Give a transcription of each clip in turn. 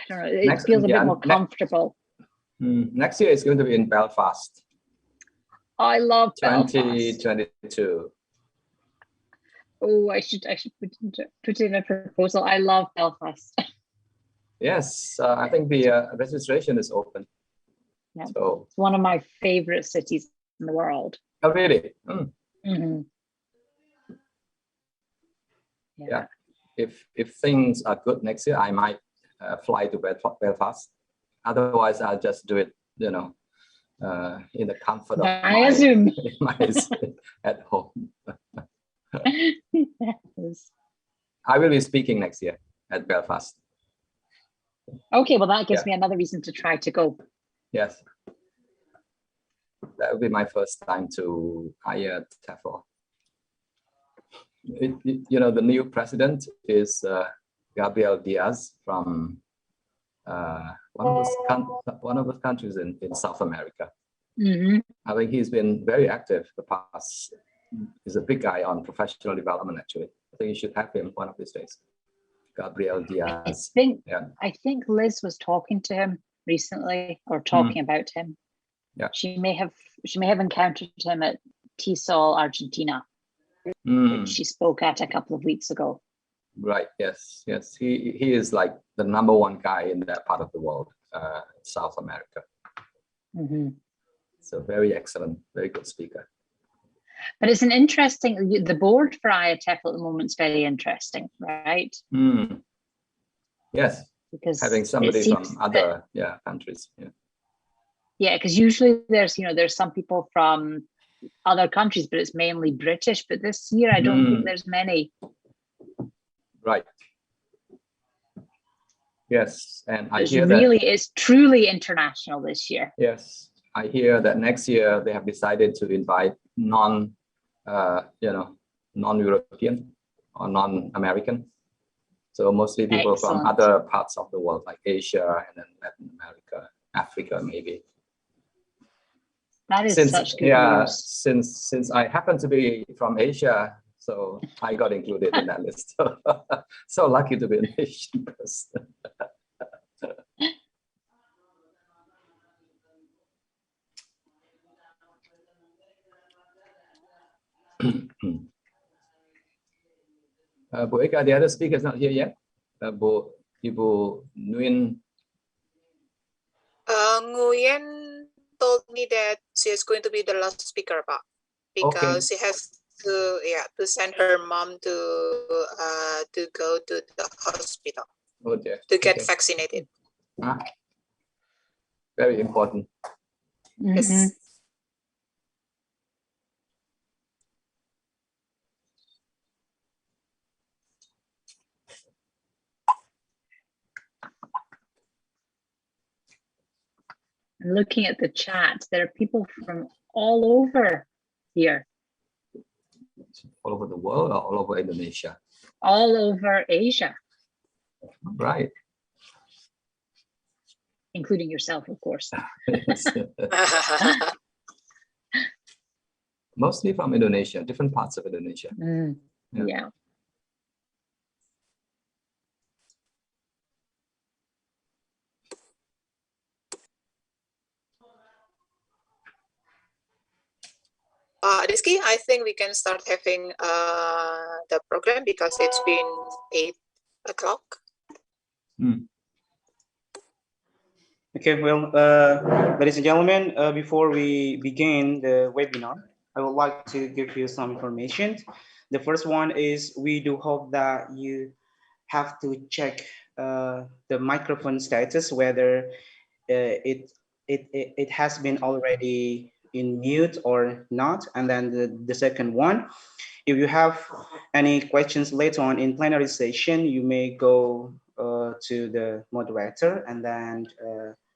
don't know. It feels a bit more comfortable. Next year is going to be in Belfast. I love Belfast. 2022. Oh, I should put in a proposal. I love Belfast. Yes, I think the registration is open. Yeah, so it's one of my favorite cities in the world. Oh, really? Yeah. If things are good next year, I might fly to Belfast. Otherwise, I'll just do it, in the comfort of my at home. Yes. I will be speaking next year at Belfast. Okay, well, that gives me another reason to try to go. Yes. That will be my first time to hire TEFL. The new president is Gabriel Diaz from one of those countries in South America. I think he's been very active the past. He's a big guy on professional development, actually. I think you should have him one of these days. Gabriel Diaz. I think Liz was talking to him recently, or talking about him. Yeah. She may have encountered him at TESOL Argentina, which she spoke at a couple of weeks ago. Right. Yes. He is like the #1 guy in that part of the world, South America. So very excellent, very good speaker. But it's an interesting. The board for IATF at the moment is very interesting, right? Yes. Because having somebody from other countries. Yeah, because usually there's some people from other countries, but it's mainly British. But this year, I don't think there's many. Right. Yes, and I It's hear it's truly international this year. Yes, I hear that next year they have decided to invite non-European or non-American. So mostly people from other parts of the world, like Asia and then Latin America, Africa, maybe. That is such good news. Since I happen to be from Asia, so I got included in that list. So lucky to be an Asian person. Bu Eka, the other speaker is not here yet. Ibu Nguyen. Nguyen told me that she is going to be the last speaker, Pak, because she has to send her mom to go to the hospital to get vaccinated. Very important. Yes. Looking at the chat, there are people from all over here. All over the world or all over Indonesia? All over Asia. Right. Including yourself, of course. Mostly from Indonesia, different parts of Indonesia. Yeah. Rizky, I think we can start having the program because it's been 8 o'clock. Okay, well, ladies and gentlemen, before we begin the webinar, I would like to give you some information. The first one is we do hope that you have to check the microphone status, whether it has been already in mute or not. And then the second one, if you have any questions later on in plenary session, you may go to the moderator. And then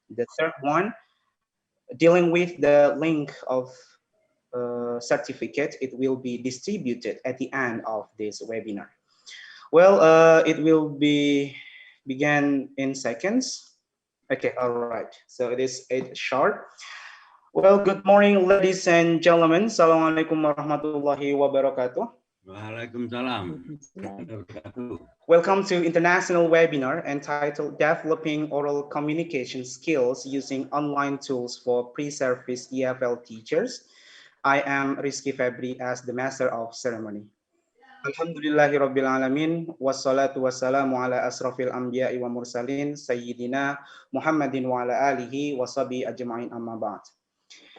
the third one, dealing with the link of certificate, it will be distributed at the end of this webinar. Well, it will begin in seconds. Okay, all right. So it is 8 sharp. Well, good morning, ladies and gentlemen. Assalamualaikum warahmatullahi wabarakatuh. Waalaikumsalam. Welcome to international webinar entitled Developing Oral Communication Skills Using Online Tools for Pre-Service EFL Teachers. I am Rizky Febri as the Master of Ceremony. Alhamdulillahirabbil alamin wassalatu wassalamu ala asrafil anbiya'i wa mursalin sayyidina Muhammadin wa ala alihi wa sahbihi ajma'in amma ba'd.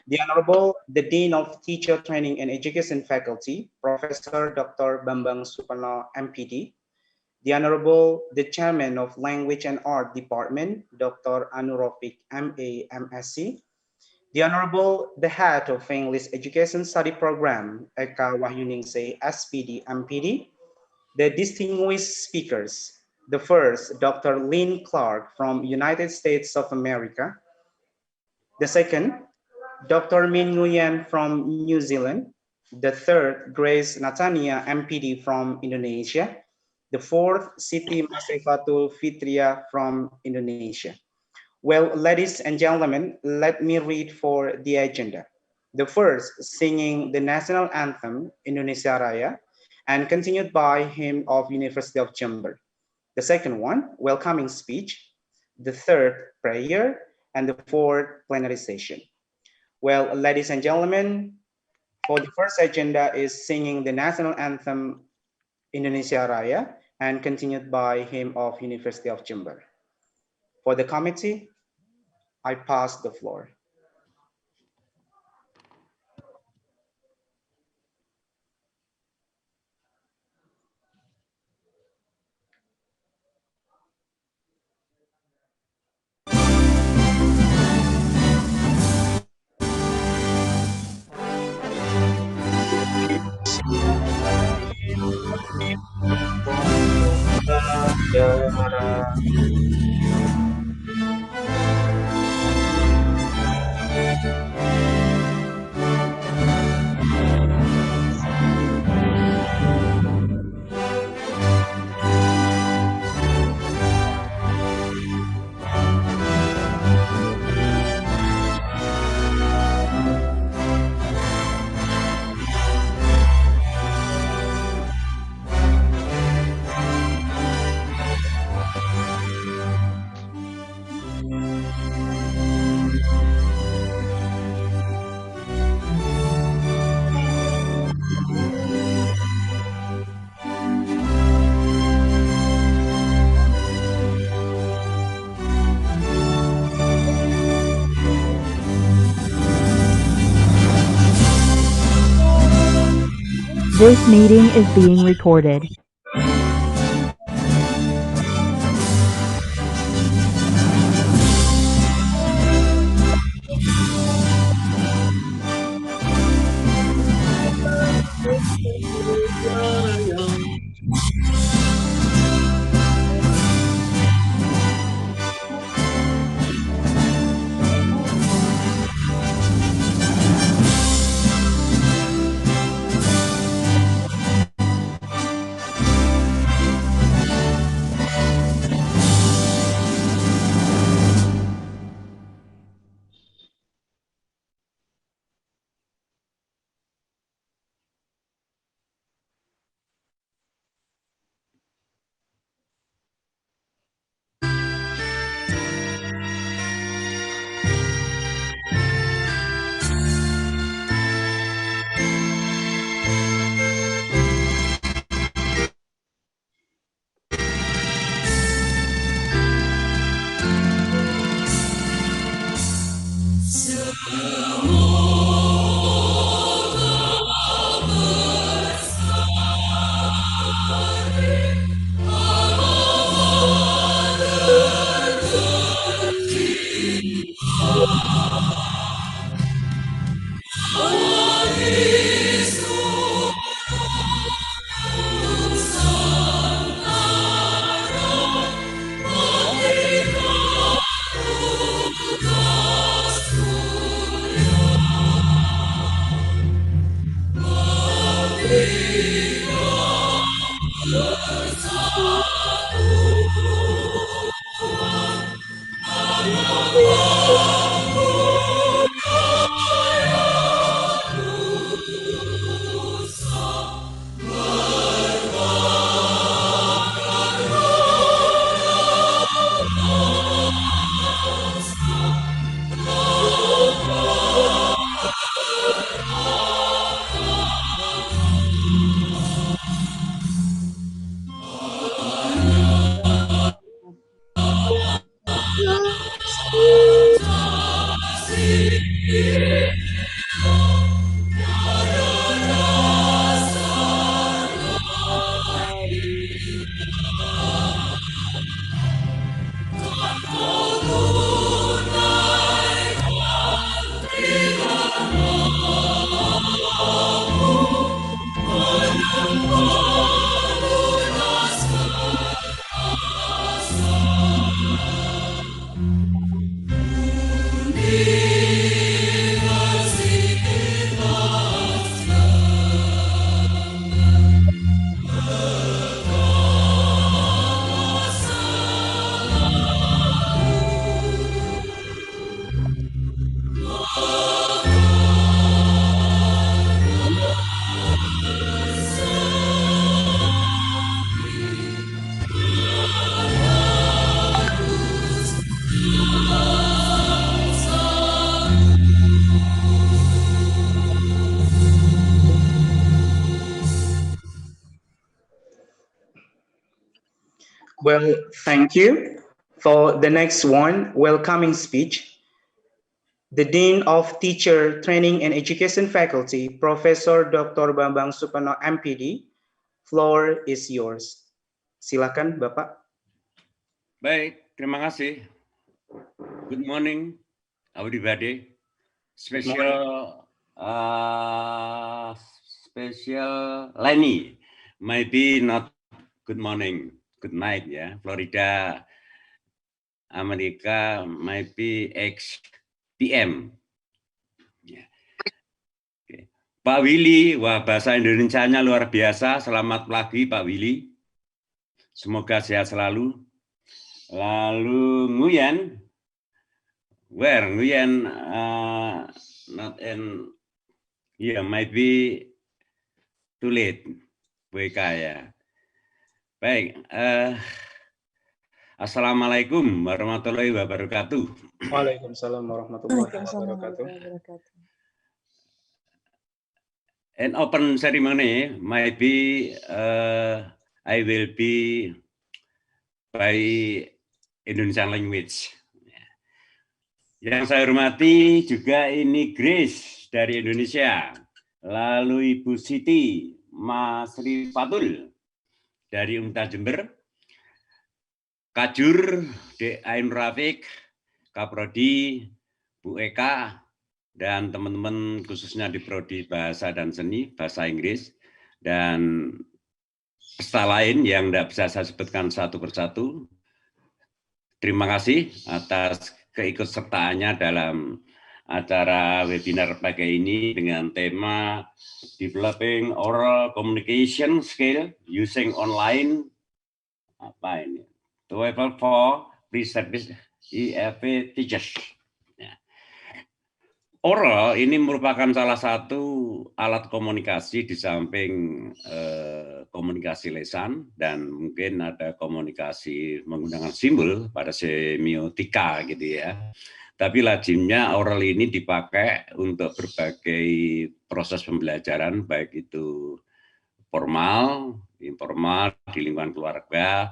The Honorable, the Dean of Teacher Training and Education Faculty, Professor Dr. Bambang Suparno, MPD. The Honorable, the Chairman of Language and Art Department, Dr. Anurofik, MA, MSc. The Honorable, the Head of English Education Study Program, Eka Wahyuningsih, SPD, MPD. The distinguished speakers, the first, Dr. Lynn Clark from United States of America. The second, Dr. Min Nguyen from New Zealand. The third, Grace Natania, MPD from Indonesia. The fourth, Siti Masefatul Fitria from Indonesia. Well, ladies and gentlemen, let me read for the agenda. The first, singing the national anthem, Indonesia Raya, and continued by hymn of University of Jember. The second one, welcoming speech. The third, prayer. And the fourth, plenary session. Well, ladies and gentlemen, for the first agenda is singing the national anthem Indonesia Raya and continued by hymn of University of Jember. For the committee, I pass the floor. This meeting is being recorded. Well, thank you. For the next one, welcoming speech, the Dean of Teacher Training and Education Faculty, Profesor Dr. Bambang Supono, MPD, floor is yours. Silakan, Bapak. Baik, terima kasih. Good morning, everybody. Special Lenny, maybe not good morning, good night ya. Florida, Amerika, maybe X PM. Ya. Oke. Pak Willy, wah bahasa Indonesianya luar biasa. Selamat pagi Pak Willy. Semoga sehat selalu. Lalu Nguyen, Nguyen not in, yeah, might be too late, WK ya. Baik, Assalamualaikum warahmatullahi wabarakatuh. Waalaikumsalam warahmatullahi wabarakatuh. An open ceremony might be, I will be by Indonesian language. Yang saya hormati juga ini Grace dari Indonesia, lalu Ibu Siti Mas Rifatul dari Unta Jember, Kajur D. Ain Rafiq, Kaprodi, Bu Eka, dan teman-teman khususnya di Prodi Bahasa dan Seni, Bahasa Inggris, dan peserta lain yang tidak bisa saya sebutkan satu persatu. Terima kasih atas keikutsertaannya dalam acara webinar pagi ini dengan tema Developing Oral Communication Skill Using Online TOEFL for Pre-Service EFL Teachers. Oral ini merupakan salah satu alat komunikasi di samping komunikasi lisan, dan mungkin ada komunikasi menggunakan simbol pada semiotika gitu ya. Tapi lazimnya oral ini dipakai untuk berbagai proses pembelajaran, baik itu formal, informal, di lingkungan keluarga,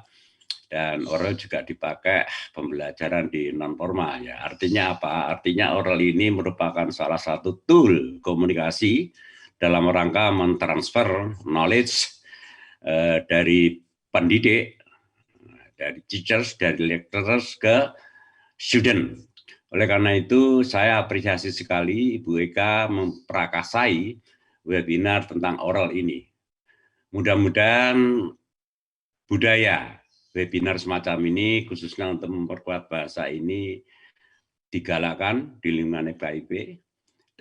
dan oral juga dipakai pembelajaran di non formal ya. Artinya apa? Artinya oral ini merupakan salah satu tool komunikasi dalam rangka mentransfer knowledge dari pendidik, dari teachers, dari lecturers ke student. Oleh karena itu saya apresiasi sekali Ibu Eka memperakasai webinar tentang oral ini. Mudah-mudahan budaya webinar semacam ini khususnya untuk memperkuat bahasa ini digalakkan di lingkungan FKIP,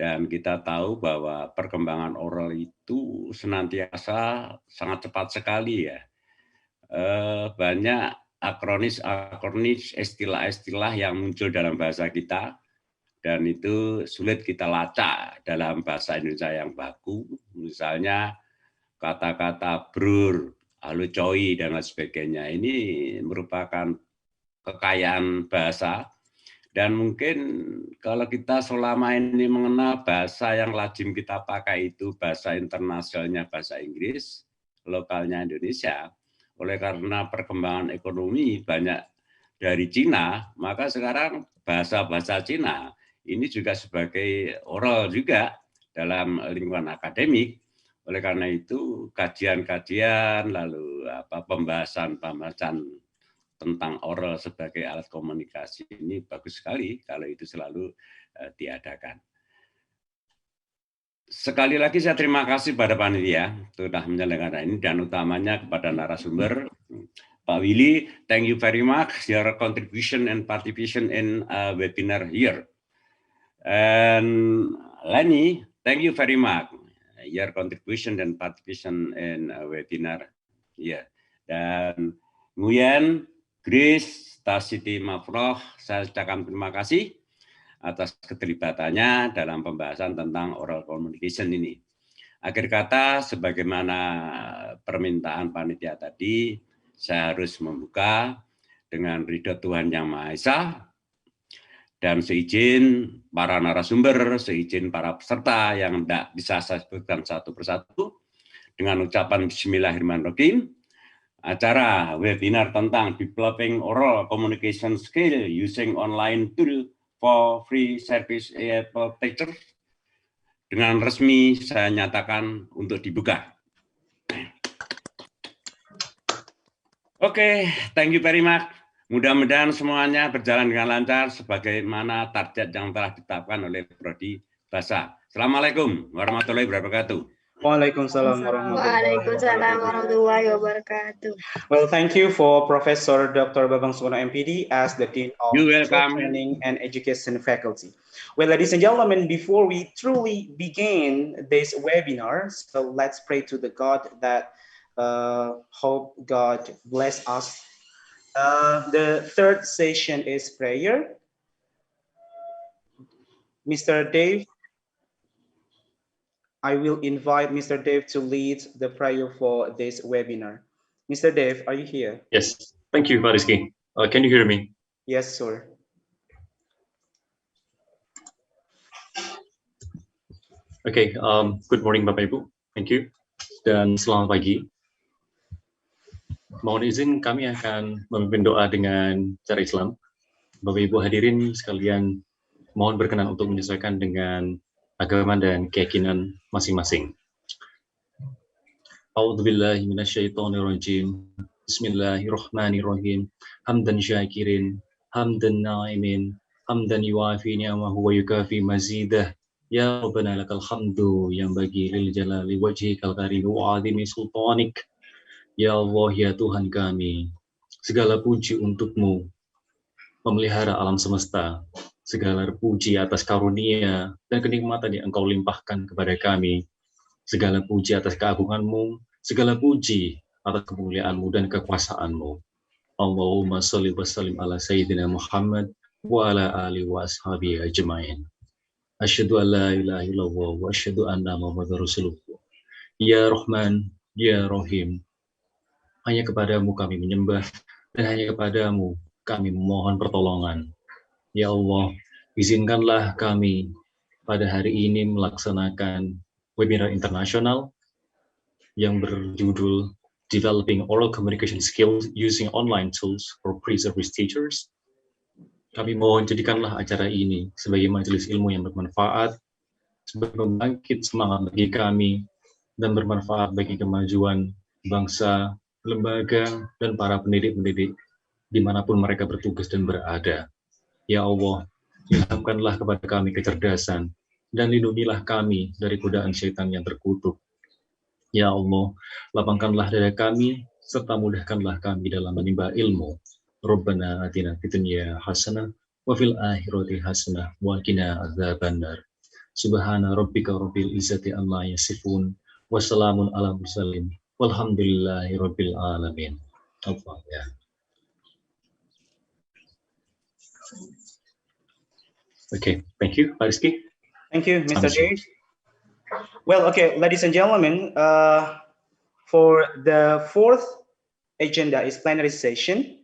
dan kita tahu bahwa perkembangan oral itu senantiasa sangat cepat sekali ya. Banyak akronis, istilah-istilah yang muncul dalam bahasa kita, dan itu sulit kita lacak dalam bahasa Indonesia yang baku. Misalnya kata-kata brur, halo coy, dan lain sebagainya. Ini merupakan kekayaan bahasa, dan mungkin kalau kita selama ini mengenal bahasa yang lazim kita pakai itu bahasa internasionalnya bahasa Inggris, lokalnya Indonesia. Oleh karena perkembangan ekonomi banyak dari Cina, maka sekarang bahasa-bahasa Cina ini juga sebagai oral juga dalam lingkungan akademik. Oleh karena itu kajian-kajian lalu pembahasan tentang oral sebagai alat komunikasi ini bagus sekali kalau itu selalu diadakan. Sekali lagi saya terima kasih pada panitia sudah menyelenggarakan ini, dan utamanya kepada narasumber Pak Willy. Thank you very much your contribution and participation in webinar here. And Lenny, thank you very much your contribution and participation in webinar here. Dan Nguyen, Grace, Tasiti Mafroh, saya ucapkan terima kasih atas keterlibatannya dalam pembahasan tentang oral communication ini. Akhir kata, sebagaimana permintaan panitia tadi, saya harus membuka dengan ridho Tuhan Yang Maha Esa, dan seizin para narasumber, seizin para peserta yang tidak bisa saya sebutkan satu persatu, dengan ucapan Bismillahirrahmanirrahim, acara webinar tentang developing oral communication skill using online tool for free service EFL teachers dengan resmi saya nyatakan untuk dibuka. Oke, thank you very much. Mudah-mudahan semuanya berjalan dengan lancar sebagaimana target yang telah ditetapkan oleh Prodi Bahasa. Assalamualaikum warahmatullahi wabarakatuh. Waalaikumsalam warahmatullahi wabarakatuh. Well, thank you for Professor Dr. Babang Suwono MPD as the Dean of Training and Education Faculty. Well, ladies and gentlemen, before we truly begin this webinar, so let's pray to the God that hope God bless us. The third session is prayer. Mr. Dave, I will invite Mr. Dave to lead the prayer for this webinar. Mr. Dave, are you here? Yes, thank you, Pak Rizky. Can you hear me? Yes, sir. Okay, good morning Bapak Ibu, thank you. Dan selamat pagi. Mohon izin kami akan memimpin doa dengan cara Islam. Bapak Ibu hadirin sekalian, mohon berkenan untuk menyesuaikan dengan agama dan keyakinan masing-masing. A'udzubillahi minasyaitonirrajim. Bismillahirrahmanirrahim. Hamdan syakirin, hamdan na'imin, hamdan yuafi ni'amahu wa yukafi mazidah. Ya Rabbana lakal hamdu yang bagi lil jalali wajhikal karim wa azimi sultanik. Ya Allah, ya Tuhan kami, segala puji untukmu, memelihara alam semesta. Segala puji atas karunia dan kenikmatan yang Engkau limpahkan kepada kami. Segala puji atas keagungan-Mu, segala puji atas kemuliaan-Mu dan kekuasaan-Mu. Allahumma sholli wa sallim ala Sayyidina Muhammad wa ala alihi wa ashabihi ajma'in. Asyhadu an la ilaha illallah wa asyhadu anna Muhammadar Rasulullah. Ya Rahman, ya Rahim. Hanya kepadamu kami menyembah dan hanya kepadamu kami memohon pertolongan. Ya Allah, izinkanlah kami pada hari ini melaksanakan webinar internasional yang berjudul Developing Oral Communication Skills Using Online Tools for Pre-Service Teachers. Kami mohon jadikanlah acara ini sebagai majelis ilmu yang bermanfaat, sebagai pembangkit semangat bagi kami, dan bermanfaat bagi kemajuan bangsa, lembaga, dan para pendidik-pendidik dimanapun mereka bertugas dan berada. Ya Allah, ilhamkanlah kepada kami kecerdasan dan lindungilah kami dari godaan syaitan yang terkutuk. Ya Allah, lapangkanlah dada kami serta mudahkanlah kami dalam menimba ilmu. Rabbana atina fid dunya hasanah wa fil akhirati hasanah wa qina adzabannar. Subhana rabbika rabbil izzati amma yasifun wa salamun alal mursalin walhamdulillahi rabbil alamin. Allah ya. Okay, thank you, Pak Rizky. Thank you, Mr. Dave. Well, okay, ladies and gentlemen, for the fourth agenda is plenary session.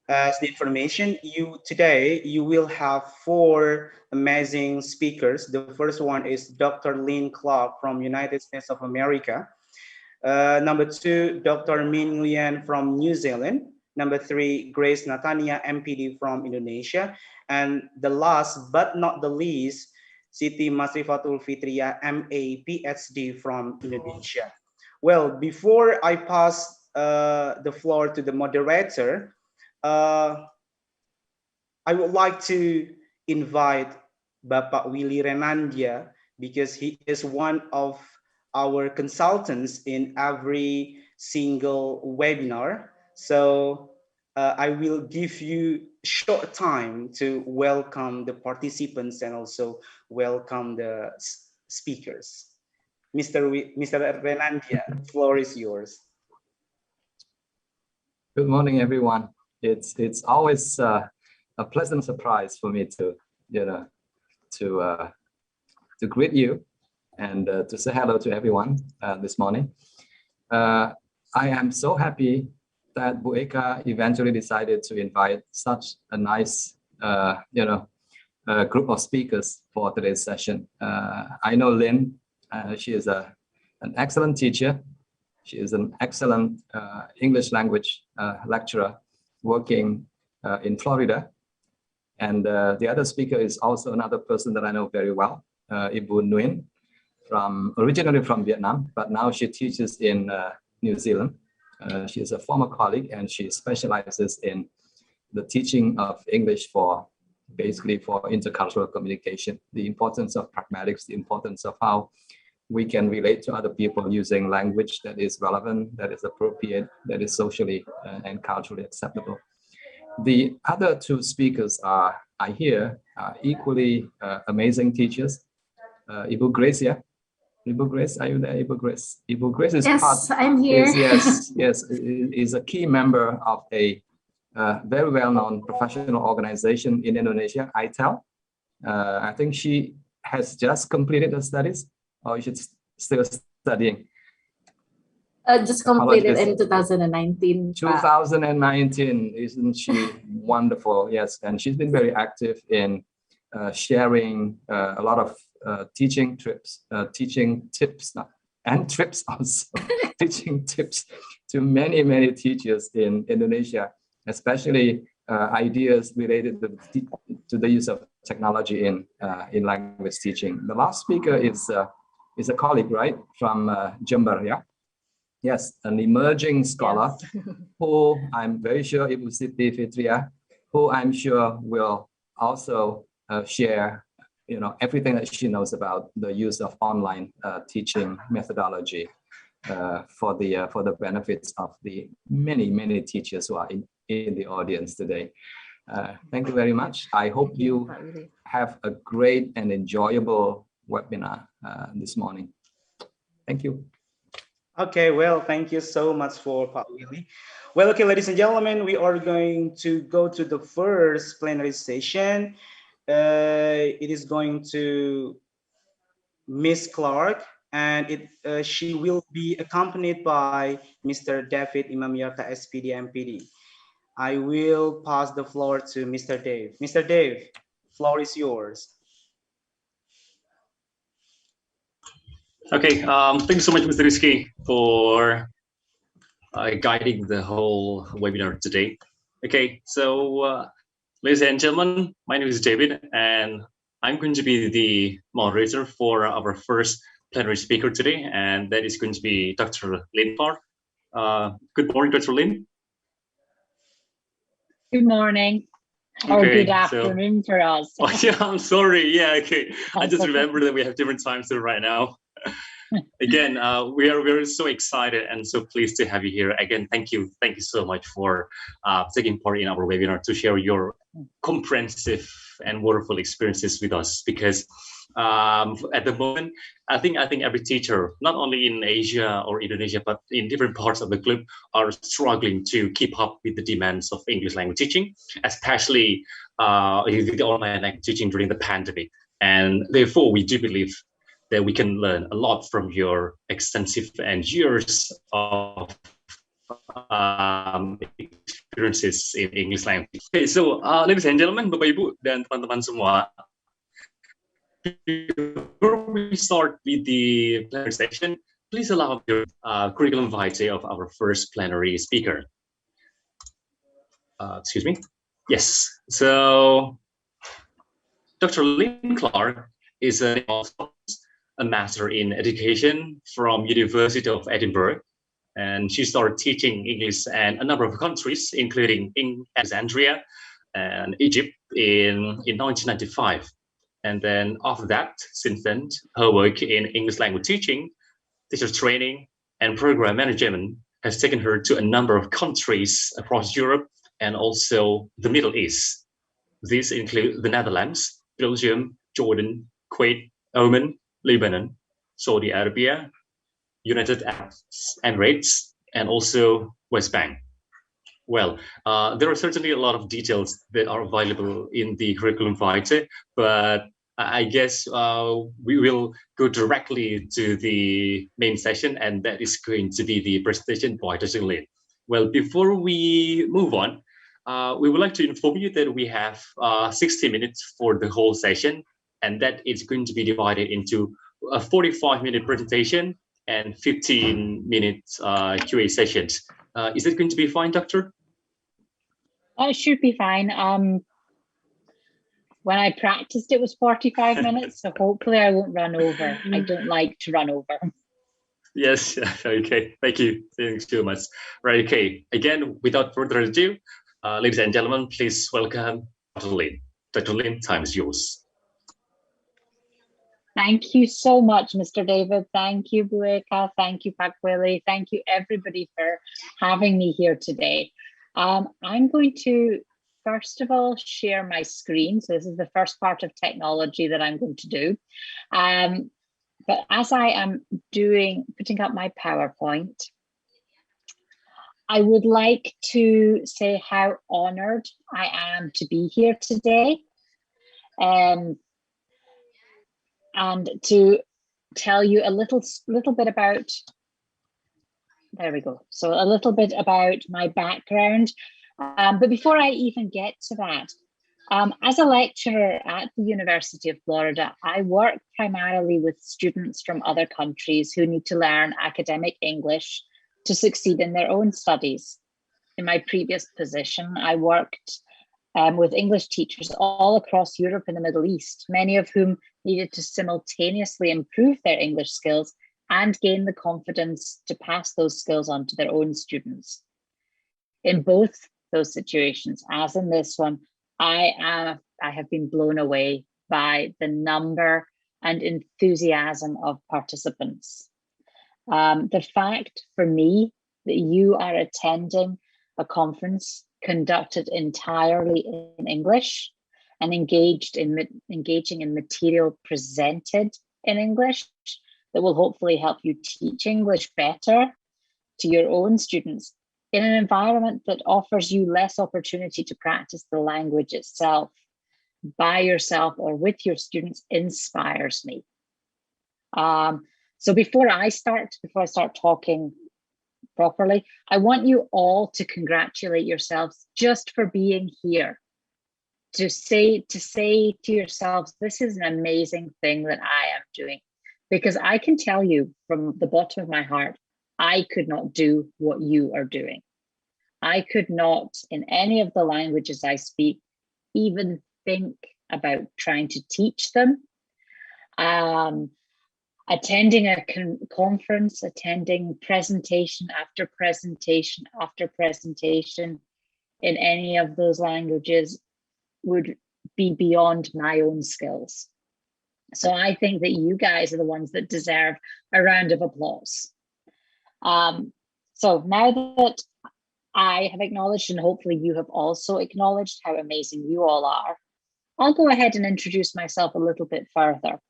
As the information, today you will have 4 amazing speakers. The first one is Dr. Lynn Clark from United States of America. Number 2, Dr. Min Nguyen from New Zealand. Number 3, Grace Natania, MPD from Indonesia. And the last but not the least, Siti Masrifatul Fitria, MA, PhD from Indonesia. Well, before I pass the floor to the moderator, I would like to invite Bapak Willy Renandia because he is one of our consultants in every single webinar. So I will give you short time to welcome the participants and also welcome the speakers. Mr. Renandia, the floor is yours. Good morning, everyone. It's always a pleasant surprise for me to greet you and to say hello to everyone this morning. I am so happy that Bu Eka eventually decided to invite such a nice group of speakers for today's session. I know Lynn, she is an excellent teacher, She is an excellent English language lecturer working in Florida. And the other speaker is also another person that I know very well, Ibu Nguyen, originally from Vietnam, but now she teaches in New Zealand. She is a former colleague, and she specializes in the teaching of English basically for intercultural communication, the importance of pragmatics, the importance of how we can relate to other people using language that is relevant, that is appropriate, that is socially and culturally acceptable. The other two speakers are equally amazing teachers. Ibu Grace, yeah? Ibu Grace, are you there, Ibu Grace? Ibu Grace is I'm here. Is a key member of a very well-known professional organization in Indonesia, ITEL. I think she has just completed her studies, or she's still studying. Just completed in 2019. 2019, isn't she wonderful? Yes, and she's been very active in sharing a lot of teaching tips and trips also, teaching tips to many teachers in Indonesia, especially ideas related to the use of technology in language teaching. The last speaker is a colleague, right, from Jember, yeah? Yes, an emerging scholar, yes. Who I'm very sure Ibu Siti Fitria, who I'm sure will also share, everything that she knows about the use of online teaching methodology for the benefits of the many teachers who are in the audience today. Thank you very much. I hope you have a great and enjoyable webinar this morning. Thank you. Okay, well, thank you so much for Pak Willy. Well, okay, ladies and gentlemen, we are going to go to the first plenary session. It is going to Miss Clark, and she will be accompanied by Mr. David Imamyarta, SPD, MPD. I will pass the floor to Mr. Dave. Mr. Dave, floor is yours. Okay, thank you so much, Mr. Rizky, for guiding the whole webinar today. Okay, so ladies and gentlemen, my name is David, and I'm going to be the moderator for our first plenary speaker today, and that is going to be Dr. Lynn Clark. Good morning, Dr. Lynn. Good morning. Or good afternoon for us. Oh, yeah, I'm sorry. Yeah, okay. I just remember that we have different times right now. Again, we are so excited and so pleased to have you here. Again, thank you so much for taking part in our webinar to share your comprehensive and wonderful experiences with us. Because at the moment, I think every teacher, not only in Asia or Indonesia, but in different parts of the globe, are struggling to keep up with the demands of English language teaching, especially with the online language teaching during the pandemic. And therefore, we do believe that we can learn a lot from your extensive and years of experiences in English language. Okay, so ladies and gentlemen, Bapak Ibu dan teman-teman semua, before we start with the plenary session, please allow your curriculum vitae of our first plenary speaker. Excuse me. Yes. So, Dr. Lynn Clark is a Master in Education from University of Edinburgh, and she started teaching English in a number of countries, including in Alexandria and Egypt in 1995. And then after that, since then, her work in English language teaching, teacher training, and program management has taken her to a number of countries across Europe and also the Middle East. These include the Netherlands, Belgium, Jordan, Kuwait, Oman, Lebanon, Saudi Arabia, United Arab Emirates, and also West Bank. Well, there are certainly a lot of details that are available in the curriculum vitae, but I guess we will go directly to the main session, and that is going to be the presentation by Dr. Lynn. Well, before we move on, we would like to inform you that we have 60 minutes for the whole session, and that is going to be divided into a 45-minute presentation and 15 minutes QA sessions. Is it going to be fine, Doctor? It should be fine. When I practiced, it was 45 minutes, so hopefully I won't run over. I don't like to run over. Yes, okay, thank you. Thanks so much. Right, okay, again, without further ado, ladies and gentlemen, please welcome Dr. Lynn. Dr. Lynn, time is yours. Thank you so much, Mr. David. Thank you, Bueka. Thank you, Pakwili. Thank you, everybody, for having me here today. I'm going to, first of all, share my screen. So this is the first part of technology that I'm going to do. But as I am putting up my PowerPoint, I would like to say how honored I am to be here today. And to tell you a little bit about, there we go. So a little bit about my background. But before I even get to that, as a lecturer at the University of Florida, I work primarily with students from other countries who need to learn academic English to succeed in their own studies. In my previous position, I worked with English teachers all across Europe and the Middle East, many of whom needed to simultaneously improve their English skills and gain the confidence to pass those skills on to their own students. In both those situations, as in this one, I have been blown away by the number and enthusiasm of participants. The fact for me that you are attending a conference conducted entirely in English and engaging in material presented in English that will hopefully help you teach English better to your own students in an environment that offers you less opportunity to practice the language itself by yourself or with your students inspires me. So before I start talking properly, I want you all to congratulate yourselves just for being here. To say to yourselves, this is an amazing thing that I am doing, because I can tell you from the bottom of my heart, I could not do what you are doing. I could not, in any of the languages I speak, even think about trying to teach them. Attending a conference, attending presentation after presentation after presentation in any of those languages would be beyond my own skills. So I think that you guys are the ones that deserve a round of applause. So now that I have acknowledged, and hopefully you have also acknowledged how amazing you all are, I'll go ahead and introduce myself a little bit further.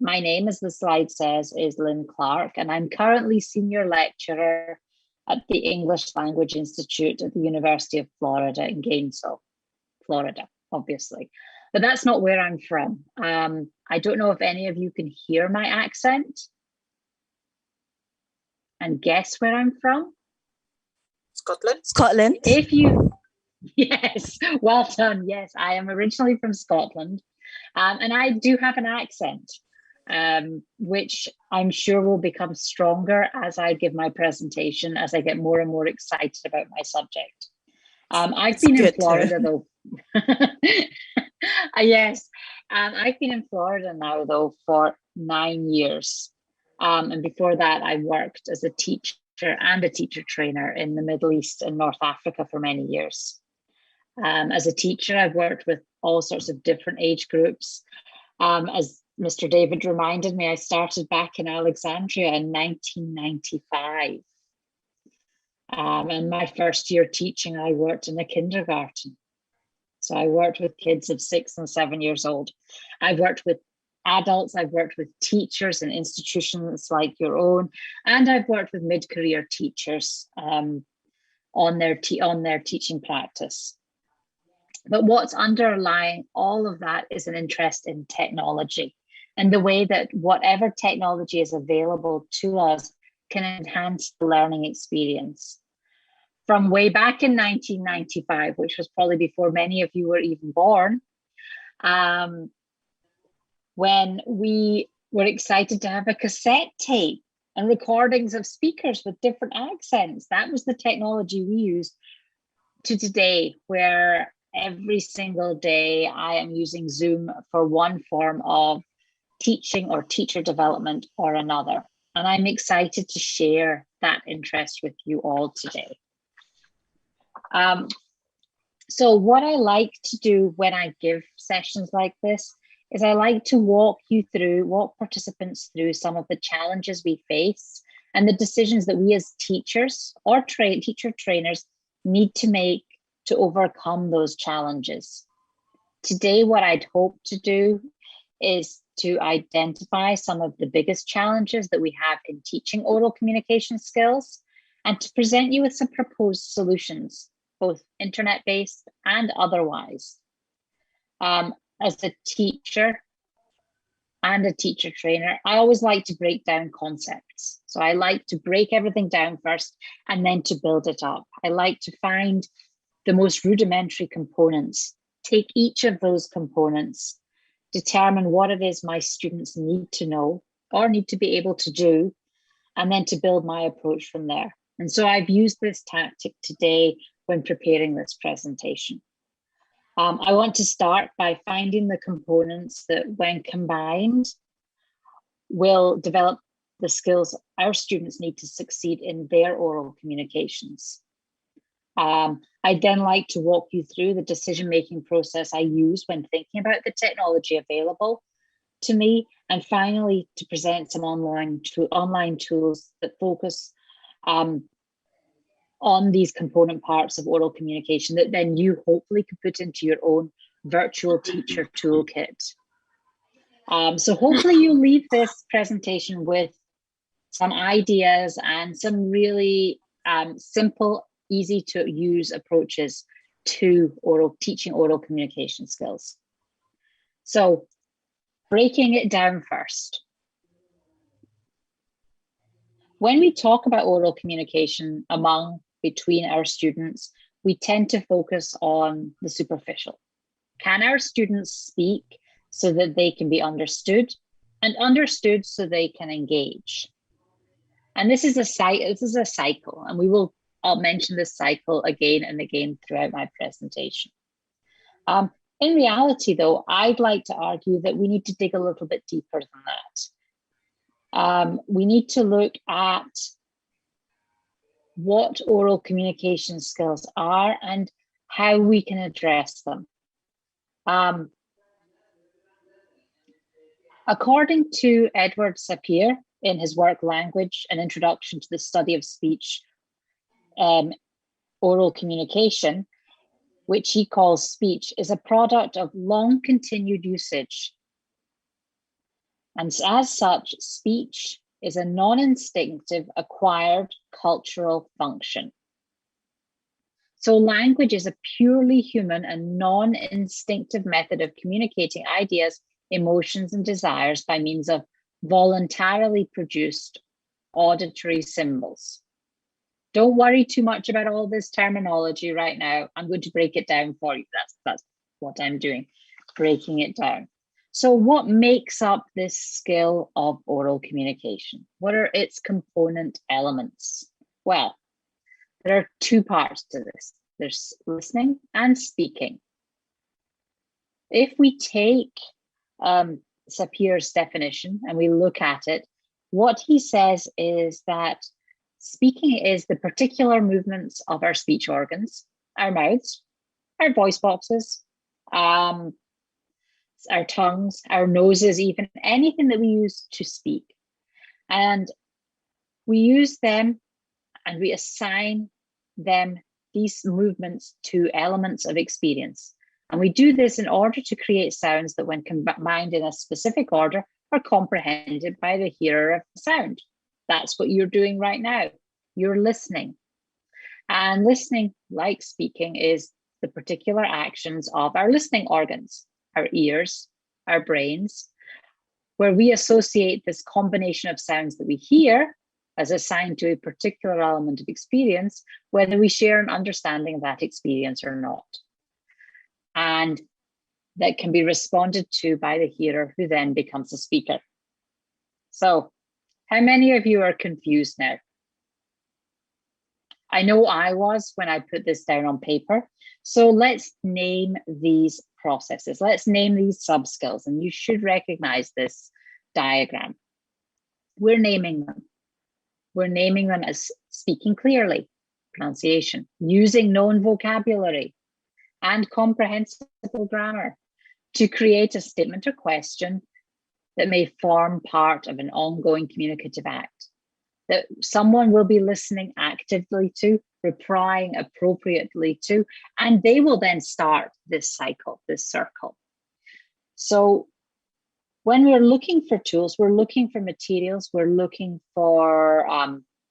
My name, as the slide says, is Lynn Clark, and I'm currently senior lecturer at the English Language Institute at the University of Florida in Gainesville, Florida, obviously. But that's not where I'm from. I don't know if any of you can hear my accent and guess where I'm from. Scotland. Yes, well done. Yes, I am originally from Scotland, and I do have an accent, which I'm sure will become stronger as I give my presentation, as I get more and more excited about my subject. I've been in Florida though. Yes, I've been in Florida now though for 9 years. And before that, I worked as a teacher and a teacher trainer in the Middle East and North Africa for many years. As a teacher, I've worked with all sorts of different age groups. As Mr. David reminded me, I started back in Alexandria in 1995. And my first year teaching, I worked in a kindergarten. So I worked with kids of 6 and 7 years old. I've worked with adults, I've worked with teachers in institutions like your own, and I've worked with mid-career teachers on their teaching practice. But what's underlying all of that is an interest in technology and the way that whatever technology is available to us can enhance the learning experience. From way back in 1995, which was probably before many of you were even born, when we We're excited to have a cassette tape and recordings of speakers with different accents. That was the technology we used to today, where every single day I am using Zoom for one form of teaching or teacher development or another. And I'm excited to share that interest with you all today. So what I like to do when I give sessions like this is I like to walk participants through some of the challenges we face and the decisions that we as teachers or teacher trainers need to make to overcome those challenges. Today, what I'd hope to do is to identify some of the biggest challenges that we have in teaching oral communication skills and to present you with some proposed solutions, both internet-based and otherwise. As a teacher and a teacher trainer, I always like to break down concepts. So I like to break everything down first and then to build it up. I like to find the most rudimentary components, take each of those components, determine what it is my students need to know or need to be able to do, and then to build my approach from there. And so I've used this tactic today when preparing this presentation. I want to start by finding the components that, when combined, will develop the skills our students need to succeed in their oral communications. I'd then like to walk you through the decision-making process I use when thinking about the technology available to me, and finally to present some online tools that focus on these component parts of oral communication that then you hopefully can put into your own virtual teacher toolkit. So hopefully you'll leave this presentation with some ideas and some really simple, easy to use approaches to teaching oral communication skills. So breaking it down first. When we talk about oral communication between our students, we tend to focus on the superficial. Can our students speak so that they can be understood, and understood so they can engage? And this is a cycle, and I'll mention this cycle again and again throughout my presentation. In reality, though, I'd like to argue that we need to dig a little bit deeper than that. We need to look at what oral communication skills are and how we can address them. According to Edward Sapir in his work Language, An Introduction to the Study of Speech, oral communication, which he calls speech, is a product of long continued usage. And as such, speech is a non-instinctive, acquired cultural function. So language is a purely human and non-instinctive method of communicating ideas, emotions, and desires by means of voluntarily produced auditory symbols. Don't worry too much about all this terminology right now. I'm going to break it down for you. That's what I'm doing, breaking it down. So what makes up this skill of oral communication? What are its component elements? Well, there are two parts to this. There's listening and speaking. If we take Sapir's definition and we look at it, what he says is that speaking is the particular movements of our speech organs, our mouths, our voice boxes, our tongues, our noses, even anything that we use to speak. And we use them and we assign them, these movements, to elements of experience. And we do this in order to create sounds that, when combined in a specific order, are comprehended by the hearer of the sound. That's what you're doing right now. You're listening. And listening, like speaking, is the particular actions of our listening organs, our ears, our brains, where we associate this combination of sounds that we hear as assigned to a particular element of experience, whether we share an understanding of that experience or not. And that can be responded to by the hearer, who then becomes a speaker. So how many of you are confused now? I know I was when I put this down on paper. So let's name these processes. Let's name these sub-skills, and you should recognize this diagram. We're naming them. We're naming them as speaking clearly, pronunciation, using known vocabulary, and comprehensible grammar to create a statement or question that may form part of an ongoing communicative act that someone will be listening actively to, replying appropriately to, and they will then start this cycle, this circle. So when we're looking for tools, we're looking for materials, we're looking for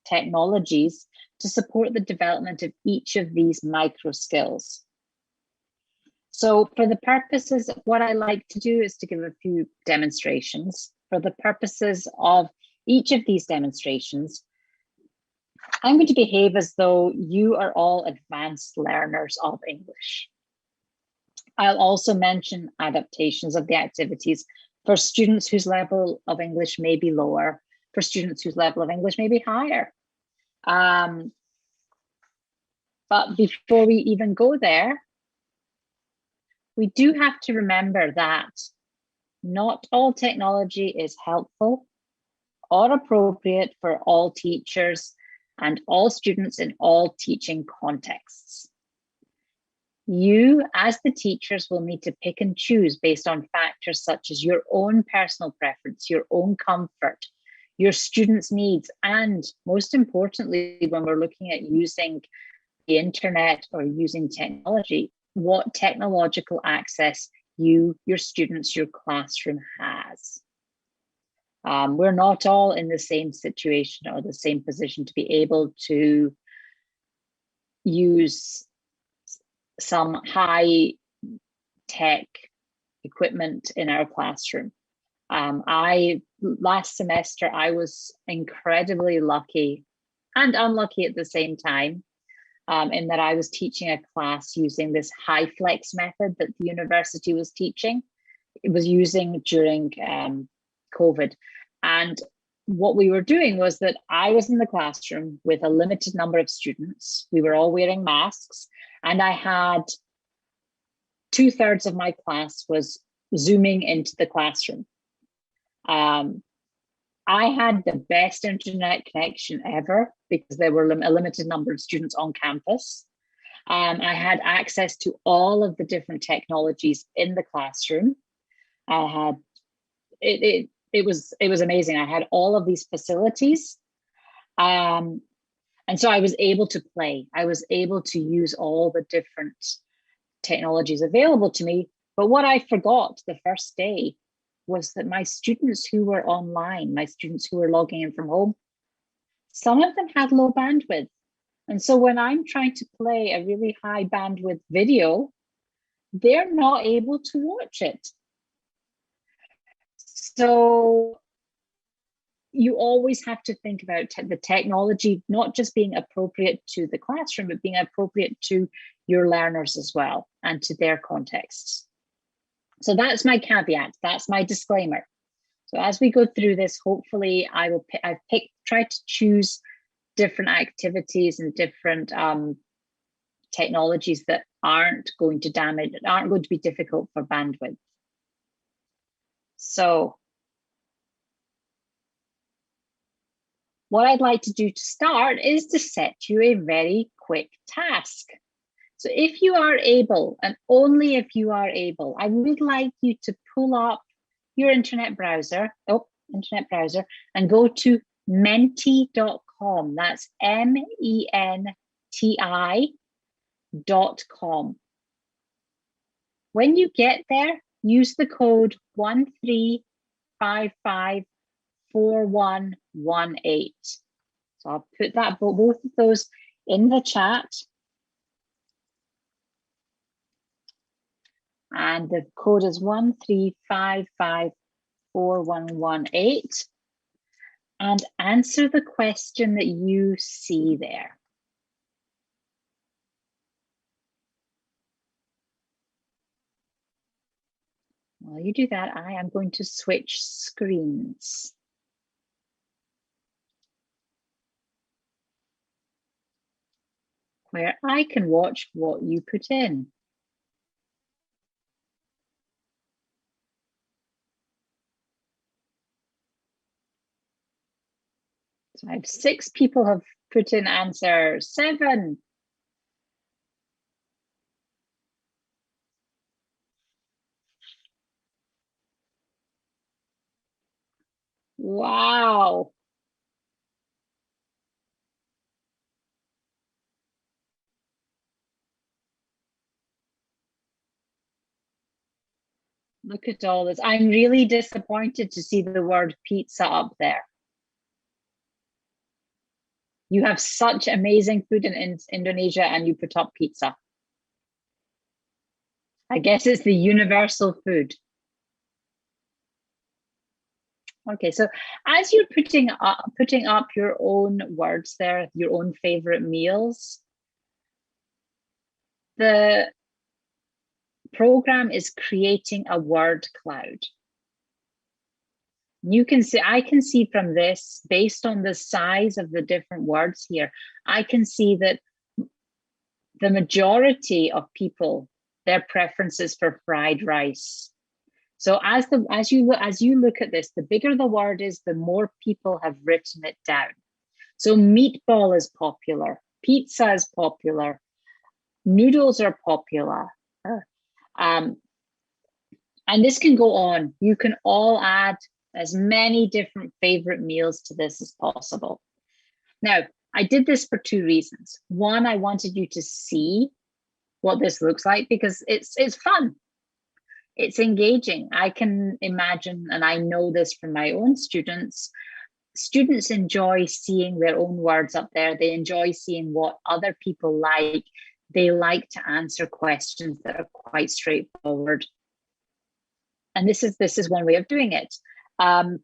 technologies to support the development of each of these micro skills. So for the purposes of what I like to do is to give a few demonstrations. For the purposes of each of these demonstrations, I'm going to behave as though you are all advanced learners of English. I'll also mention adaptations of the activities for students whose level of English may be lower, for students whose level of English may be higher. But before we even go there, we do have to remember that not all technology is helpful or appropriate for all teachers and all students in all teaching contexts. You, as the teachers, will need to pick and choose based on factors such as your own personal preference, your own comfort, your students' needs, and most importantly, when we're looking at using the internet or using technology, what technological access you, your students, your classroom has. We're not all in the same situation or the same position to be able to use some high tech equipment in our classroom. Last semester, I was incredibly lucky and unlucky at the same time in that I was teaching a class using this high flex method that the university was teaching. It was using during COVID. And what we were doing was that I was in the classroom with a limited number of students. We were all wearing masks, and I had 2/3 of my class was Zooming into the classroom. I had the best internet connection ever because there were a limited number of students on campus. I had access to all of the different technologies in the classroom. I had it was amazing. I had all of these facilities. And so I was able to play. I was able to use all the different technologies available to me. But what I forgot the first day was that my students who were online, my students who were logging in from home, some of them had low bandwidth. And so when I'm trying to play a really high bandwidth video, they're not able to watch it. So you always have to think about the technology not just being appropriate to the classroom, but being appropriate to your learners as well and to their contexts. So that's my caveat, that's my disclaimer. So as we go through this, hopefully I've tried to choose different activities and different technologies that aren't going to be difficult for bandwidth. So what I'd like to do to start is to set you a very quick task. So if you are able, and only if you are able, I would like you to pull up your internet browser, and go to menti.com. That's MENTI.com. When you get there, use the code 13554118. So I'll put that both of those in the chat. And the code is 13554118. And answer the question that you see there. While you do that, I am going to switch screens. where I can watch what you put in. So I have 6 people have put in answers. 7. Wow. Look at all this. I'm really disappointed to see the word pizza up there. You have such amazing food in Indonesia and you put up pizza. I guess it's the universal food. Okay, so as you're putting up your own words there, your own favorite meals, the program is creating a word cloud. You can see, I can see from this, based on the size of the different words here, I can see that the majority of people, their preferences for fried rice. So as you look at this, the bigger the word is, the more people have written it down. So meatball is popular, pizza is popular, noodles are popular. And this can go on. You can all add as many different favorite meals to this as possible. Now, I did this for 2 reasons. One, I wanted you to see what this looks like because it's fun. It's engaging. I can imagine, and I know this from my own students, students enjoy seeing their own words up there. They enjoy seeing what other people like. They like to answer questions that are quite straightforward. And this is one way of doing it. The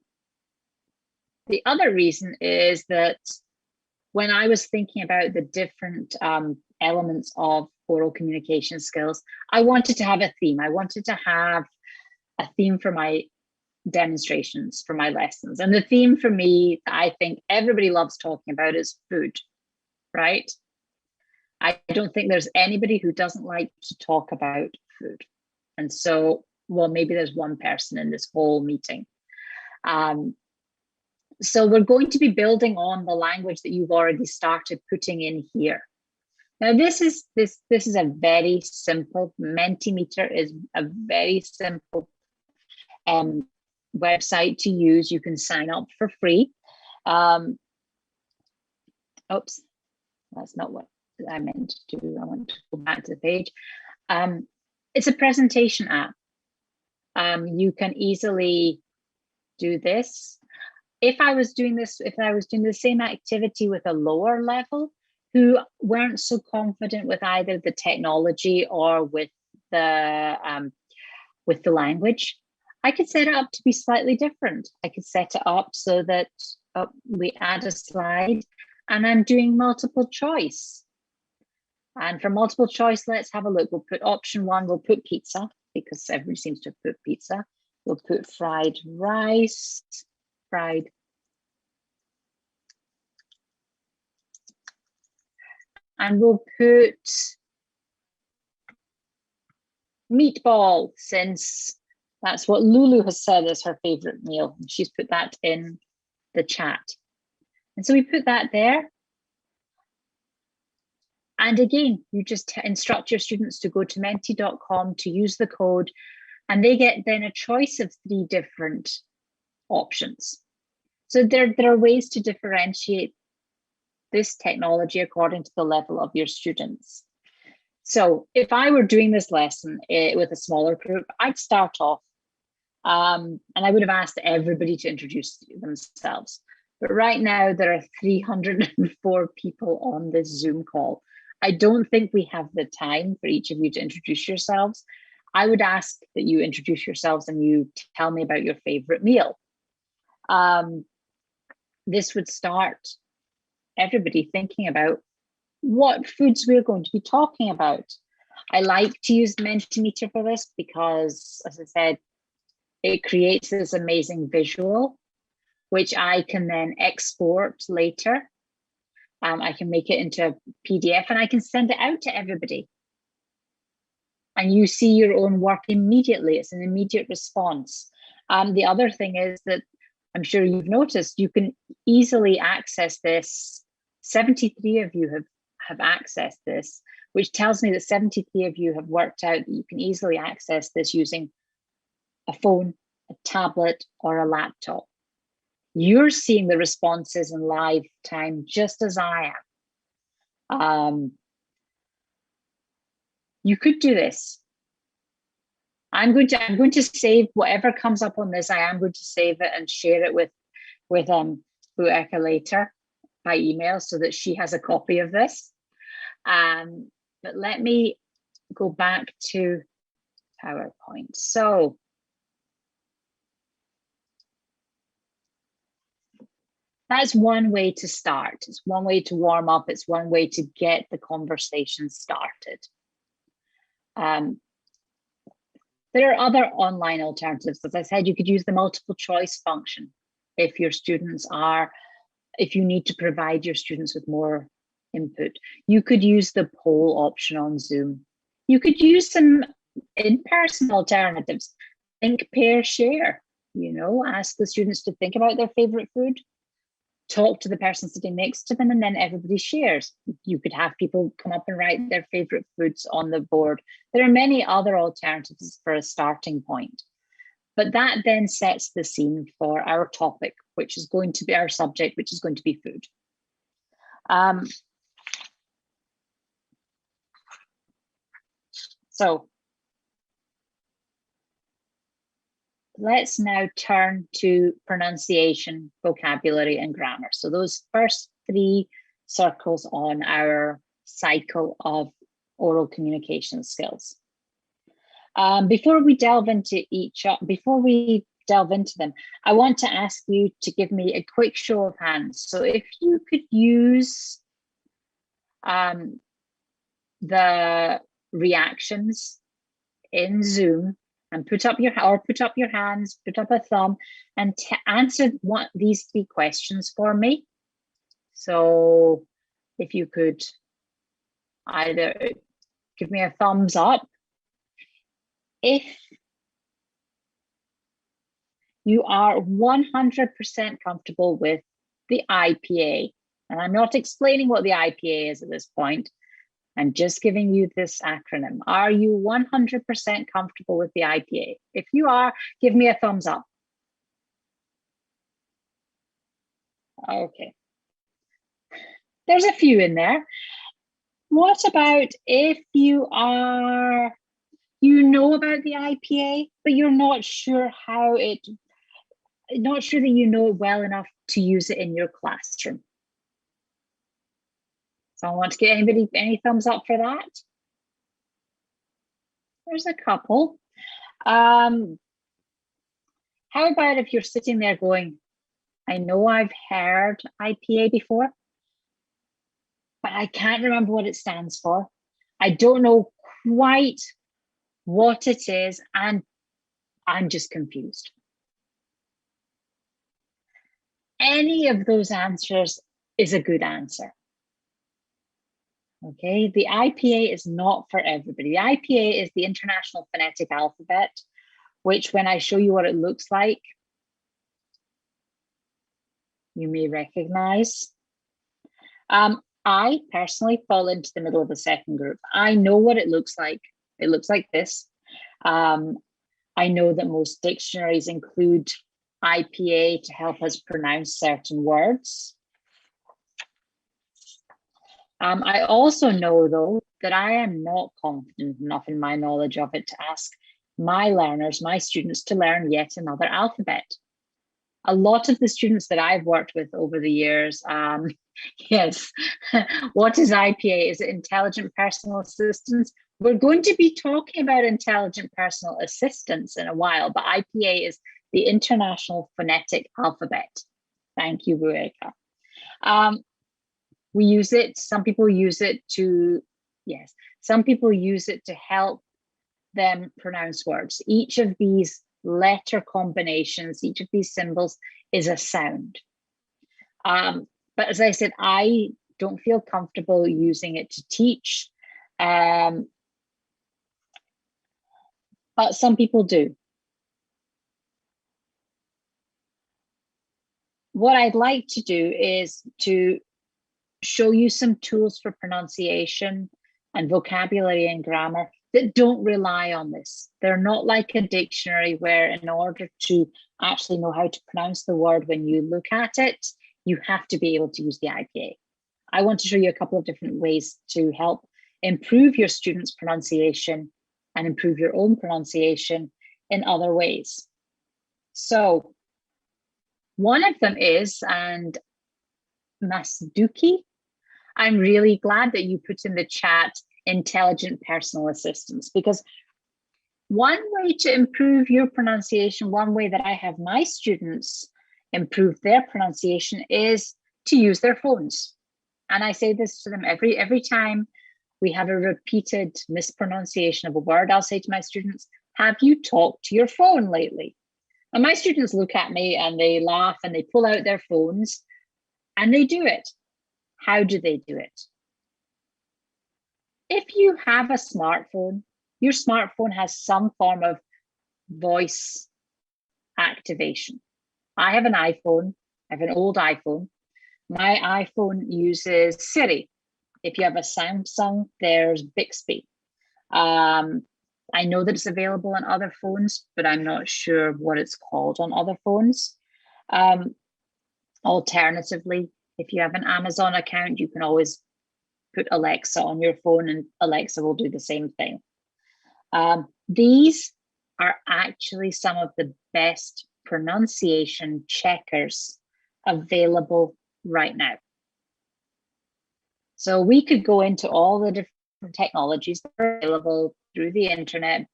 other reason is that when I was thinking about the different elements of oral communication skills, I wanted to have a theme. I wanted to have a theme for my demonstrations, for my lessons. And the theme for me, I think everybody loves talking about is food, right? I don't think there's anybody who doesn't like to talk about food. And so, well, maybe there's one person in this whole meeting. So we're going to be building on the language that you've already started putting in here. Now, this is a very simple, Mentimeter is a very simple website to use. You can sign up for free. Oops, that's not what I meant to do. I want to go back to the page. It's a presentation app. You can easily do this. If I was doing the same activity with a lower level, who weren't so confident with either the technology or with the language, I could set it up to be slightly different. I could set it up so that we add a slide and I'm doing multiple choice. And for multiple choice, let's have a look. We'll put option 1, we'll put pizza because everybody seems to have put pizza. We'll put fried rice, and we'll put meatball, since that's what Lulu has said is her favorite meal. She's put that in the chat. And so we put that there. And again, you just instruct your students to go to menti.com to use the code, and they get then a choice of 3 different options. So there are ways to differentiate this technology according to the level of your students. So if I were doing this lesson with a smaller group, I'd start off and I would have asked everybody to introduce themselves. But right now there are 304 people on this Zoom call. I don't think we have the time for each of you to introduce yourselves. I would ask that you introduce yourselves and you tell me about your favorite meal. This would start everybody thinking about what foods we're going to be talking about. I like to use Mentimeter for this because, as I said, it creates this amazing visual, which I can then export later I can make it into a PDF and I can send it out to everybody. And you see your own work immediately. It's an immediate response. The other thing is that I'm sure you've noticed, you can easily access this. 73 of you have accessed this, which tells me that 73 of you have worked out that you can easily access this using a phone, a tablet, or a laptop. You're seeing the responses in live time just as I am. You could do this. I'm going to save whatever comes up on this. I am going to save it and share it with Bueka later by email so that she has a copy of this. But let me go back to PowerPoint. So that's one way to start. It's one way to warm up. It's one way to get the conversation started. There are other online alternatives. As I said, you could use the multiple choice function if your students are, if you need to provide your students with more input. You could use the poll option on Zoom. You could use some in-person alternatives. Think, pair, share. You know, ask the students to think about their favorite food, talk to the person sitting next to them, and then everybody shares. You could have people come up and write their favorite foods on the board. There are many other alternatives for a starting point, but that then sets the scene for our topic, which is going to be our subject, which is going to be food. So let's now turn to pronunciation, vocabulary, and grammar. So those first three circles on our cycle of oral communication skills. Before we delve into them, I want to ask you to give me a quick show of hands. So if you could use the reactions in Zoom and put up your hands, put up a thumb, and answer these three questions for me. So if you could either give me a thumbs up if you are 100% comfortable with the IPA. And I'm not explaining what the IPA is at this point. I'm just giving you this acronym. Are you 100% comfortable with the IPA? If you are, give me a thumbs up. Okay. There's a few in there. What about if you are, you know about the IPA, but you're not sure not sure that you know it well enough to use it in your classroom? So I want to get any thumbs up for that? There's a couple. How about if you're sitting there going, I know I've heard IPA before, but I can't remember what it stands for. I don't know quite what it is, and I'm just confused. Any of those answers is a good answer. Okay, the IPA is not for everybody. The IPA is the International Phonetic Alphabet, which when I show you what it looks like, you may recognize. I personally fall into the middle of the second group. I know what it looks like. It looks like this. I know that most dictionaries include IPA to help us pronounce certain words. I also know, though, that I am not confident enough in my knowledge of it to ask my learners, my students, to learn yet another alphabet. A lot of the students that I've worked with over the years, yes, what is IPA? Is it Intelligent Personal Assistance? We're going to be talking about Intelligent Personal Assistance in a while, but IPA is the International Phonetic Alphabet. Thank you, Bueka. We use it, some people use it to, yes, some people use it to help them pronounce words. Each of these letter combinations, each of these symbols is a sound. But as I said, I don't feel comfortable using it to teach. But some people do. What I'd like to do is to show you some tools for pronunciation and vocabulary and grammar that don't rely on this. They're not like a dictionary where in order to actually know how to pronounce the word when you look at it, you have to be able to use the IPA. I want to show you a couple of different ways to help improve your students' pronunciation and improve your own pronunciation in other ways. So one of them is, and Masduki, I'm really glad that you put in the chat intelligent personal assistants, because one way to improve your pronunciation, one way that I have my students improve their pronunciation is to use their phones. And I say this to them every time we have a repeated mispronunciation of a word. I'll say to my students, have you talked to your phone lately? And my students look at me and they laugh and they pull out their phones and they do it. How do they do it? If you have a smartphone, your smartphone has some form of voice activation. I have an iPhone, I have an old iPhone. My iPhone uses Siri. If you have a Samsung, there's Bixby. I know that it's available on other phones, but I'm not sure what it's called on other phones. Alternatively, if you have an Amazon account, you can always put Alexa on your phone and Alexa will do the same thing. These are actually some of the best pronunciation checkers available right now. So we could go into all the different technologies that are available through the internet,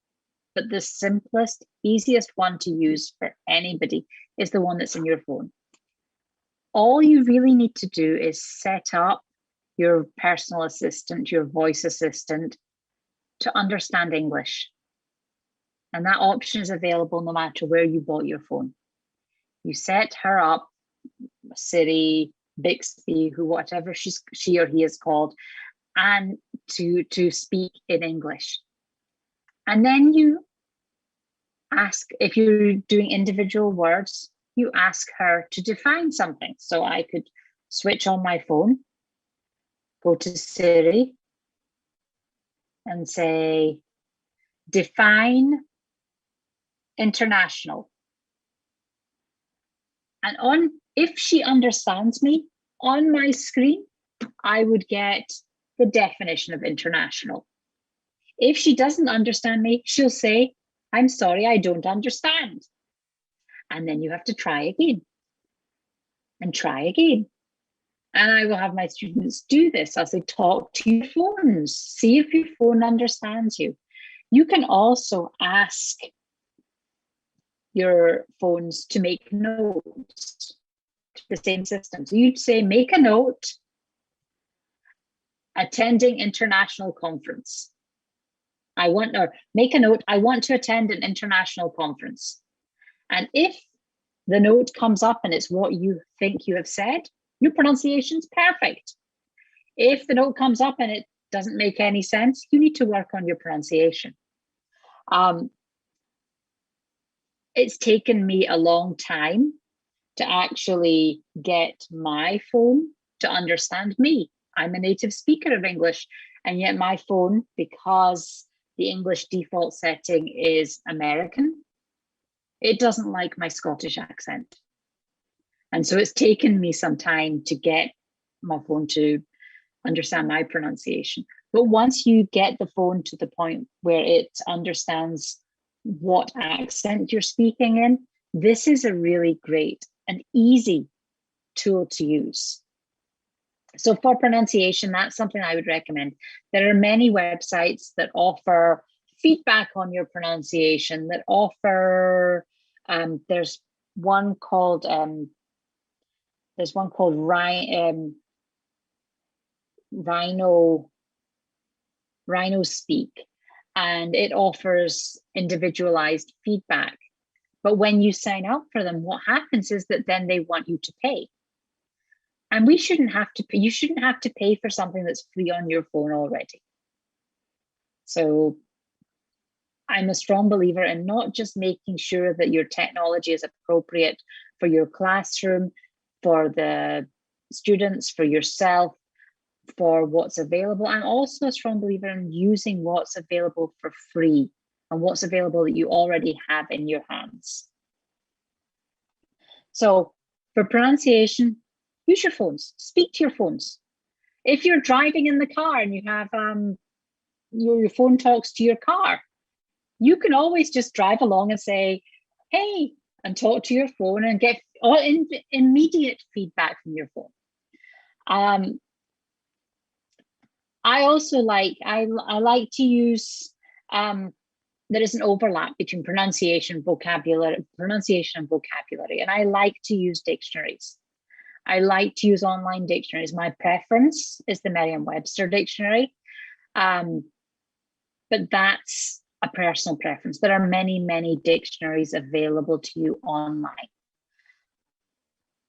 but the simplest, easiest one to use for anybody is the one that's in your phone. All you really need to do is set up your personal assistant, your voice assistant, to understand English. And that option is available no matter where you bought your phone. You set her up, Siri, Bixby, whatever she or he is called, and to speak in English. And then you ask, if you're doing individual words, you ask her to define something. So I could switch on my phone, go to Siri, and say, define international. And if she understands me, on my screen, I would get the definition of international. If she doesn't understand me, she'll say, I'm sorry, I don't understand. And then you have to try again and try again. And I will have my students do this. I'll say, talk to your phones, see if your phone understands you. You can also ask your phones to make notes to the same system. So you'd say, make a note, attending international conference. Make a note, I want to attend an international conference. And if the note comes up and it's what you think you have said, your pronunciation's perfect. If the note comes up and it doesn't make any sense, you need to work on your pronunciation. It's taken me a long time to actually get my phone to understand me. I'm a native speaker of English, and yet my phone, because the English default setting is American, it doesn't like my Scottish accent. And so it's taken me some time to get my phone to understand my pronunciation. But once you get the phone to the point where it understands what accent you're speaking in, this is a really great and easy tool to use. So for pronunciation, that's something I would recommend. There are many websites that offer feedback on your pronunciation, that offer, there's one called Rhino Speak, and it offers individualized feedback. But when you sign up for them, what happens is that then they want you to pay. And we shouldn't have to pay, you shouldn't have to pay for something that's free on your phone already. So I'm a strong believer in not just making sure that your technology is appropriate for your classroom, for the students, for yourself, for what's available. I'm also a strong believer in using what's available for free and what's available that you already have in your hands. So for pronunciation, use your phones, speak to your phones. If you're driving in the car and you have your phone talks to your car, you can always just drive along and say, hey, and talk to your phone and get immediate feedback from your phone. I also like, I like to use, there is an overlap between pronunciation and vocabulary, and I like to use dictionaries. I like to use online dictionaries. My preference is the Merriam-Webster dictionary, but that's a personal preference. There are many, many dictionaries available to you online.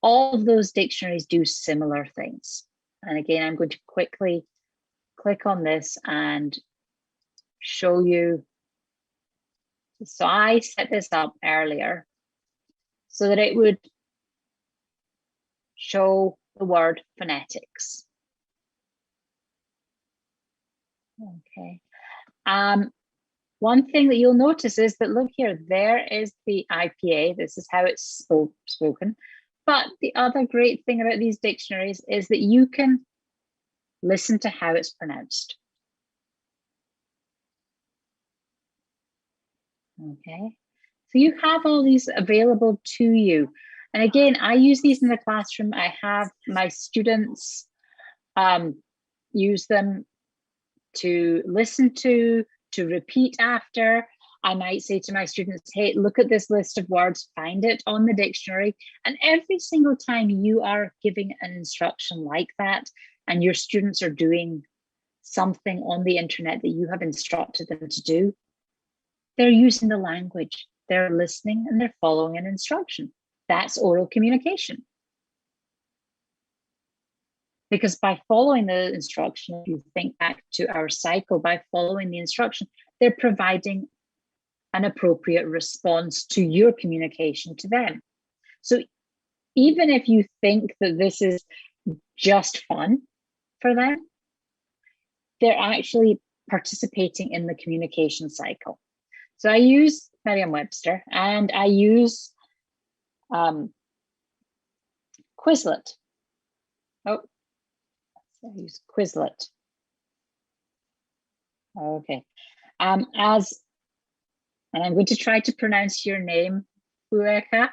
All of those dictionaries do similar things. And again, I'm going to quickly click on this and show you. So I set this up earlier so that it would show the word phonetics. Okay. One thing that you'll notice is that, look here, there is the IPA. This is how it's spoken. But the other great thing about these dictionaries is that you can listen to how it's pronounced. Okay, so you have all these available to you. And again, I use these in the classroom. I have my students use them to listen to repeat after. I might say to my students, hey, look at this list of words, find it on the dictionary. And every single time you are giving an instruction like that, and your students are doing something on the internet that you have instructed them to do, they're using the language, they're listening, and they're following an instruction. That's oral communication. Because by following the instruction, if you think back to our cycle, by following the instruction, they're providing an appropriate response to your communication to them. So even if you think that this is just fun for them, they're actually participating in the communication cycle. So I use Merriam-Webster and I use Quizlet. Oh, I use Quizlet. Okay. And I'm going to try to pronounce your name, Bueka,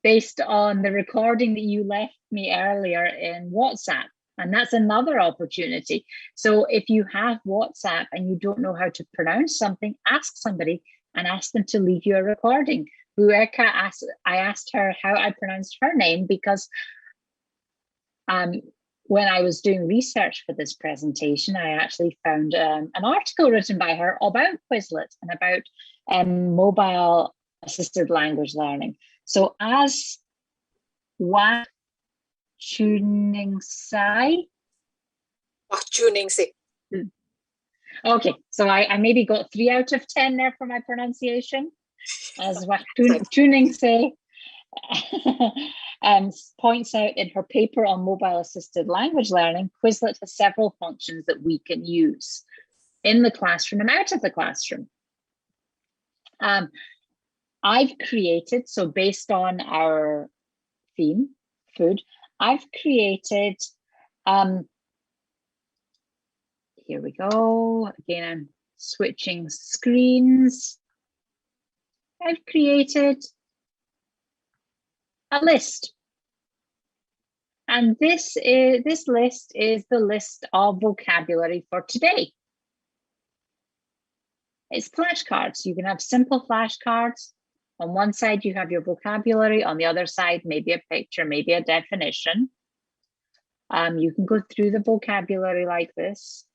based on the recording that you left me earlier in WhatsApp. And that's another opportunity. So if you have WhatsApp and you don't know how to pronounce something, ask somebody and ask them to leave you a recording. Bueka, I asked her how I pronounced her name because when I was doing research for this presentation, I actually found an article written by her about Quizlet and about mobile assisted language learning. So as Wah Tuning Sai. Wah Tuning Sai. Okay, so I maybe got 3 out of 10 there for my pronunciation. As Wah Tuning Sai points out in her paper on mobile assisted language learning, Quizlet has several functions that we can use in the classroom and out of the classroom. I've created, so based on our theme, food, I've created, here we go. Again, I'm switching screens. I've created a list. And this list is the list of vocabulary for today. It's flashcards. You can have simple flashcards. On one side, you have your vocabulary. On the other side, maybe a picture, maybe a definition. You can go through the vocabulary like this.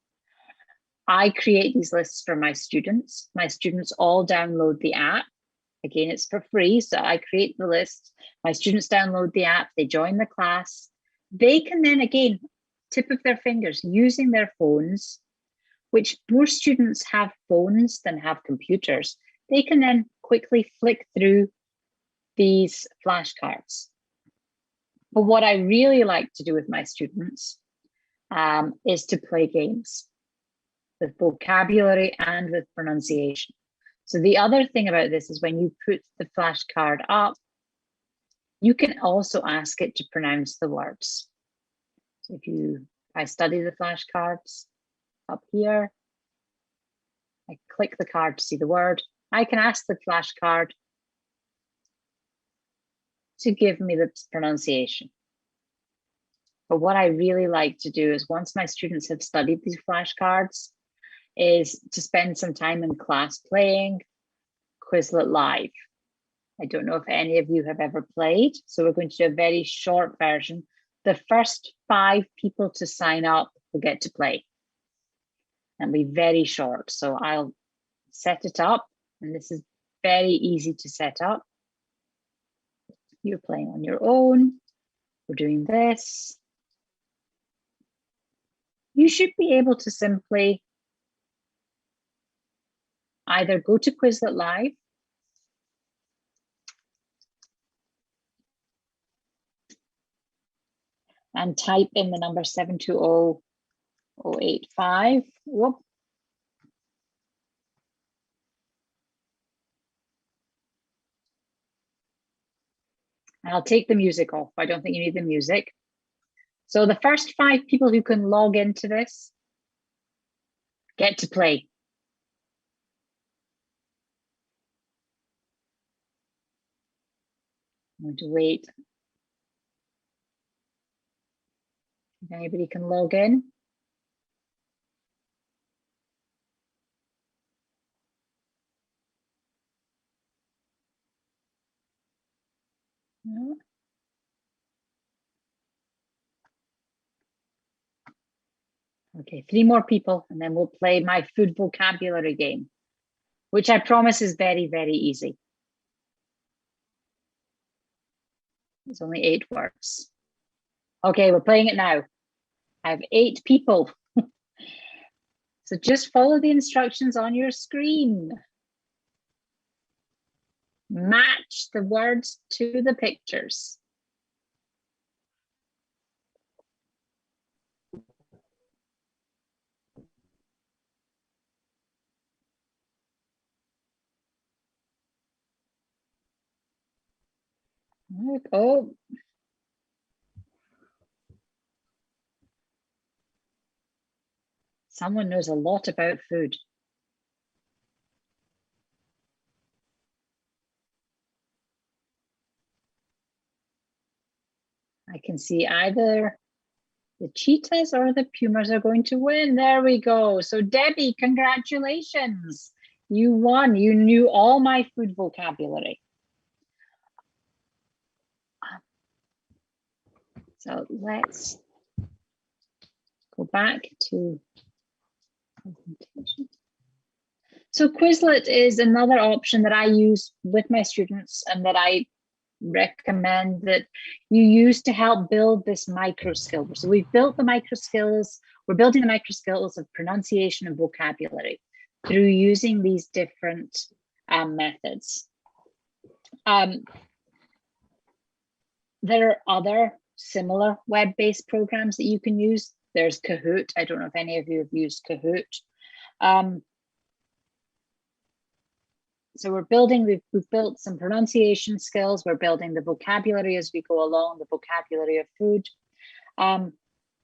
I create these lists for my students. My students all download the app. Again, it's for free, so I create the list. My students download the app, they join the class, They can then, again, tip of their fingers, using their phones, which more students have phones than have computers. They can then quickly flick through these flashcards. But what I really like to do with my students is to play games with vocabulary and with pronunciation. So the other thing about this is when you put the flashcard up, you can also ask it to pronounce the words. So if I study the flashcards up here, I click the card to see the word. I can ask the flashcard to give me the pronunciation. But what I really like to do is once my students have studied these flashcards is to spend some time in class playing Quizlet Live. I don't know if any of you have ever played, so we're going to do a very short version. The first 5 people to sign up will get to play. And be very short. So I'll set it up, and this is very easy to set up. You're playing on your own. We're doing this. You should be able to simply either go to Quizlet Live and type in the number 720085. Whoop. I'll take the music off. I don't think you need the music. So the first 5 people who can log into this get to play. I'm going to wait. If anybody can log in. No. Okay, 3 more people, and then we'll play my food vocabulary game, which I promise is very, very easy. It's only 8 words. Okay, we're playing it now. I have 8 people. So just follow the instructions on your screen. Match the words to the pictures. Oh. Someone knows a lot about food. I can see either the cheetahs or the pumas are going to win. There we go. So Debbie, congratulations. You won. You knew all my food vocabulary. So let's go back to presentation. So Quizlet is another option that I use with my students and that I recommend that you use to help build this micro skill. So we've built the micro skills, we're building the micro skills of pronunciation and vocabulary through using these different methods. There are other similar web-based programs that you can use. There's Kahoot. I don't know if any of you have used Kahoot. So we're building, we've built some pronunciation skills. We're building the vocabulary as we go along, the vocabulary of food. The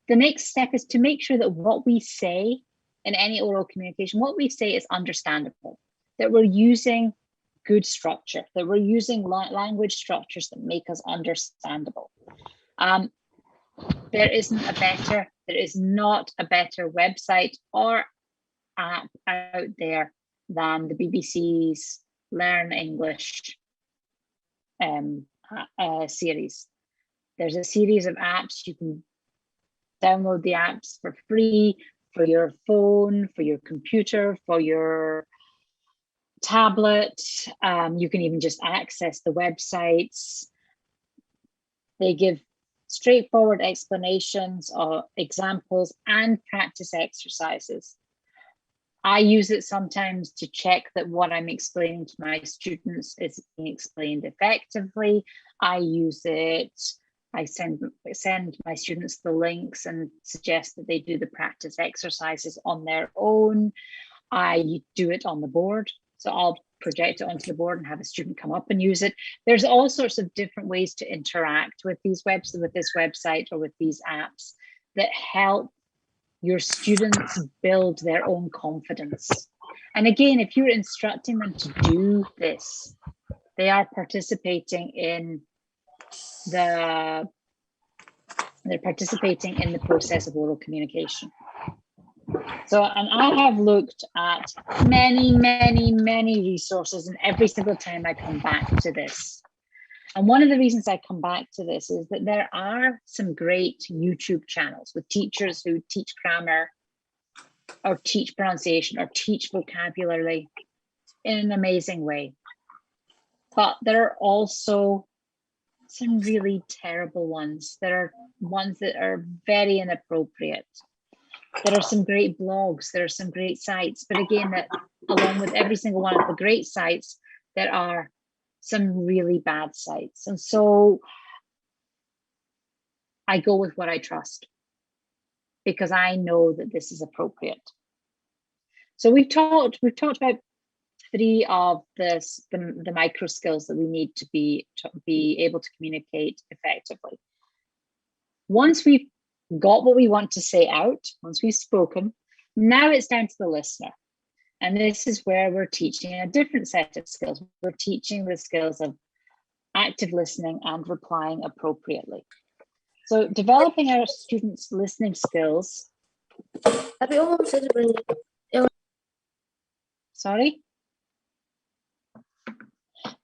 next step is to make sure that what we say in any oral communication, what we say is understandable, that we're using good structure, that we're using language structures that make us understandable. There is not a better website or app out there than the BBC's Learn English series. There's a series of apps. You can download the apps for free for your phone, for your computer, for your tablet. You can even just access the websites. They give straightforward explanations or examples and practice exercises. I use it sometimes to check that what I'm explaining to my students is being explained effectively. I use it, I send my students the links and suggest that they do the practice exercises on their own. I do it on the board. So I'll project it onto the board and have a student come up and use it. There's all sorts of different ways to interact with these with this website or with these apps that help your students build their own confidence. And again, if you're instructing them to do this, they are participating in the process of oral communication. So, and I have looked at many, many, many resources, and every single time I come back to this. And one of the reasons I come back to this is that there are some great YouTube channels with teachers who teach grammar or teach pronunciation or teach vocabulary in an amazing way. But there are also some really terrible ones. There are ones that are very inappropriate. There are some great blogs, there are some great sites, but again, that along with every single one of the great sites, there are some really bad sites. And so I go with what I trust because I know that this is appropriate. So we've talked about three of the micro skills that we need to be able to communicate effectively. Once we've got what we want to say out, once we've spoken, now it's down to the listener. And this is where we're teaching a different set of skills. We're teaching the skills of active listening and replying appropriately. So developing our students' listening skills. Sorry?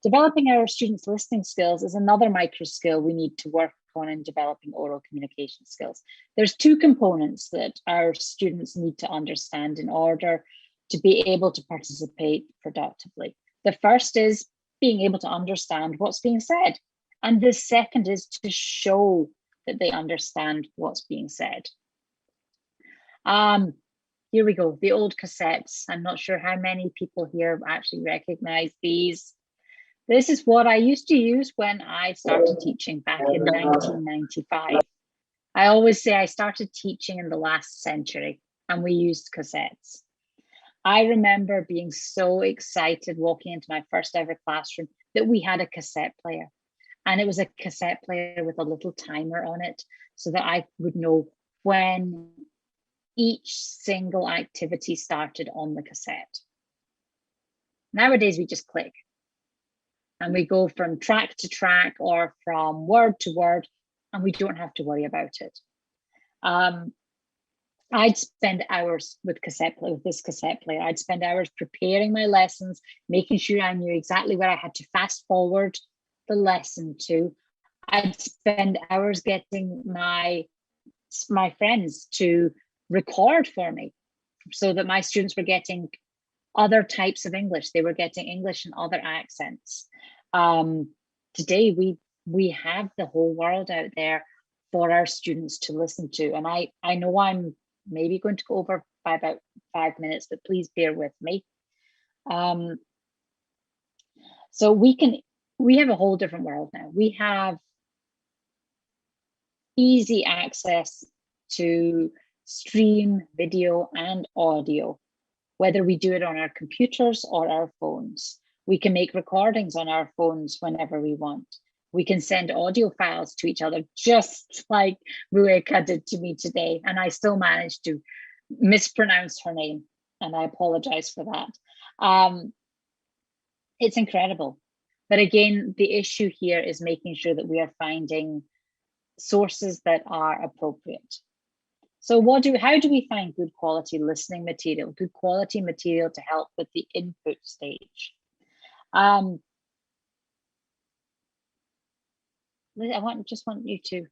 Developing our students' listening skills is another micro skill we need to work on in developing oral communication skills. There's two components that our students need to understand in order to be able to participate productively. The first is being able to understand what's being said. And the second is to show that they understand what's being said. Here we go, the old cassettes. I'm not sure how many people here actually recognize these. This is what I used to use when I started teaching back in 1995. I always say I started teaching in the last century and we used cassettes. I remember being so excited walking into my first ever classroom that we had a cassette player. And it was a cassette player with a little timer on it so that I would know when each single activity started on the cassette. Nowadays, we just click and we go from track to track or from word to word, and we don't have to worry about it. I'd spend hours with this cassette player. I'd spend hours preparing my lessons, making sure I knew exactly where I had to fast forward the lesson to. I'd spend hours getting my friends to record for me so that my students were getting other types of English. They were getting English and other accents. Today, we have the whole world out there for our students to listen to. And I know I'm maybe going to go over by about 5 minutes, but please bear with me. So we have a whole different world now. We have easy access to stream video and audio, whether we do it on our computers or our phones. We can make recordings on our phones whenever we want. We can send audio files to each other, just like Rueka did to me today. And I still managed to mispronounce her name, and I apologize for that. It's incredible. But again, the issue here is making sure that we are finding sources that are appropriate. So how do we find good quality listening material, good quality material to help with the input stage? I just want you to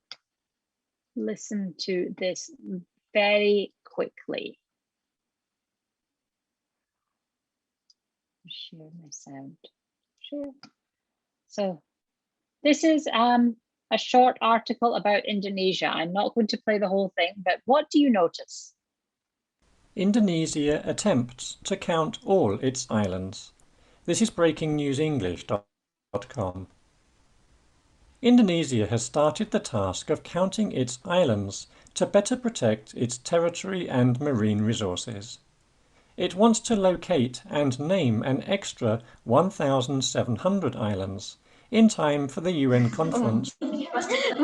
listen to this very quickly. Share my sound. Sure. So this is a short article about Indonesia. I'm not going to play the whole thing, but what do you notice? Indonesia attempts to count all its islands. This is breakingnewsenglish.com. Indonesia has started the task of counting its islands to better protect its territory and marine resources. It wants to locate and name an extra 1,700 islands in time for the UN conference on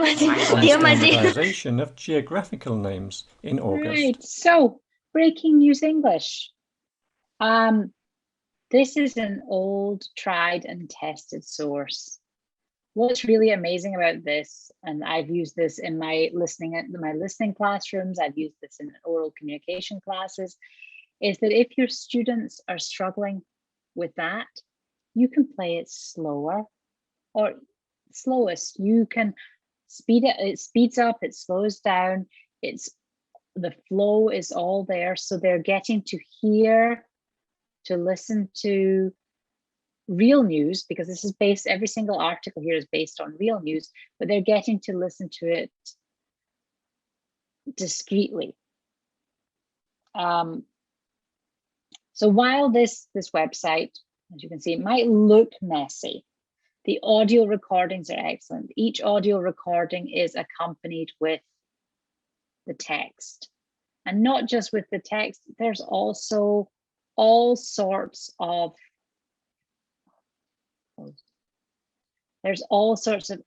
standardization of geographical names in August. Right, so breaking news English. This is an old, tried and tested source. What's really amazing about this, and I've used this in my listening classrooms, I've used this in oral communication classes, is that if your students are struggling with that, you can play it slower or slowest. You can speed it speeds up, it slows down, the flow is all there. So they're getting to hear, to listen to real news, because this is based, every single article here is based on real news, but they're getting to listen to it discreetly. So while this website, as you can see, it might look messy, the audio recordings are excellent. Each audio recording is accompanied with the text, and not just with the text, there's also all sorts of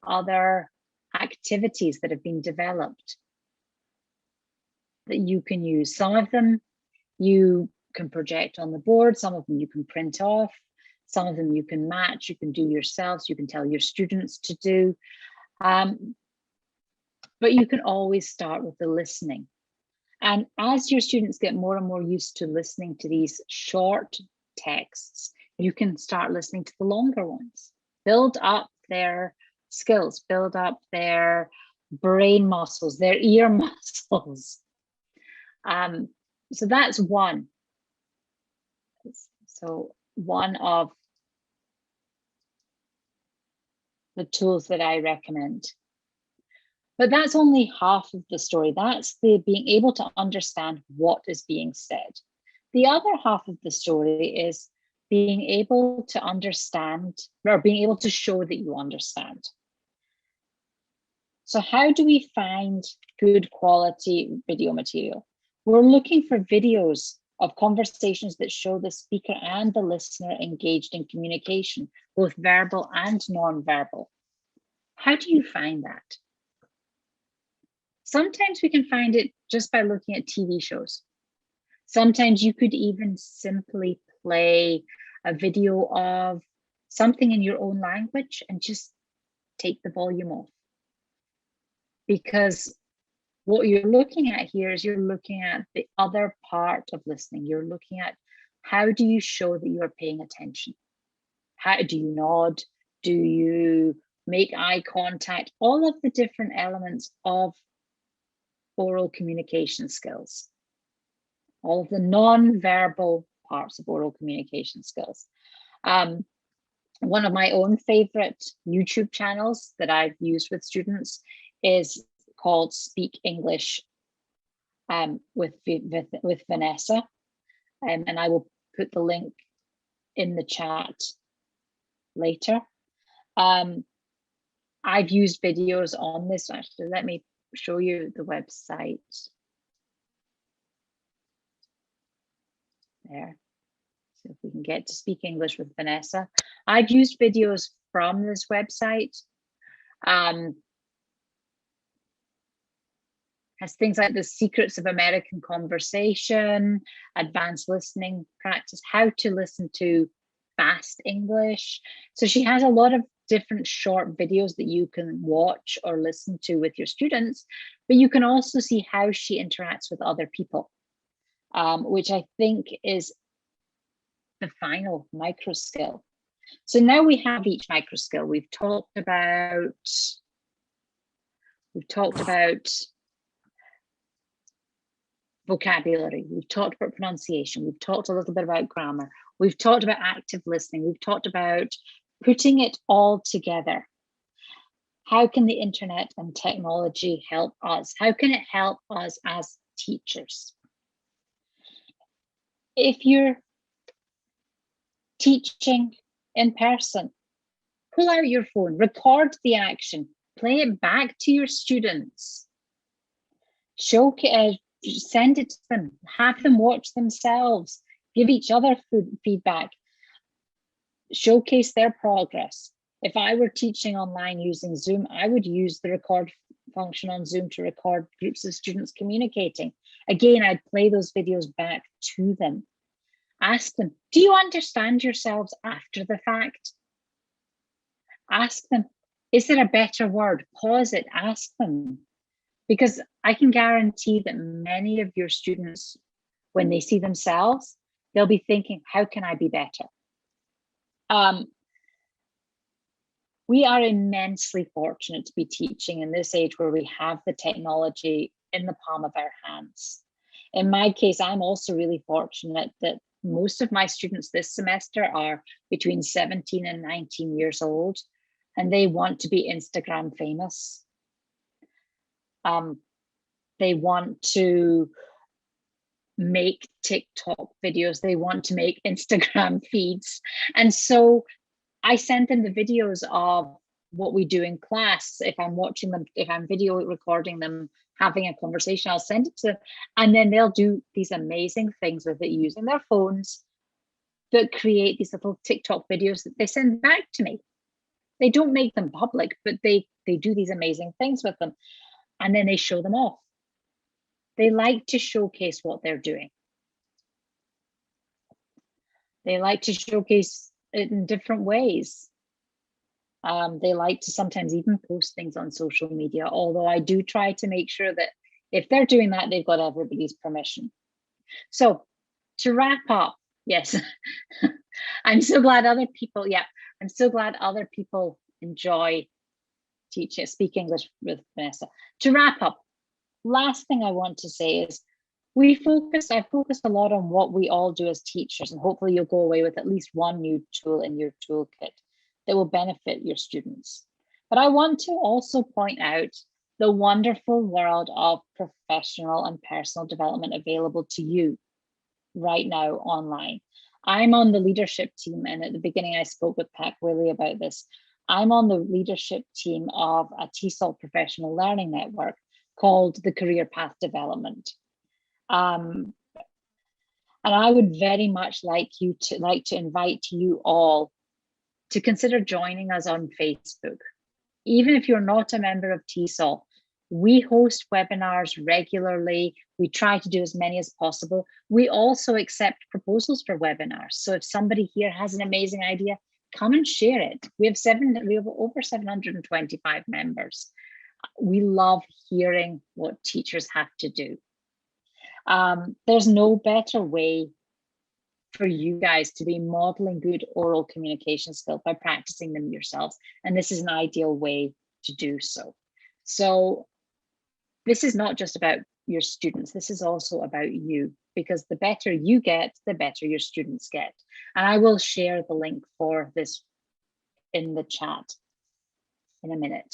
other activities that have been developed that you can use. Some of them you can project on the board, some of them you can print off, some of them you can match, you can do yourselves, you can tell your students to do. But you can always start with the listening. And as your students get more and more used to listening to these short texts, you can start listening to the longer ones. Build up their skills, build up their brain muscles, their ear muscles. So that's one. So one of the tools that I recommend. But that's only half of the story. That's the being able to understand what is being said. The other half of the story is being able to understand, or being able to show that you understand. So how do we find good quality video material? We're looking for videos of conversations that show the speaker and the listener engaged in communication, both verbal and non-verbal. How do you find that? Sometimes we can find it just by looking at TV shows. Sometimes you could even simply play a video of something in your own language and just take the volume off. Because what you're looking at here is you're looking at the other part of listening. You're looking at how do you show that you're paying attention? How do you nod? Do you make eye contact? All of the different elements of oral communication skills. All of the non-verbal parts of oral communication skills. One of my own favorite YouTube channels that I've used with students is called Speak English with Vanessa. And I will put the link in the chat later. I've used videos on this. Actually, let me show you the website. There. So if we can get to Speak English with Vanessa. I've used videos from this website. Has things like the secrets of American conversation, advanced listening practice, how to listen to fast English. So she has a lot of different short videos that you can watch or listen to with your students, but you can also see how she interacts with other people, which I think is the final micro skill. So now we have each micro skill. We've talked about vocabulary, we've talked about pronunciation, we've talked a little bit about grammar, we've talked about active listening, we've talked about putting it all together. How can the internet and technology help us? How can it help us as teachers? If you're teaching in person, pull out your phone, record the action, play it back to your students, send it to them, have them watch themselves, give each other feedback, showcase their progress. If I were teaching online using Zoom, I would use the record function on Zoom to record groups of students communicating. Again, I'd play those videos back to them. Ask them, do you understand yourselves after the fact? Ask them, is there a better word? Pause it, ask them. Because I can guarantee that many of your students, when they see themselves, they'll be thinking, how can I be better? We are immensely fortunate to be teaching in this age where we have the technology in the palm of our hands. In my case, I'm also really fortunate that most of my students this semester are between 17 and 19 years old, and they want to be Instagram famous. They want to make TikTok videos. They want to make Instagram feeds. And so I send them the videos of what we do in class. If I'm watching them, if I'm video recording them, having a conversation, I'll send it to them. And then they'll do these amazing things with it using their phones that create these little TikTok videos that they send back to me. They don't make them public, but they do these amazing things with them. And then they show them off. They like to showcase what they're doing. They like to showcase it in different ways. They like to sometimes even post things on social media, although I do try to make sure that if they're doing that, they've got everybody's permission. So to wrap up, yes, I'm so glad other people, I'm so glad other people enjoy speak English with Vanessa. To wrap up, last thing I want to say is I focused a lot on what we all do as teachers, and hopefully you'll go away with at least one new tool in your toolkit that will benefit your students. But I want to also point out the wonderful world of professional and personal development available to you right now online. I'm on the leadership team, and at the beginning I spoke with Pat Willey about this. I'm on the leadership team of a TESOL professional learning network called the Career Path Development. And I would very much like to invite you all to consider joining us on Facebook. Even if you're not a member of TESOL, we host webinars regularly. We try to do as many as possible. We also accept proposals for webinars. So if somebody here has an amazing idea, come and share it. We have over 725 members. We love hearing what teachers have to do. There's no better way for you guys to be modeling good oral communication skills by practicing them yourselves. And this is an ideal way to do so. So this is not just about your students, this is also about you, because the better you get, the better your students get. And I will share the link for this in the chat in a minute.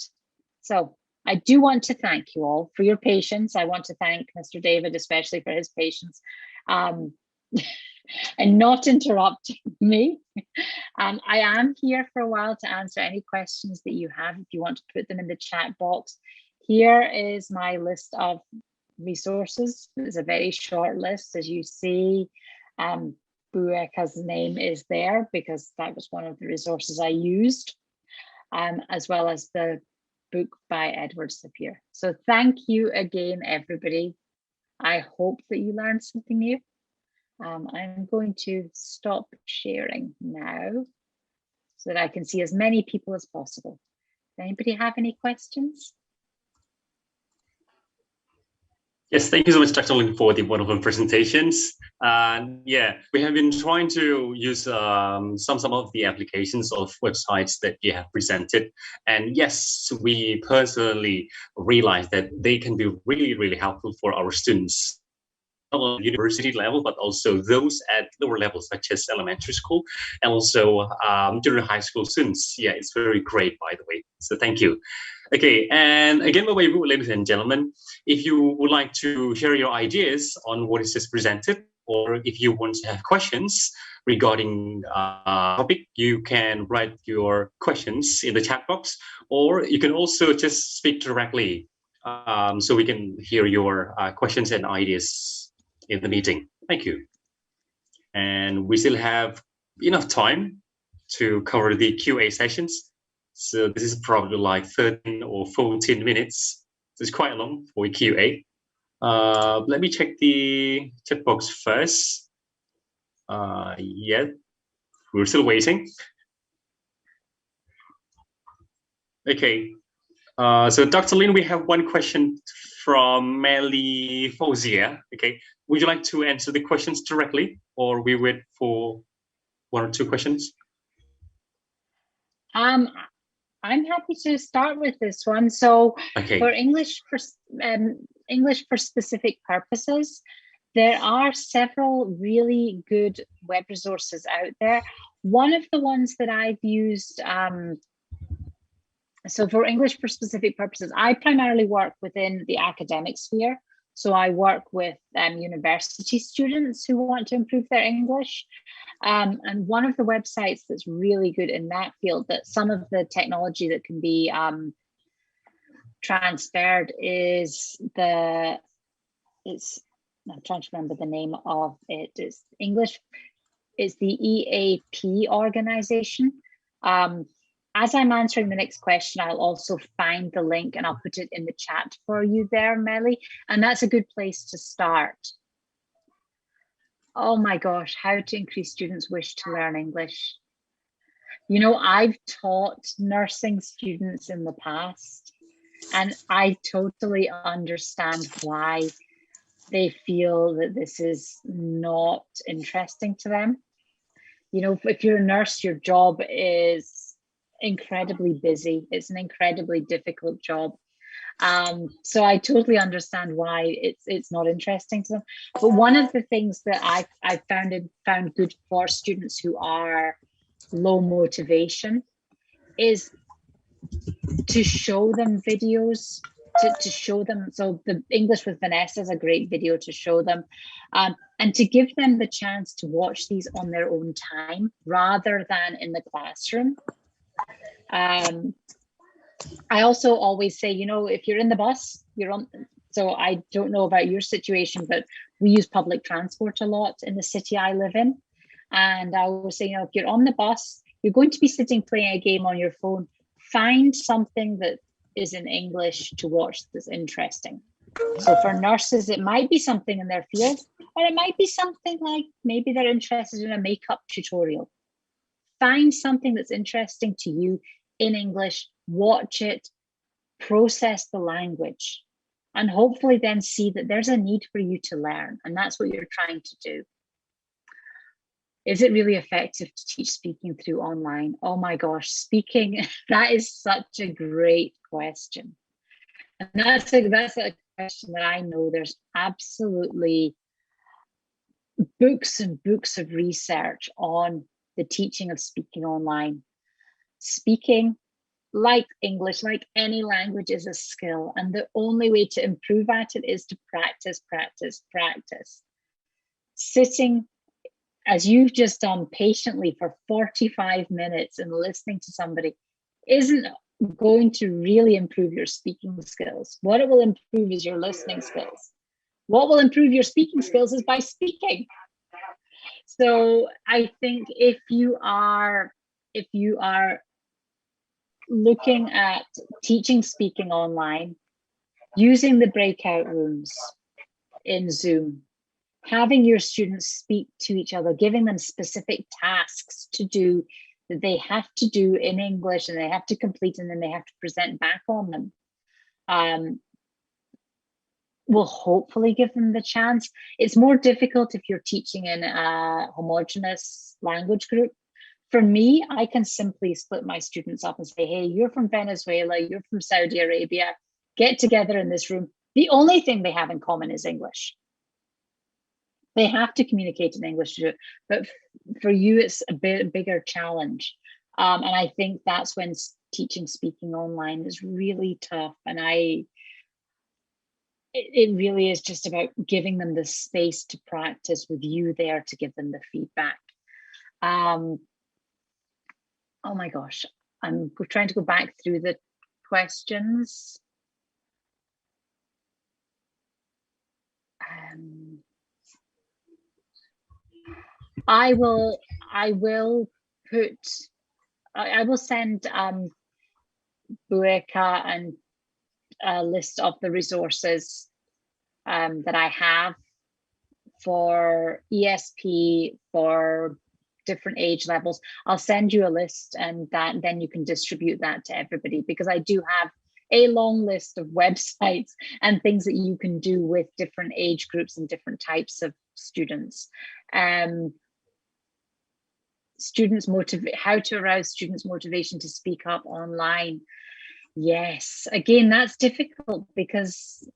So I do want to thank you all for your patience. I want to thank Mr. David, especially for his patience and not interrupting me. I am here for a while to answer any questions that you have if you want to put them in the chat box. Here is my list of resources. It's a very short list, as you see. Bueka's name is there because that was one of the resources I used, as well as the book by Edward Sapir. So thank you again, everybody. I hope that you learned something new. I'm going to stop sharing now so that I can see as many people as possible. Does anybody have any questions? Yes, thank you so much, Dr. Lynn, for the wonderful presentations. Yeah, we have been trying to use some of the applications of websites that you have presented. And yes, we personally realize that they can be really, really helpful for our students. not only university level, but also those at lower levels, such as elementary school, and also junior high school students. Yeah, it's very great, by the way. So thank you. Okay, and again, ladies and gentlemen, if you would like to share your ideas on what is just presented, or if you want to have questions regarding topic, you can write your questions in the chat box, or you can also just speak directly so we can hear your questions and ideas in the meeting. Thank you. And we still have enough time to cover the QA sessions. So this is probably like 13 or 14 minutes. So it's quite long for QA. Let me check the chat box first. Yeah, we're still waiting. Okay, so Dr. Lin, we have one question from Melly Fozia. Okay, would you like to answer the questions directly, or we wait for one or two questions? I'm happy to start with this one. So okay. For English for specific purposes, there are several really good web resources out there. One of the ones that I've used, so for English for specific purposes, I primarily work within the academic sphere. So I work with university students who want to improve their English. And one of the websites that's really good in that field, that some of the technology that can be transferred is I'm trying to remember the name of it. It's English, it's the EAP organization. As I'm answering the next question, I'll also find the link and I'll put it in the chat for you there, Melly. And that's a good place to start. Oh my gosh, how to increase students' wish to learn English. You know, I've taught nursing students in the past, and I totally understand why they feel that this is not interesting to them. You know, if you're a nurse, your job is incredibly busy. It's an incredibly difficult job. So I totally understand why it's not interesting to them. But one of the things that I found good for students who are low motivation is to show them videos, to show them. So the English with Vanessa is a great video to show them, and to give them the chance to watch these on their own time rather than in the classroom. I also always say, you know, if you're in the bus, you're on. So I don't know about your situation, but we use public transport a lot in the city I live in. And I always say, you know, if you're on the bus, you're going to be sitting playing a game on your phone. Find something that is in English to watch that's interesting. So for nurses, it might be something in their field, or it might be something like maybe they're interested in a makeup tutorial. Find something that's interesting to you in English, watch it, process the language, and hopefully then see that there's a need for you to learn. And that's what you're trying to do. Is it really effective to teach speaking through online? Oh my gosh, speaking, that is such a great question. And that's a question that I know there's absolutely books and books of research on the teaching of speaking online. Speaking, like English, like any language, is a skill. And the only way to improve at it is to practice, practice, practice. Sitting, as you've just done, patiently for 45 minutes and listening to somebody isn't going to really improve your speaking skills. What it will improve is your listening skills. What will improve your speaking skills is by speaking. So I think if you are looking at teaching speaking online, using the breakout rooms in Zoom, having your students speak to each other, giving them specific tasks to do that they have to do in English and they have to complete and then they have to present back on them, will hopefully give them the chance. It's more difficult if you're teaching in a homogeneous language group. For me, I can simply split my students up and say, hey, you're from Venezuela, you're from Saudi Arabia, get together in this room. The only thing they have in common is English. They have to communicate in English to do it, but for you, it's a bit bigger challenge. And I think that's when teaching speaking online is really tough. And it really is just about giving them the space to practice with you there to give them the feedback. Oh my gosh, I'm trying to go back through the questions. I will send Bueka and a list of the resources that I have for ESP for different age levels. I'll send you a list, and then you can distribute that to everybody, because I do have a long list of websites and things that you can do with different age groups and different types of students. How to arouse students' motivation to speak up online. Yes, again, that's difficult because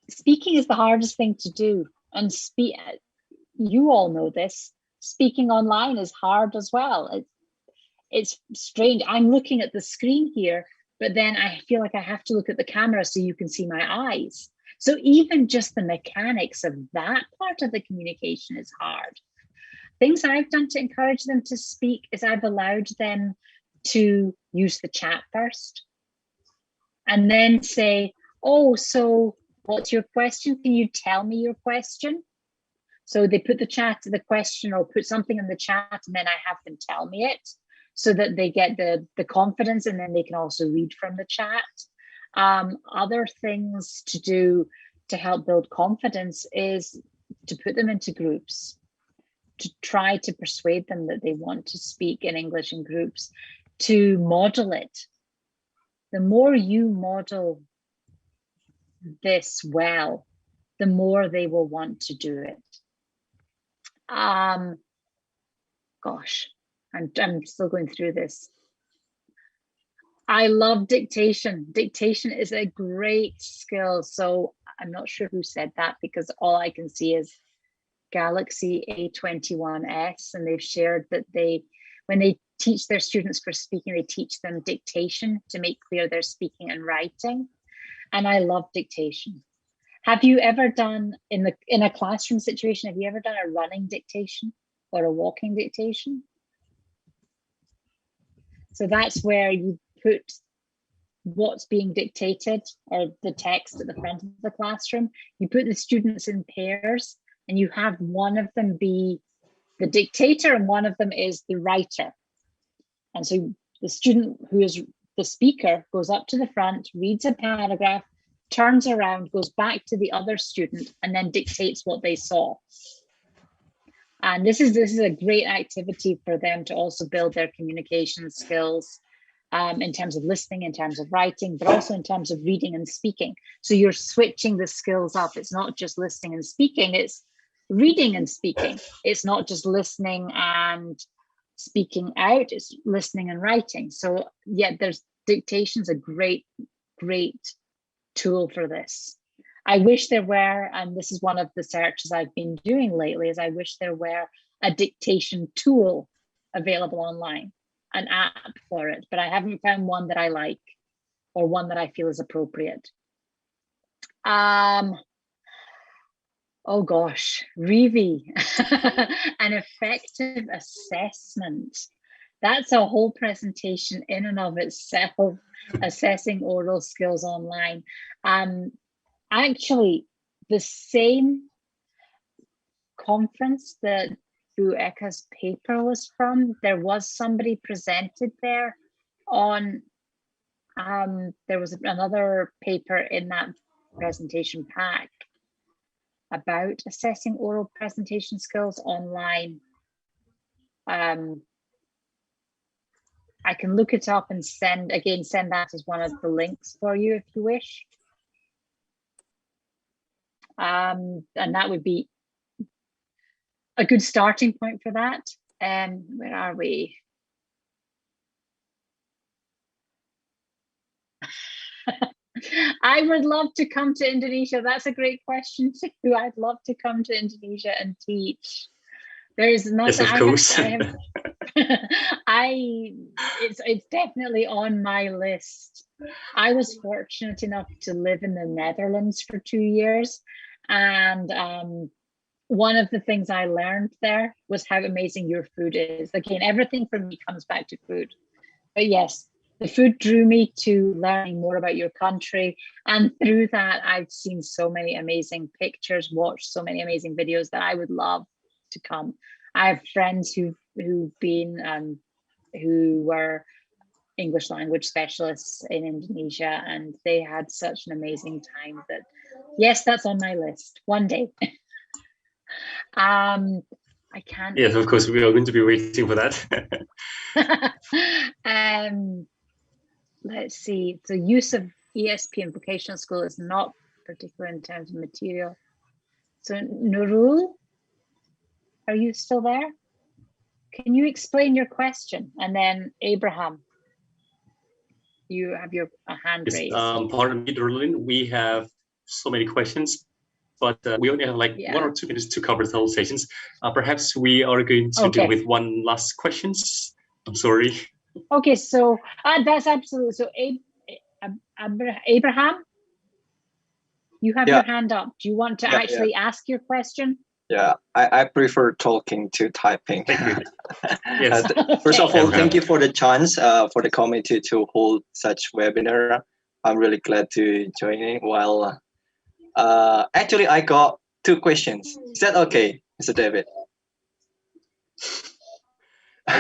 speaking is the hardest thing to do. And you all know this, speaking online is hard as well. It's strange. I'm looking at the screen here, but then I feel like I have to look at the camera so you can see my eyes. So even just the mechanics of that part of the communication is hard. Things I've done to encourage them to speak is I've allowed them to use the chat first and then say, oh, so what's your question? Can you tell me your question? So they put the question or put something in the chat, and then I have them tell me it so that they get the confidence, and then they can also read from the chat. Other things to do to help build confidence is to put them into groups, to try to persuade them that they want to speak in English in groups, to model it. The more you model this well, the more they will want to do it. Gosh, I'm still going through this. I love dictation. Dictation is a great skill. So I'm not sure who said that, because all I can see is Galaxy A21S, and they've shared that when they teach their students for speaking, they teach them dictation to make clear their speaking and writing. And I love dictation. Have you ever done, in a classroom situation, have you ever done a running dictation or a walking dictation? So that's where you put what's being dictated, or the text at the front of the classroom. You put the students in pairs, and you have one of them be the dictator and one of them is the writer. And so the student who is the speaker goes up to the front, reads a paragraph, turns around, goes back to the other student, and then dictates what they saw. And this is a great activity for them to also build their communication skills in terms of listening, in terms of writing, but also in terms of reading and speaking. So you're switching the skills up. It's not just listening and speaking, it's reading and speaking. It's not just listening and speaking out, it's listening and writing. So yeah, dictation's a great tool for this. I wish there were, and this is one of the searches I've been doing lately, is I wish there were a dictation tool available online, an app for it, but I haven't found one that I like or one that I feel is appropriate. Oh gosh, Revi, an effective assessment. That's a whole presentation in and of itself, assessing oral skills online. Actually, the same conference that Bueka's paper was from, there was somebody presented there on, there was another paper in that presentation pack about assessing oral presentation skills online. I can look it up and send that as one of the links for you if you wish. And that would be a good starting point for that. Where are we? I would love to come to Indonesia. That's a great question too. I'd love to come to Indonesia and teach. There's nothing. Yes, of course. It's definitely on my list. I was fortunate enough to live in the Netherlands for 2 years, and one of the things I learned there was how amazing your food is. Again, everything for me comes back to food. But yes, the food drew me to learning more about your country. And through that, I've seen so many amazing pictures, watched so many amazing videos that I would love to come. I have friends who were English language specialists in Indonesia, and they had such an amazing time that, yes, that's on my list one day. I can't. Yes, of course, we are going to be waiting for that. Let's see. The use of ESP in vocational school is not particular in terms of material. So Nurul, are you still there? Can you explain your question? And then Abraham, you have your hand raised. Pardon me, Darlene, we have so many questions, but we only have like 1 or 2 minutes to cover the whole sessions. Perhaps we are going to deal with one last questions. I'm sorry. Okay, so that's absolutely. So Abraham, you have your hand up. Do you want to actually ask your question? Yeah, I prefer talking to typing. Thank you. Yes. First of all, thank you for the chance for the committee to hold such webinar. I'm really glad to joining. Well, actually, I got 2 questions. Is that okay, Mr. David?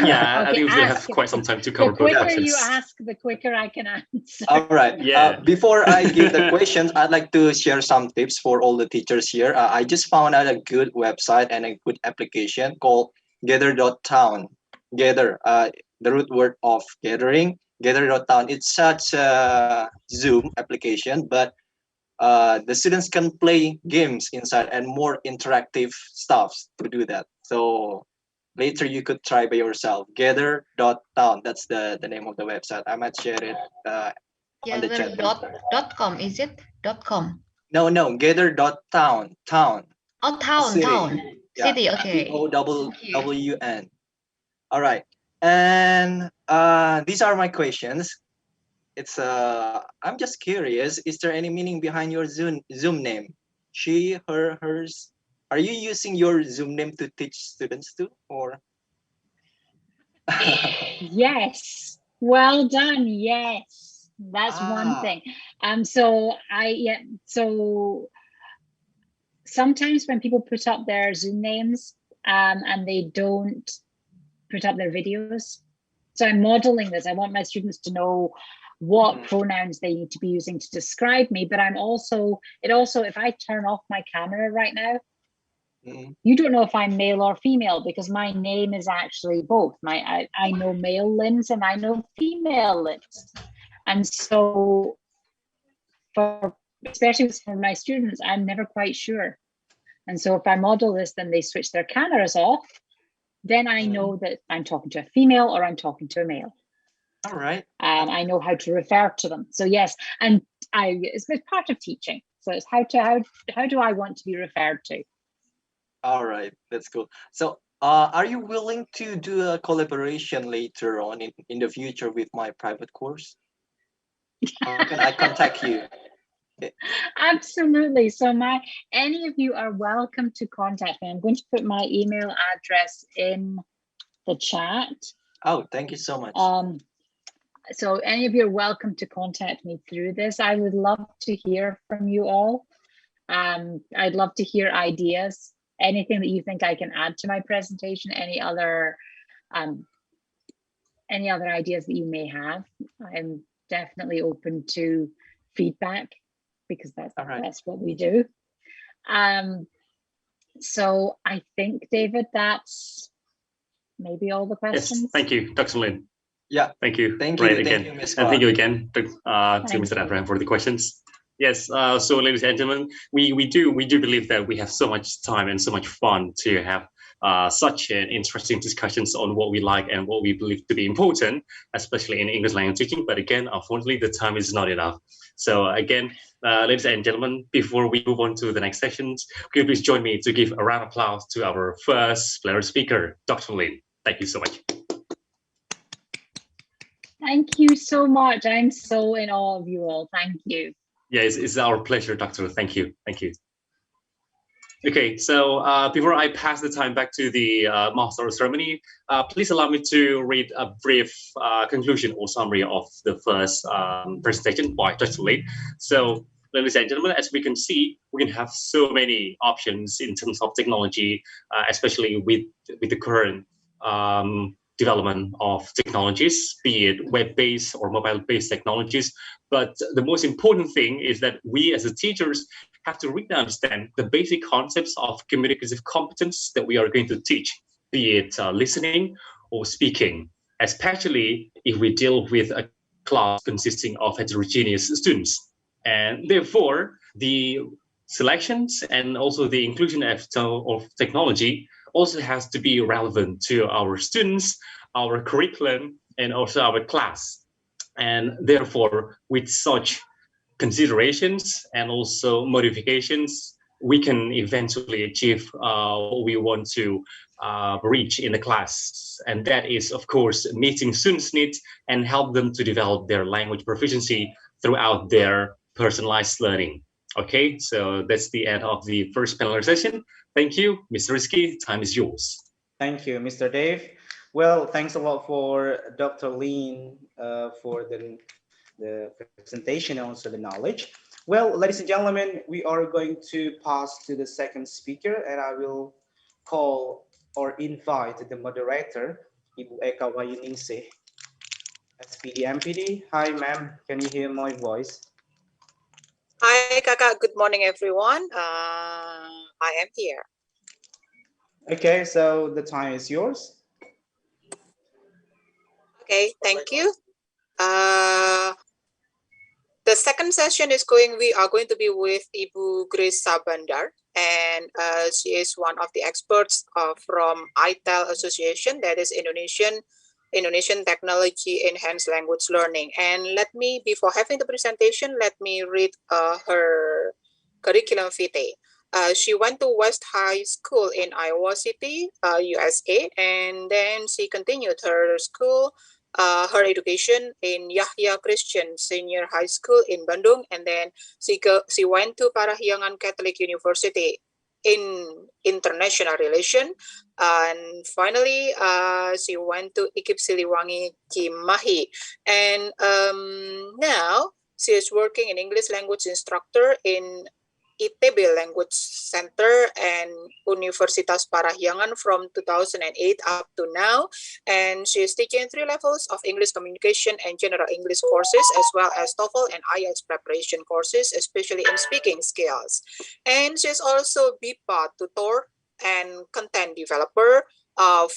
Yeah, I think we still have quite some time to cover both questions. The quicker you ask, the quicker I can answer. All right. Yeah. Before I give the questions, I'd like to share some tips for all the teachers here. I just found out a good website and a good application called gather.town. Gather, the root word of gathering, gather.town. It's such a Zoom application, but the students can play games inside and more interactive stuff to do that. So later you could try by yourself. Gather.town. That's the name of the website. I might share it on the chat. .com, is it? .com? No. Gather.town. Town. Oh, town. City. Town. Yeah. City, okay. TOWWN. All right. And these are my questions. It's I'm just curious, is there any meaning behind your Zoom name? She, her, hers. Are you using your Zoom name to teach students too, or? Yes. Well done. Yes, that's one thing. So sometimes when people put up their Zoom names and they don't put up their videos, so I'm modeling this. I want my students to know what pronouns they need to be using to describe me. But if I turn off my camera right now, you don't know if I'm male or female because my name is actually both. I know male Lynn's and I know female Lynn's. And so especially for my students, I'm never quite sure. And so if I model this, then they switch their cameras off, then I know that I'm talking to a female or I'm talking to a male. All right. And I know how to refer to them. So yes, and it's part of teaching. So it's how do I want to be referred to? All right, that's cool. So are you willing to do a collaboration later on in the future with my private course? How can I contact you? Absolutely. So any of you are welcome to contact me. I'm going to put my email address in the chat. Oh, thank you so much. So any of you are welcome to contact me through this. I would love to hear from you all. I'd love to hear ideas, anything that you think I can add to my presentation, any other ideas that you may have. I'm definitely open to feedback because that's what we do. So I think, David, that's maybe all the questions. Yes, thank you, Dr. Lynn. Yeah, thank you. Thank you, Ms. And thank you again to Mr. Abraham for the questions. Yes, so ladies and gentlemen, we do believe that we have so much time and so much fun to have such an interesting discussions on what we like and what we believe to be important, especially in English language teaching. But again, unfortunately, the time is not enough. So again, ladies and gentlemen, before we move on to the next sessions, could you please join me to give a round of applause to our first plenary speaker, Dr. Lynn. Thank you so much. Thank you so much. I'm so in awe of you all. Thank you. Yeah, it's our pleasure, Doctor. Thank you. Thank you. Okay, so before I pass the time back to the master of ceremony, please allow me to read a brief conclusion or summary of the first presentation by Dr. Lynn. So, ladies and gentlemen, as we can see, we can have so many options in terms of technology, especially with the current development of technologies, be it web-based or mobile-based technologies. But the most important thing is that we as teachers have to really understand the basic concepts of communicative competence that we are going to teach, be it listening or speaking, especially if we deal with a class consisting of heterogeneous students. And therefore, the selections and also the inclusion of technology also has to be relevant to our students, our curriculum, and also our class. And therefore, with such considerations and also modifications, we can eventually achieve what we want to reach in the class. And that is, of course, meeting students' needs and help them to develop their language proficiency throughout their personalized learning. Okay, so that's the end of the first panel session. Thank you, Mr. Rizky, time is yours. Thank you, Mr. Dave. Well, thanks a lot for Dr. Lynn for the presentation and also the knowledge. Well, ladies and gentlemen, we are going to pass to the second speaker, and I will call or invite the moderator, Ibu Eka Wayuningsih, SPD MPD. Hi, ma'am. Can you hear my voice? Hi, Kakak. Good morning, everyone. I am here. Okay, so the time is yours. Okay, thank you. The second session is we are going to be with Ibu Grace Sabandar, and she is one of the experts from ITEL Association, that is Indonesian Technology Enhanced Language Learning. And before having the presentation, let me read her curriculum vitae. She went to West High School in Iowa City, USA, and then she continued her education in Yahya Christian Senior High School in Bandung, and then she went to Parahyangan Catholic University in International Relation, and finally she went to IKIP Siliwangi Cimahi, and now she is working in English language instructor in ITB Language Center and Universitas Parahyangan from 2008 up to now, and she is teaching 3 levels of English communication and general English courses, as well as TOEFL and IELTS preparation courses, especially in speaking skills. And she is also BIPA tutor and content developer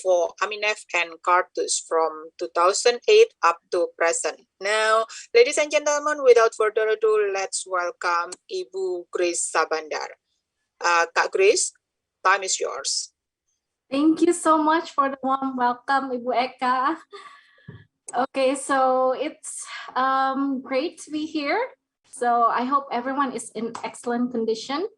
for Aminef and Cartus from 2008 up to present. Now, ladies and gentlemen, without further ado, let's welcome Ibu Grace Sabandar. Kak Grace, time is yours. Thank you so much for the warm welcome, Ibu Eka. Okay, so it's great to be here. So I hope everyone is in excellent condition.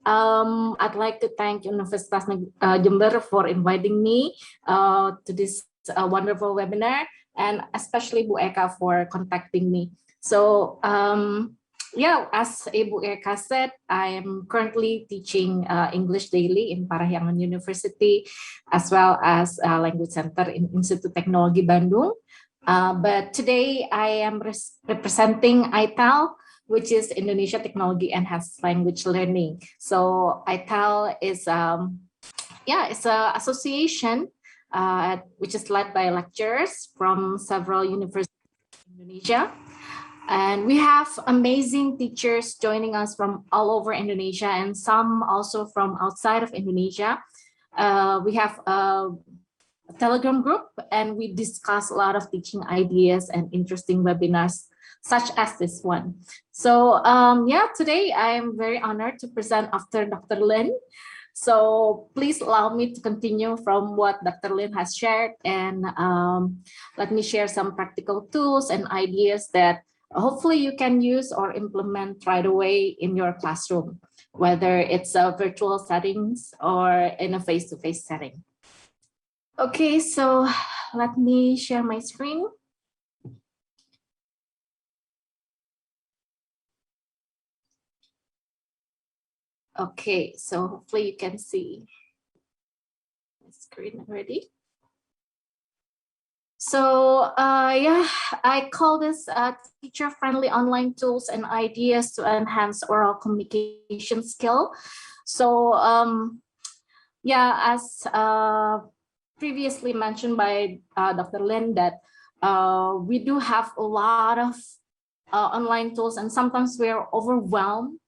I'd like to thank Universitas Jember for inviting me to this wonderful webinar, and especially Bu Eka for contacting me. So yeah, as Ibu Eka said, I am currently teaching English daily in Parahyangan University, as well as Language Center in Institut Teknologi Bandung. But today I am representing ITEL, which is Indonesia Technology Enhanced Language Learning. So ITEL is it's an association which is led by lecturers from several universities in Indonesia. And we have amazing teachers joining us from all over Indonesia, and some also from outside of Indonesia. We have a Telegram group, and we discuss a lot of teaching ideas and interesting webinars such as this one. So yeah, today I am very honored to present after Dr. Lynn. So please allow me to continue from what Dr. Lynn has shared, and let me share some practical tools and ideas that hopefully you can use or implement right away in your classroom, whether it's a virtual settings or in a face-to-face setting. Okay, so let me share my screen. Okay, so hopefully you can see my screen already. So yeah, I call this teacher-friendly online tools and ideas to enhance oral communication skill. So yeah, as previously mentioned by Dr. Lynn, that we do have a lot of online tools, and sometimes we're overwhelmed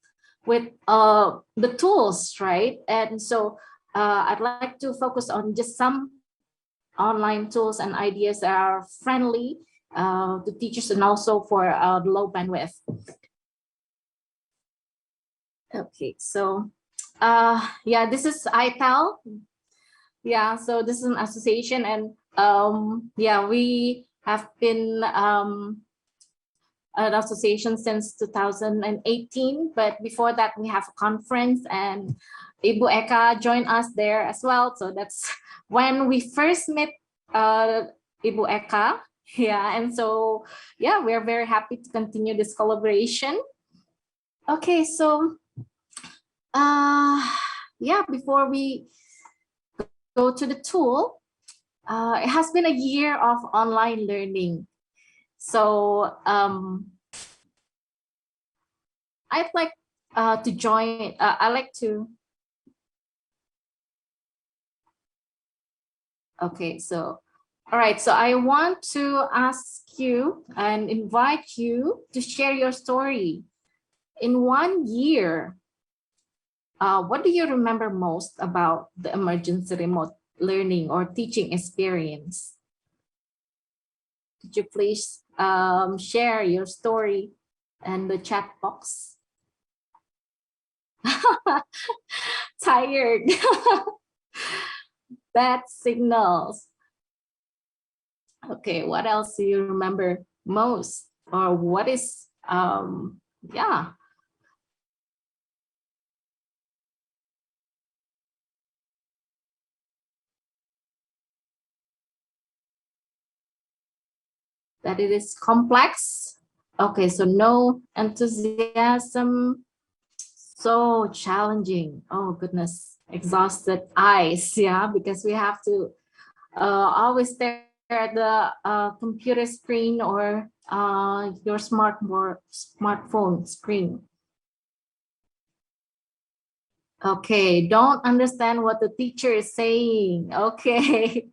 with the tools, right? And so I'd like to focus on just some online tools and ideas that are friendly to teachers and also for the low bandwidth. Okay, so yeah, this is IPAL. Yeah, so this is an association, and yeah, we have been an association since 2018, but before that we have a conference, and Ibu Eka joined us there as well. So that's when we first met Ibu Eka. Yeah, and so yeah, we're very happy to continue this collaboration. Okay, so yeah, before we go to the tool, it has been a year of online learning. So I'd like to join, I like to, okay, so, all right, so I want to ask you and invite you to share your story. In 1 year, what do you remember most about the emergency remote learning or teaching experience? Could you please share your story in the chat box? Tired. Bad signals. Okay, what else do you remember most, or what is yeah, that it is complex? Okay, so no enthusiasm, so challenging. Oh goodness, exhausted eyes. Yeah, because we have to always stare at the computer screen or your smartphone screen. Okay, don't understand what the teacher is saying. Okay.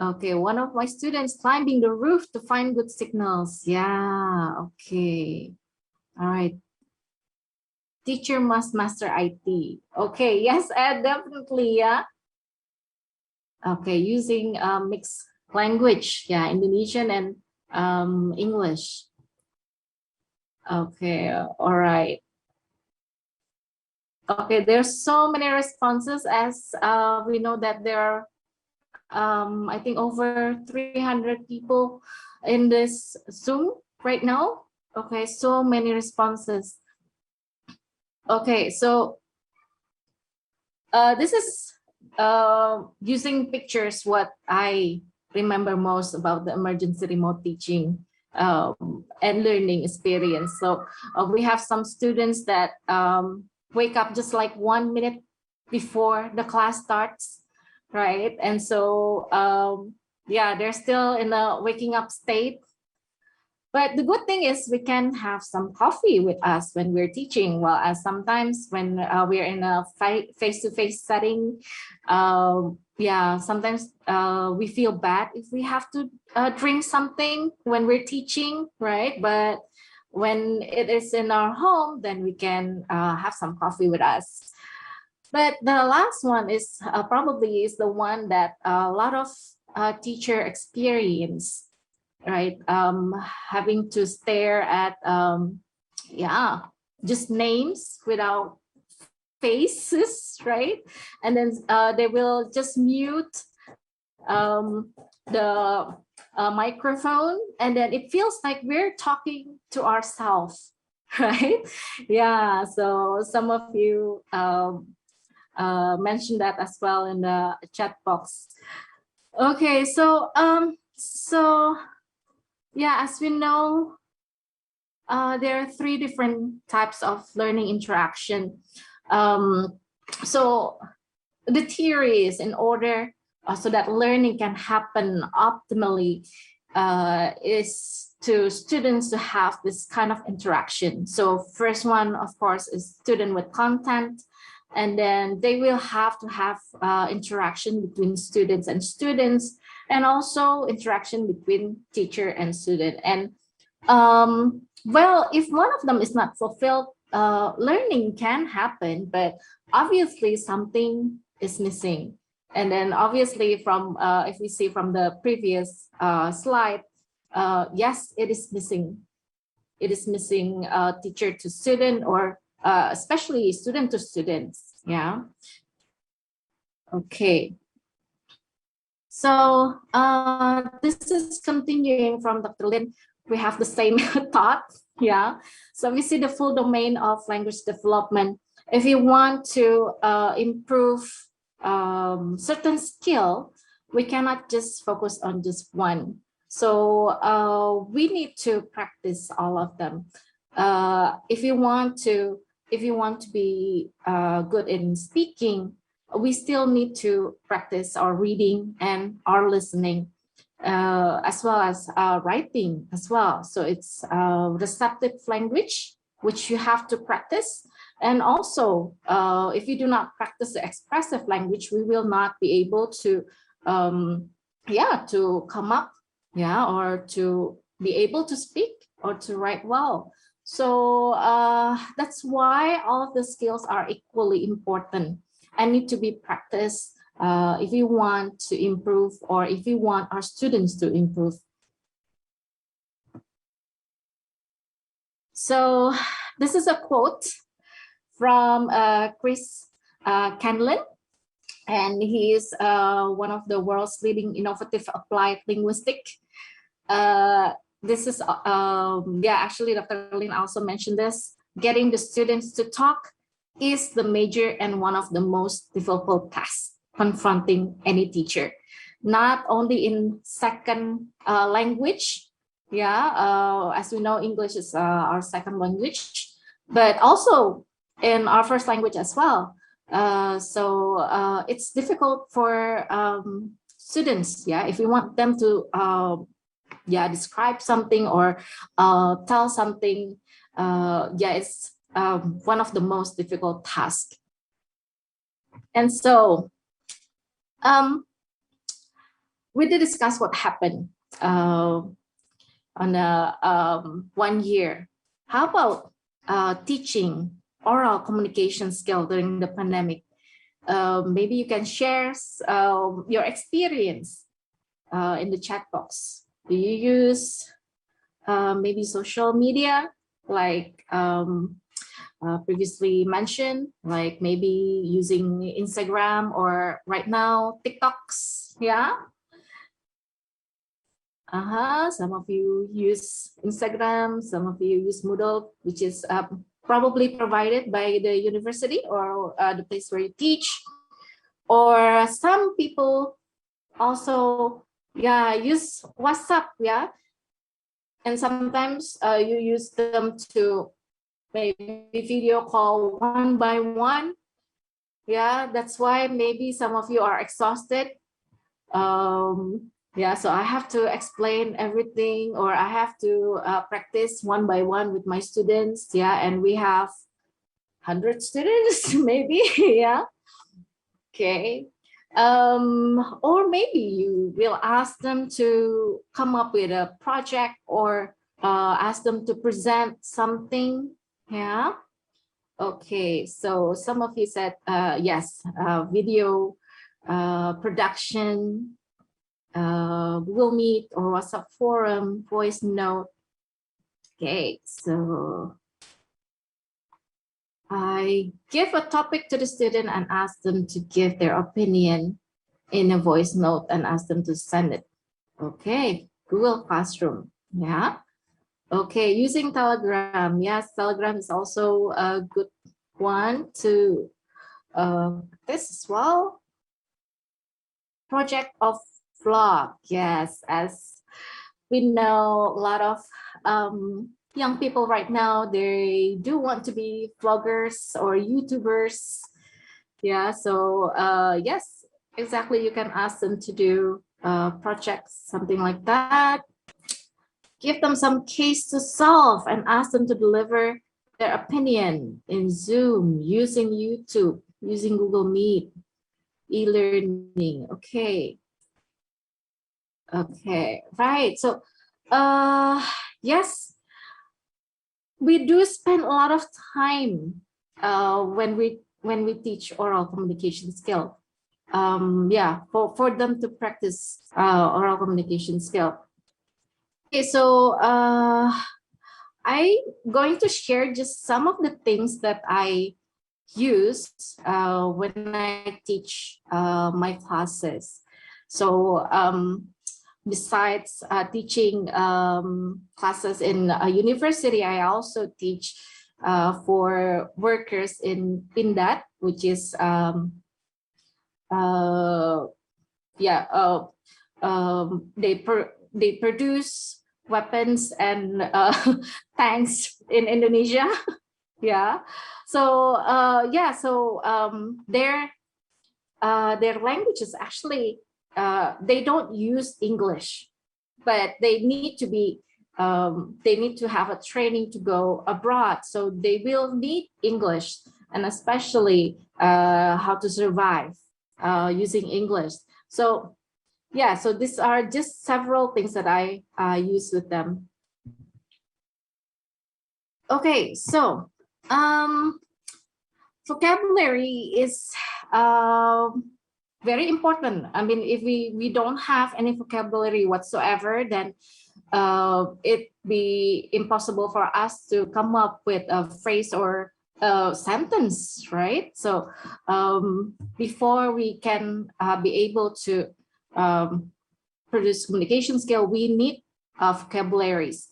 Okay, one of my students climbing the roof to find good signals. Yeah, okay. All right. Teacher must master IT. Okay, yes, definitely, yeah. Okay, using mixed language, yeah, Indonesian and English. Okay, all right. Okay, there's so many responses, as we know that there are, I think, over 300 people in this Zoom right now. Okay, so many responses. Okay, so this is using pictures what I remember most about the emergency remote teaching and learning experience. So we have some students that wake up just like 1 minute before the class starts, right? And so yeah, they're still in a waking up state. But the good thing is we can have some coffee with us when we're teaching. Well, as sometimes when we're in a face-to-face setting, yeah, sometimes we feel bad if we have to drink something when we're teaching, right? But when it is in our home, then we can have some coffee with us. But the last one is probably is the one that a lot of teacher experience, right? Having to stare at, yeah, just names without faces, right? And then they will just mute the microphone, and then it feels like we're talking to ourselves, right? Yeah, so some of you mentioned that as well in the chat box. Okay, so yeah, as we know, there are 3 different types of learning interaction. So the theory is, in order so that learning can happen optimally, is to students to have this kind of interaction. So first one, of course, is student with content, and then they will have to have interaction between students, and also interaction between teacher and student. And well, if one of them is not fulfilled, learning can happen, but obviously something is missing. And then obviously from, if we see from the previous slide, yes, it is missing. It is missing teacher to student, or especially student to students, yeah. Okay. So this is continuing from Dr. Lynn. We have the same thought, yeah. So we see the full domain of language development. If you want to improve certain skill, we cannot just focus on just one. So we need to practice all of them. If you want to be good in speaking, we still need to practice our reading and our listening, as well as writing as well. So it's receptive language, which you have to practice. And also, if you do not practice the expressive language, we will not be able to, to come up, or to be able to speak or to write well. So that's why all of the skills are equally important and need to be practiced if you want to improve, or if you want our students to improve. So this is a quote from Chris Canlin, and he is one of the world's leading innovative applied linguistic. This is, actually Dr. Lynn also mentioned this. Getting the students to talk is the major and one of the most difficult tasks confronting any teacher, not only in second language. As we know, English is our second language, but also in our first language as well. So it's difficult for students, if we want them to describe something or tell something, it's one of the most difficult tasks. And so we did discuss what happened on 1 year. How about teaching oral communication skill during the pandemic? Maybe you can share your experience in the chat box. Do you use maybe social media, like previously mentioned, like maybe using Instagram, or right now TikToks? Some of you use Instagram, some of you use Moodle, which is probably provided by the university or the place where you teach. Or some people also use WhatsApp, and sometimes you use them to maybe video call one by one. That's why maybe some of you are exhausted. So I have to explain everything, or I have to practice one by one with my students. And we have 100 students, maybe. Okay. Or maybe you will ask them to come up with a project, or ask them to present something. Okay, so some of you said yes, video production, Google Meet or WhatsApp forum, voice note. Okay, so I give a topic to the student and ask them to give their opinion in a voice note and ask them to send it. Okay, Google Classroom. Yeah. Okay, using Telegram. Yes, Telegram is also a good one to this as well. Project of vlog. Yes, as we know, a lot of young people right now, they do want to be vloggers or YouTubers. Yeah, so yes, exactly. You can ask them to do projects, something like that. Give them some case to solve and ask them to deliver their opinion in Zoom, using YouTube, using Google Meet, e-learning. Okay. Okay, right. So yes, we do spend a lot of time when we teach oral communication skill. Yeah, for them to practice oral communication skill. Okay, so I'm going to share just some of the things that I use when I teach my classes. So besides teaching classes in a university, I also teach for workers in that, which is they produce weapons and tanks in Indonesia. Yeah. So their language is actually they don't use English, but they need to be they need to have a training to go abroad. So they will need English, and especially how to survive using English. So yeah, so these are just several things that I use with them. Okay, so vocabulary is very important. I mean, if we don't have any vocabulary whatsoever, then it'd be impossible for us to come up with a phrase or a sentence, right? So before we can be able to produce communication skill, we need vocabularies.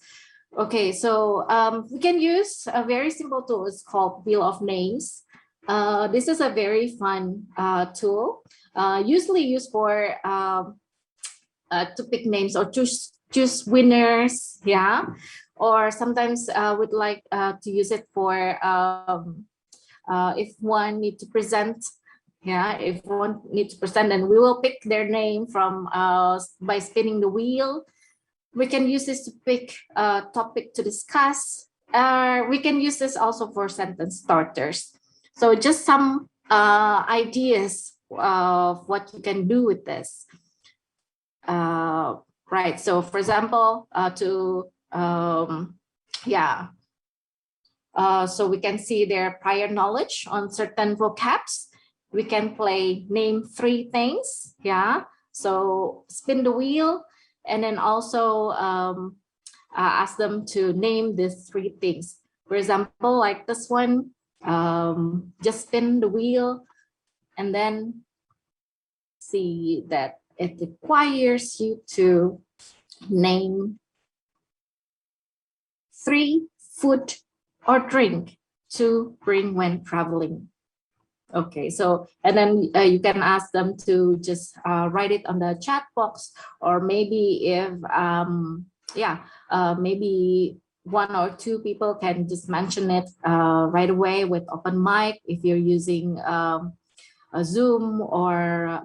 Okay, so we can use a very simple tool. It's called Wheel of Names. This is a very fun tool, usually used for to pick names or choose winners, yeah. Or sometimes we'd like to use it for if one need to present, yeah. If one needs to present, then we will pick their name from by spinning the wheel. We can use this to pick a topic to discuss. We can use this also for sentence starters. So just some ideas of what you can do with this. Right, so for example, so we can see their prior knowledge on certain vocabs. We can play name 3 things, yeah. So spin the wheel, and then also ask them to name these 3 things. For example, like this one, just spin the wheel, and then see that it requires you to name 3 food or drink to bring when traveling. Okay, so and then you can ask them to just write it on the chat box, or maybe if maybe 1 or 2 people can just mention it right away with open mic if you're using a Zoom or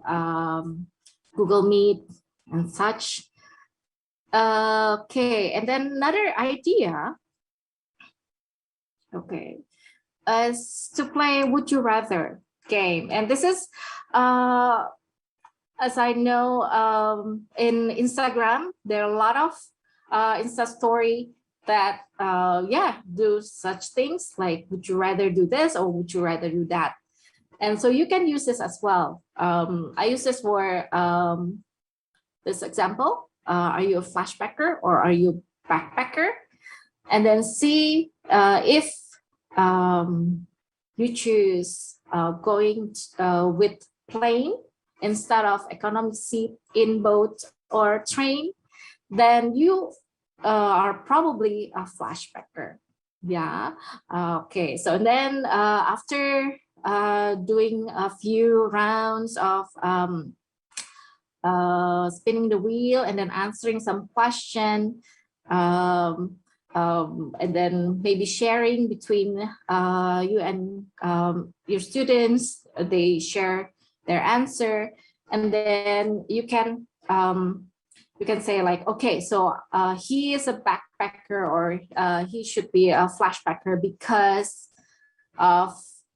Google Meet and such. Okay, and then another idea, okay, is to play Would You Rather game. And this is, as I know, in Instagram, there are a lot of Insta story that, do such things like, would you rather do this or would you rather do that? And so you can use this as well. I use this for this example. Are you a flashbacker or are you a backpacker? And then see if you choose going with plane instead of economic seat in boat or train, then you are probably a flashbacker. Yeah. Okay. So then after doing a few rounds of spinning the wheel and then answering some question, and then maybe sharing between you and your students, they share their answer, and then you can say like, okay, so he is a backpacker, or he should be a flashbacker because of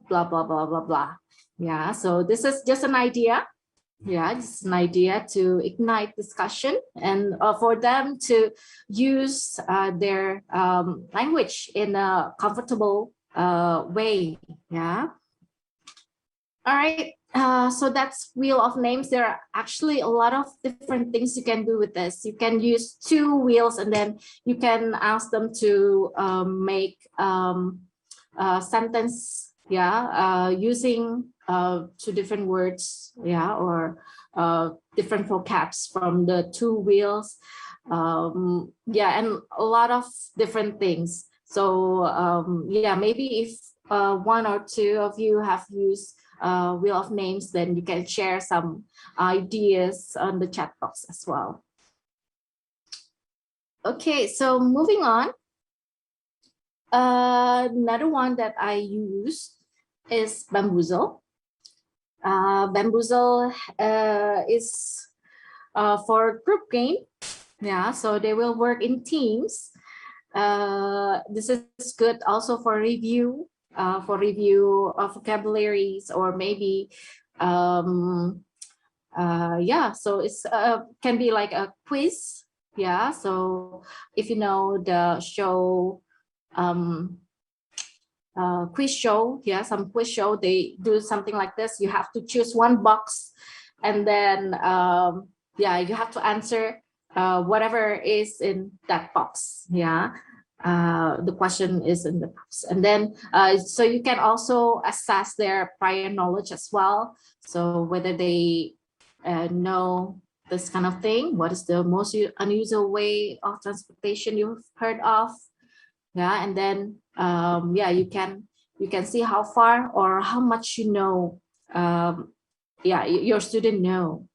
blah blah blah blah blah. Yeah, so this is just an idea. Yeah, just an idea to ignite discussion and for them to use their language in a comfortable way. Yeah. All right. So that's wheel of names. There are actually a lot of different things you can do with this. You can use two wheels, and then you can ask them to make a sentence, yeah, using two different words, yeah, or different vocabs from the two wheels, yeah, and a lot of different things. So yeah, maybe if one or two of you have used wheel of names, then you can share some ideas on the chat box as well. Okay, so moving on. Another one that I use is bamboozle. Bamboozle is for group game. Yeah, so they will work in teams. This is good also for review of vocabularies, or maybe yeah, so it's can be like a quiz. Yeah, so if you know the show quiz show, yeah, some quiz show, they do something like this. You have to choose one box, and then yeah, you have to answer whatever is in that box. Yeah, the question is in the box, and then so you can also assess their prior knowledge as well. So whether they know this kind of thing, what is the most unusual way of transportation you've heard of. Yeah, and then yeah, you can see how far or how much you know, yeah, your student know.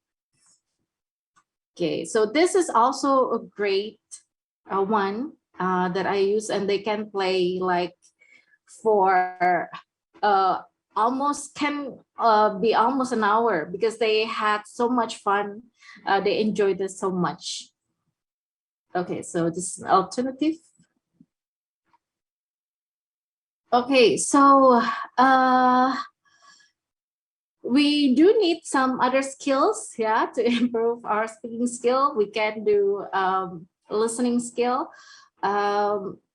Okay, so this is also a great one that I use, and they can play like for almost can be almost an hour, because they had so much fun. They enjoyed this so much. Okay, so this is an alternative. Okay, so we do need some other skills, yeah, to improve our speaking skill. We can do listening skill.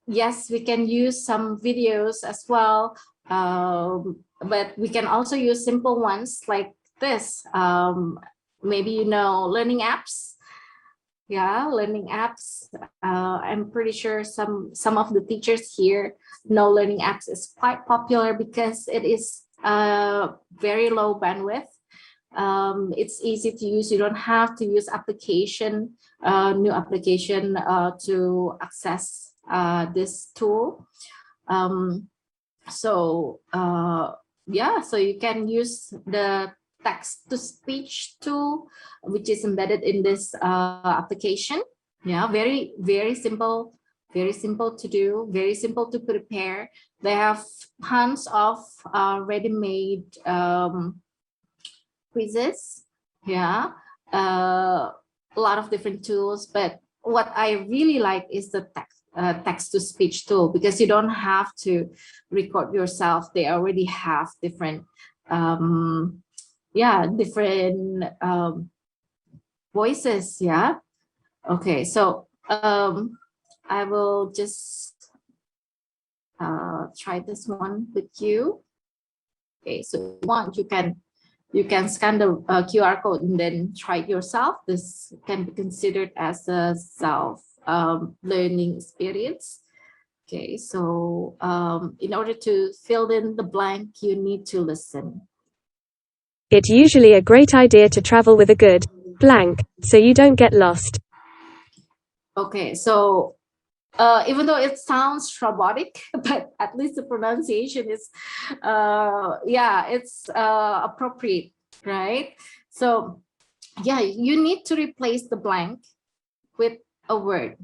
Yes, we can use some videos as well, but we can also use simple ones like this. Maybe you know learning apps. Yeah, learning apps. I'm pretty sure some of the teachers here know learning apps is quite popular because it is very low bandwidth. It's easy to use. You don't have to use application, new application to access this tool. So yeah, so you can use the text-to-speech tool, which is embedded in this application. Yeah, very, very simple to do, very simple to prepare. They have tons of ready-made quizzes. Yeah, a lot of different tools, but what I really like is the text-to-speech tool, because you don't have to record yourself. They already have different yeah, different voices. Yeah. Okay, so I will just try this one with you. Okay, so once you can scan the QR code and then try it yourself. This can be considered as a self learning experience. Okay, so in order to fill in the blank, you need to listen. It's usually a great idea to travel with a good blank, so you don't get lost. Okay, so even though it sounds robotic, but at least the pronunciation is, yeah, it's appropriate, right? So yeah, you need to replace the blank with a word,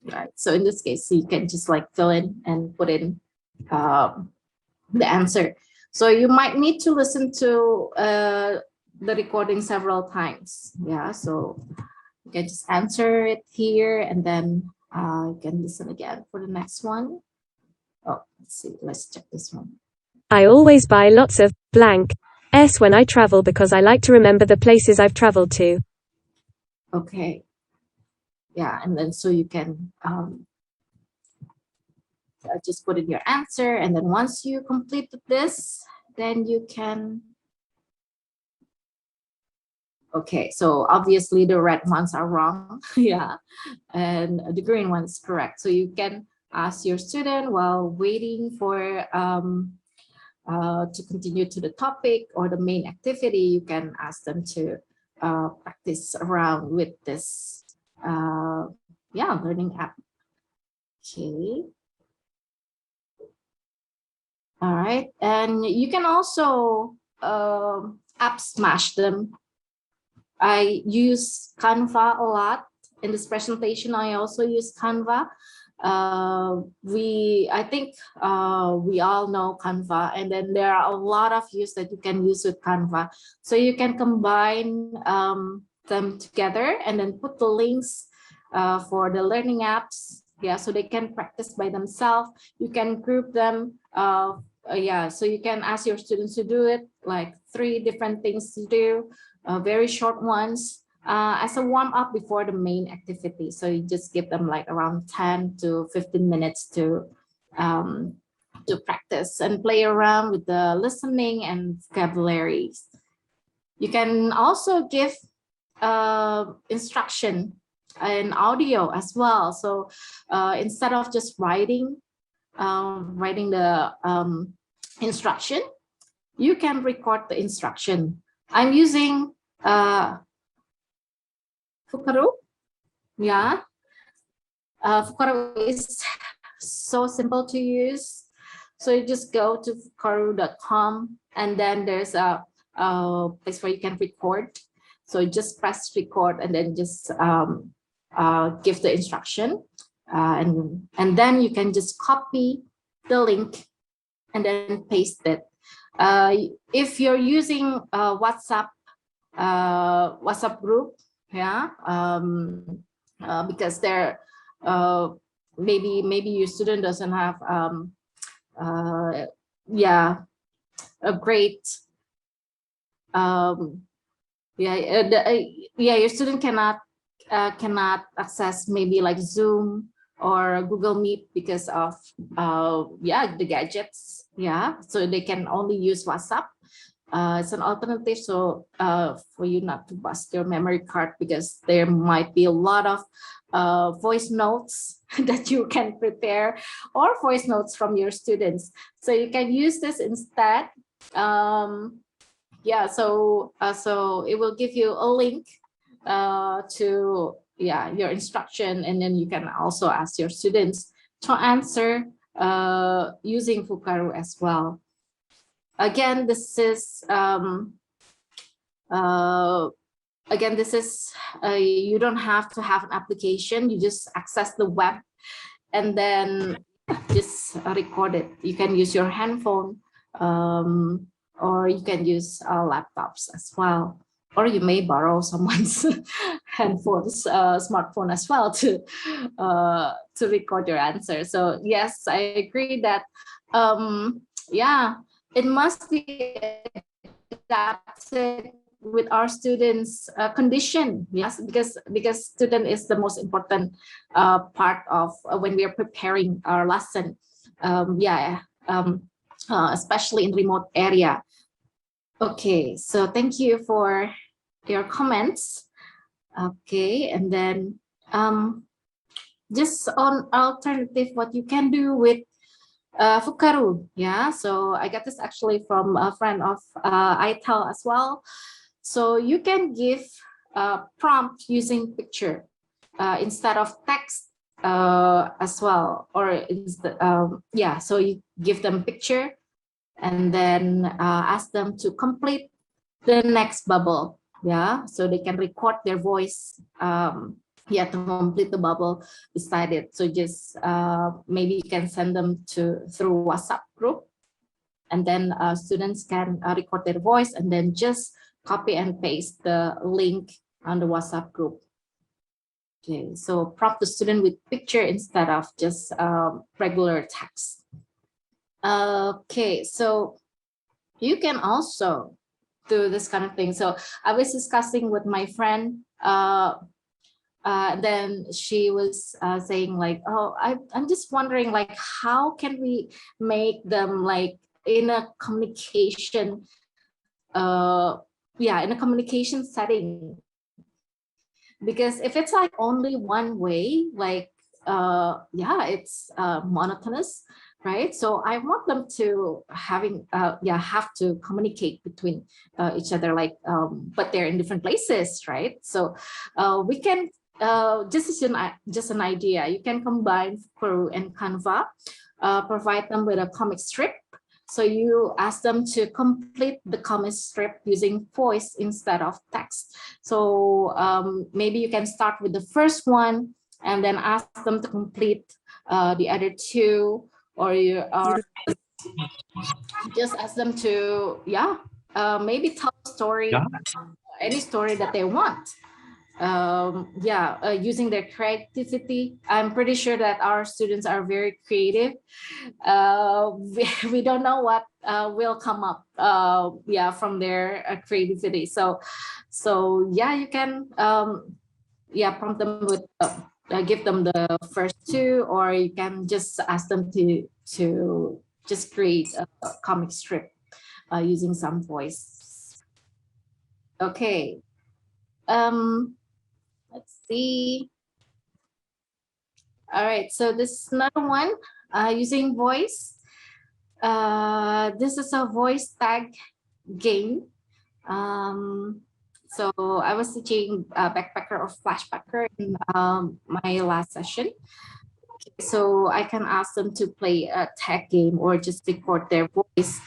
right? So in this case, you can just like fill in and put in the answer. So you might need to listen to the recording several times. Yeah, so you can just answer it here and then you can listen again for the next one. Oh, let's see, let's check this one. I always buy lots of blank s when I travel because I like to remember the places I've traveled to. Okay. Yeah, and then so you can just put in your answer, and then once you complete this, then you can. Okay, so obviously the red ones are wrong, yeah, and the green one is correct. So you can ask your student while waiting for to continue to the topic or the main activity. You can ask them to practice around with this, yeah, learning app. Okay. All right, and you can also app smash them. I use Canva a lot. In this presentation, I also use Canva. I think we all know Canva, and then there are a lot of use that you can use with Canva. So you can combine them together and then put the links for the learning apps. Yeah, so they can practice by themselves. You can group them. Yeah, so you can ask your students to do it, like 3 different things to do, very short ones, as a warm-up before the main activity. So you just give them like around 10 to 15 minutes to practice and play around with the listening and vocabularies. You can also give instruction and audio as well. So instead of just writing the instruction, you can record the instruction. I'm using Fukaru. Yeah, Fukaru is so simple to use. So you just go to fukaru.com, and then there's a place where you can record. So just press record and then just give the instruction, and then you can just copy the link and then paste it. If you're using WhatsApp group, yeah, because there maybe your student doesn't have yeah, a great your student cannot access maybe like Zoom or Google Meet because of the gadgets. Yeah, so they can only use WhatsApp. It's an alternative, so for you not to bust your memory card, because there might be a lot of voice notes that you can prepare, or voice notes from your students. So you can use this instead. Yeah, so it will give you a link to your instruction, and then you can also ask your students to answer using Fukaru as well. Again, this is you don't have to have an application. You just access the web and then just record it. You can use your handphone, or you can use laptops as well, or you may borrow someone's smartphone as well to record your answer. So yes, I agree that it must be adapted with our students' condition. Yes, because student is the most important part of when we are preparing our lesson. Especially in remote area. Okay, so thank you for your comments. Okay, and then just on alternative, what you can do with Fukaru. Yeah, so I got this actually from a friend of ITEL as well. So you can give prompt using picture instead of text as well, or yeah, so you give them picture and then ask them to complete the next bubble. Yeah, so they can record their voice yeah, to complete the bubble beside it. So just maybe you can send them through WhatsApp group, and then students can record their voice and then just copy and paste the link on the WhatsApp group. Okay, so prompt the student with picture instead of just regular text. Okay, so you can also do this kind of thing. So I was discussing with my friend, then she was saying like, oh, I'm just wondering like, how can we make them like in a communication, yeah, in a communication setting? Because if it's like only one way, like, yeah, it's monotonous, right? So I want them to have to communicate between each other, like, but they're in different places, right? So we can, just an idea, you can combine Fukaru and Canva, provide them with a comic strip. So you ask them to complete the comic strip using voice instead of text. So maybe you can start with the first one and then ask them to complete the other two, or you just ask them to, maybe tell a story, any story that they want. Using their creativity. I'm pretty sure that our students are very creative. We don't know what will come up from their creativity. So yeah, you can prompt them with give them the first two, or you can just ask them to just create a comic strip using some voice. Okay. Let's see. All right, so this is another one using voice. This is a voice tag game. So I was teaching backpacker or flashbacker in my last session. Okay, so I can ask them to play a tag game or just record their voice.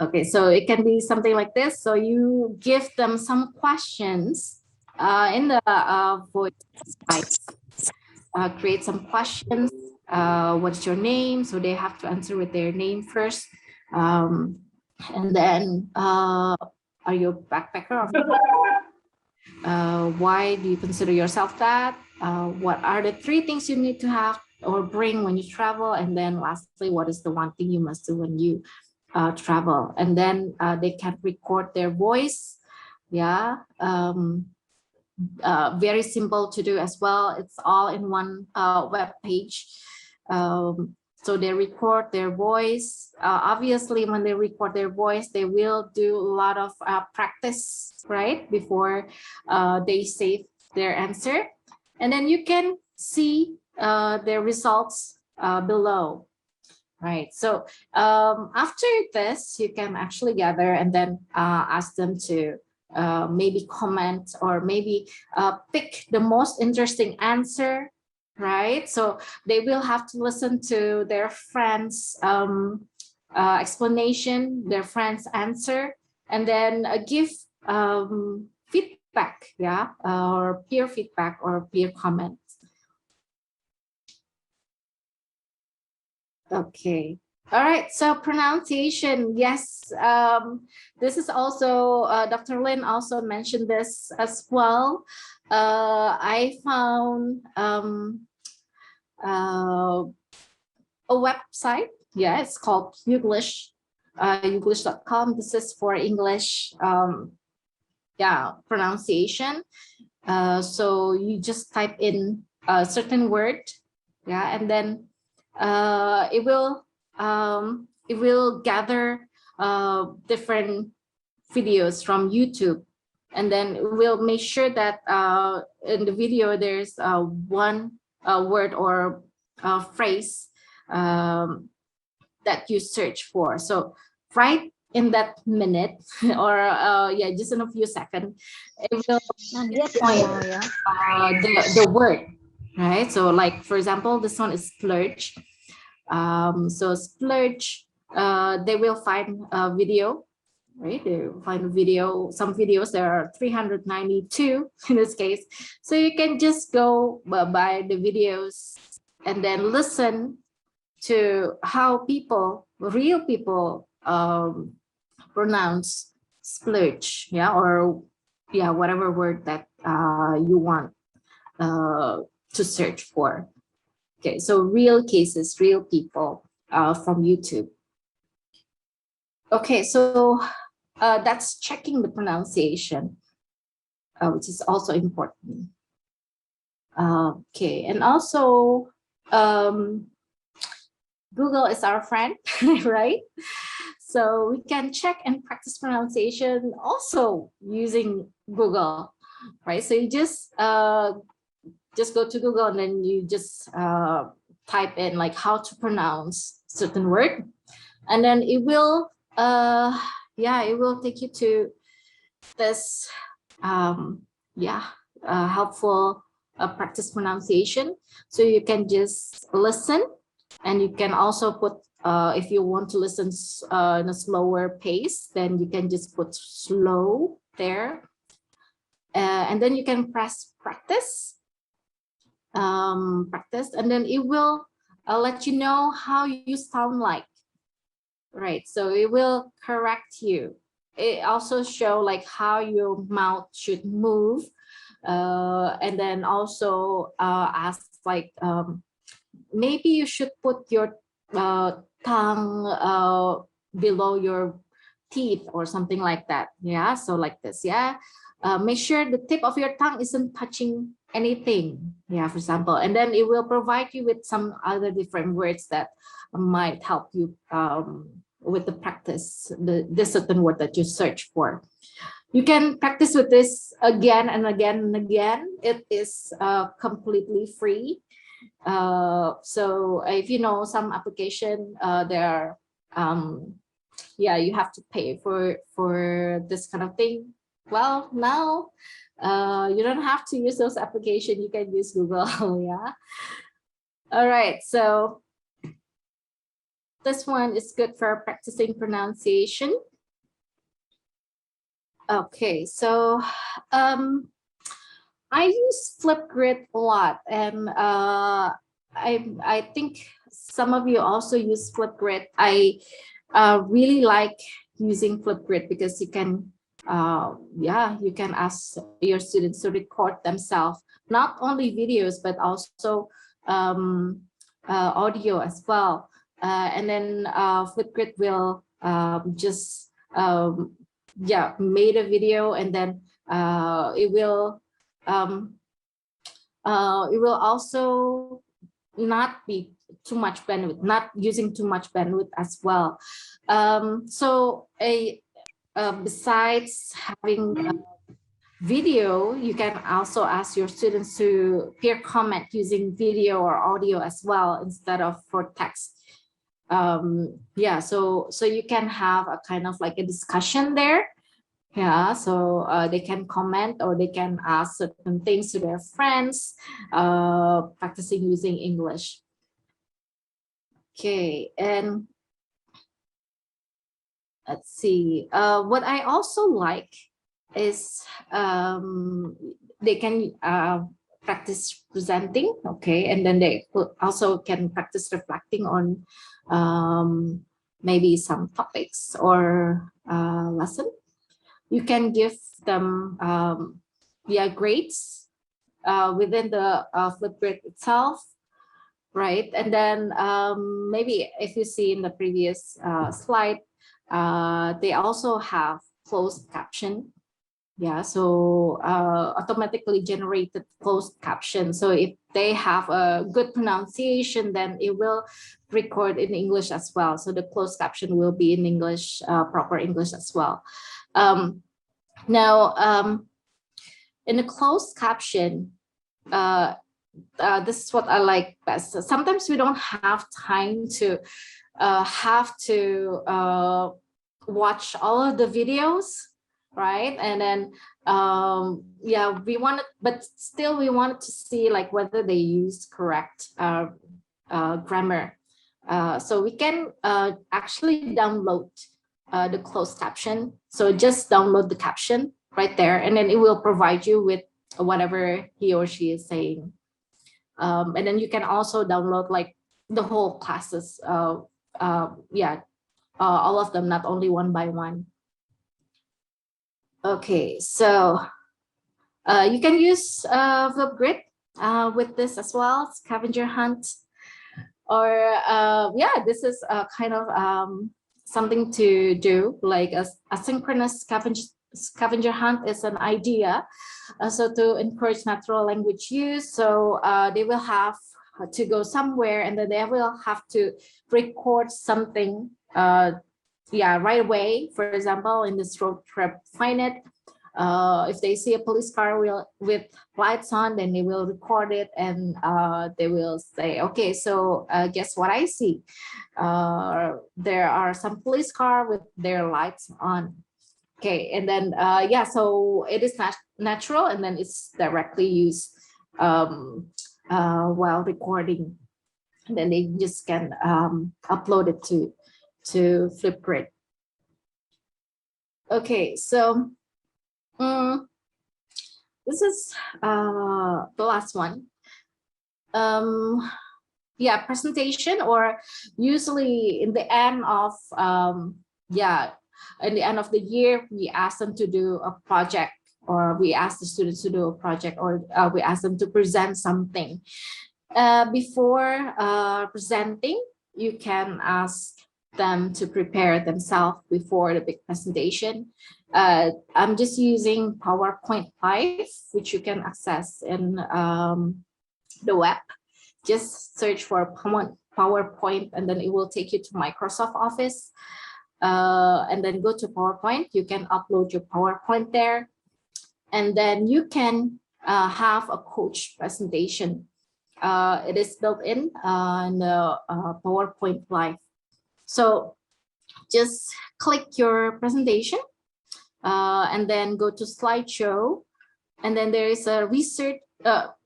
Okay, so it can be something like this. So you give them some questions in the voice slides. Create some questions. What's your name? So they have to answer with their name first. And then, are you a backpacker? Why do you consider yourself that? What are the 3 things you need to have or bring when you travel? And then lastly, what is the one thing you must do when you travel? And then they can record their voice. Yeah. Very simple to do as well. It's all in one web page. So they record their voice. Obviously, when they record their voice, they will do a lot of practice, right? Before they save their answer. And then you can see their results below. Right. So after this, you can actually gather and then ask them to maybe comment or maybe pick the most interesting answer. Right. So they will have to listen to their friends' explanation, their friends' answer, and then give feedback, or peer feedback or peer comments. Okay. All right. So pronunciation. Yes. This is also Dr. Lynn also mentioned this as well. I found a website. Yeah, it's called Youglish, Youglish.com. This is for English. Pronunciation. So you just type in a certain word. Yeah, and then it will gather different videos from YouTube. And then we'll make sure that in the video there's one word or phrase that you search for. So right in that minute or yeah, just in a few seconds, it will the word, right? So like, for example, this one is splurge. So splurge, they will find a video, right? They will find a video. Some videos, there are 392 in this case. So you can just go by the videos and then listen to how people, real people, pronounce splurge, yeah, or yeah, whatever word that you want to search for. Okay, so real cases, real people from YouTube. Okay, so that's checking the pronunciation, which is also important. Okay, and also Google is our friend, right? So we can check and practice pronunciation also using Google, right? So you just go to Google and then you just type in like how to pronounce certain word, and then it will it will take you to this helpful practice pronunciation. So you can just listen, and you can also put if you want to listen in a slower pace, then you can just put slow there, and then you can press practice, and then it will let you know how you sound like, right? So it will correct you. It also show like how your mouth should move, and then also ask like maybe you should put your tongue below your teeth or something like that. Yeah, so like this. Yeah, make sure the tip of your tongue isn't touching anything. Yeah, for example, and then it will provide you with some other different words that might help you with the practice, this certain word that you search for. You can practice with this again and again and again. It is completely free. So if you know some application, there are you have to pay for this kind of thing. Well, now you don't have to use those applications. You can use Google. Yeah. All right. So this one is good for practicing pronunciation. Okay. So I use Flipgrid a lot, and I think some of you also use Flipgrid. I really like using Flipgrid because you can you can ask your students to record themselves, not only videos but also audio as well, and then Flipgrid will just made a video, and then it will also not be too much bandwidth, not using too much bandwidth as well. So besides having a video, you can also ask your students to peer comment using video or audio as well instead of for text. So you can have a kind of like a discussion there. Yeah, so they can comment or they can ask certain things to their friends, practicing using English. Okay, and let's see. What I also like is they can practice presenting, okay, and then they also can practice reflecting on maybe some topics or lesson. You can give them grades within the Flipgrid itself, right? And then maybe if you see in the previous slide, they also have closed caption. Yeah, so automatically generated closed caption. So if they have a good pronunciation, then it will record in English as well. So the closed caption will be in English, proper English as well. Now, in a closed caption, this is what I like best. So sometimes we don't have time to watch all of the videos, right? And then yeah, we wanted, but still we wanted to see like whether they used correct grammar. So we can actually download the closed caption. So just download the caption right there, and then it will provide you with whatever he or she is saying. And then you can also download like the whole classes. Yeah, all of them, not only one by one. Okay, so you can use Flipgrid with this as well, scavenger hunt. Or yeah, this is kind of something to do, like a asynchronous scavenger hunt is an idea. So to encourage natural language use, so they will have to go somewhere and then they will have to record something yeah, right away. For example, in this road trip, find it. If they see a police car with lights on, then they will record it and they will say, okay, so guess what I see? There are some police car with their lights on. Okay, and then yeah, so it is natural, and then it's directly used while recording. And then they just can upload it to Flipgrid. Okay, so this is the last one. Yeah, presentation, or usually in the end of yeah, in the end of the year, we ask them to do a project, or we ask the students to do a project, or we ask them to present something. Before presenting, you can ask them to prepare themselves before the big presentation. I'm just using PowerPoint Live, which you can access in the web. Just search for PowerPoint, and then it will take you to Microsoft Office. And then go to PowerPoint. You can upload your PowerPoint there. And then you can have a coach presentation. It is built in the PowerPoint Live. So just click your presentation and then go to slideshow. And then there is a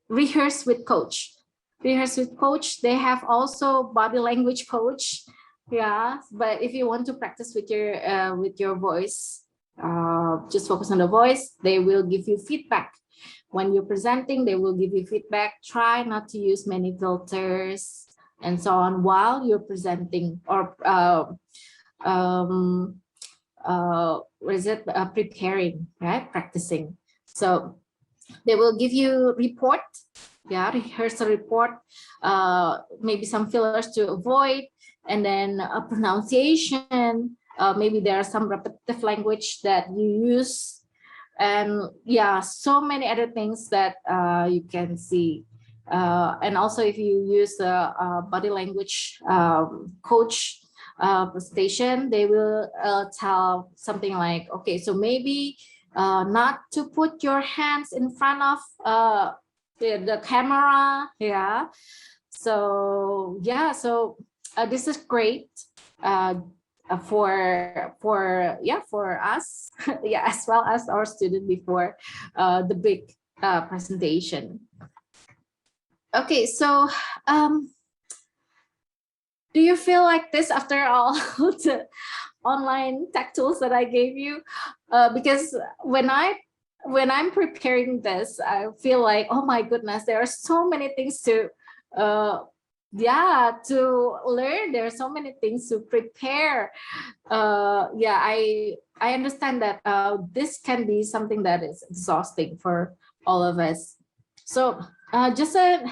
rehearse with coach. Rehearse with coach. They have also body language coach. Yeah, but if you want to practice with your voice, just focus on the voice. They will give you feedback. When you're presenting, they will give you feedback. Try not to use many filters and so on while you're presenting, or preparing, right? Practicing. So they will give you report. Yeah, rehearsal report. Maybe some fillers to avoid, and then a pronunciation. Maybe there are some repetitive language that you use, and yeah, so many other things that you can see. And also, if you use a body language coach presentation, they will tell something like, okay, so maybe not to put your hands in front of the camera. Yeah, so yeah, so this is great for us, yeah, as well as our student before the big presentation. Okay, so do you feel like this after all the online tech tools that I gave you? Because when I'm preparing this, I feel like, oh my goodness, there are so many things to to learn. There are so many things to prepare. Yeah, I understand that this can be something that is exhausting for all of us. So just a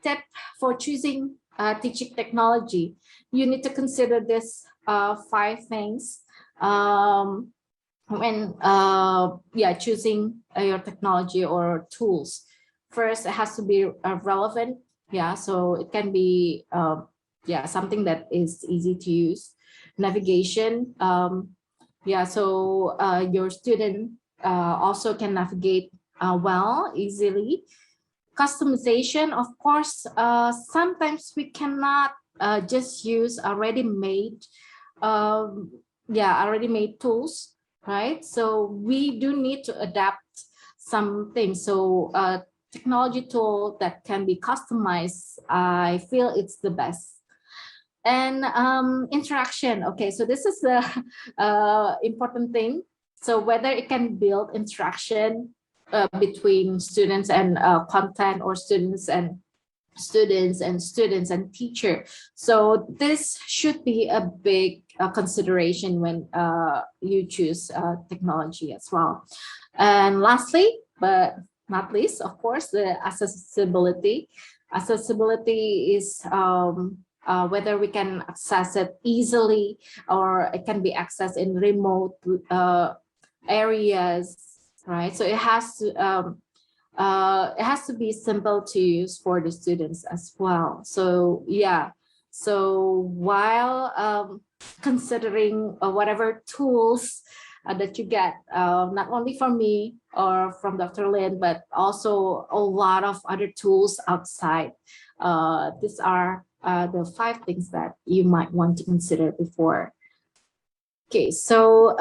tip for choosing teaching technology. You need to consider this 5 things when choosing your technology or tools. First, it has to be relevant. Yeah, so it can be something that is easy to use. Navigation, Yeah, so your student also can navigate well, easily. Customization, of course, sometimes we cannot just use a ready-made tools, right? So we do need to adapt some things. So technology tool that can be customized, I feel it's the best. And interaction, okay, so this is the important thing. So whether it can build interaction between students and content, or students and teacher. So this should be a big consideration when you choose technology as well. And lastly, but not least, of course, the accessibility. Accessibility is whether we can access it easily, or it can be accessed in remote areas, right? So it has to be simple to use for the students as well. So yeah, so while considering whatever tools that you get, not only from me or from Dr. Lynn, but also a lot of other tools outside. These are the 5 things that you might want to consider before. Okay, so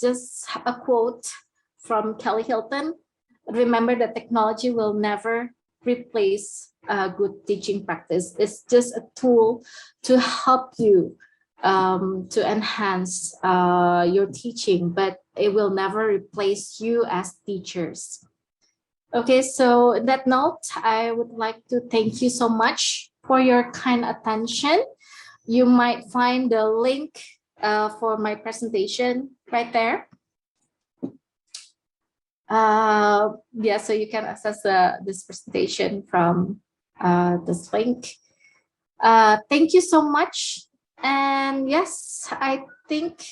just a quote from Kelly Hilton: remember that technology will never replace good teaching practice. It's just a tool to help you to enhance your teaching, but it will never replace you as teachers. Okay, so on that note, I would like to thank you so much for your kind attention. You might find the link for my presentation right there. Yeah, so you can access this presentation from this link. Thank you so much. And yes, I think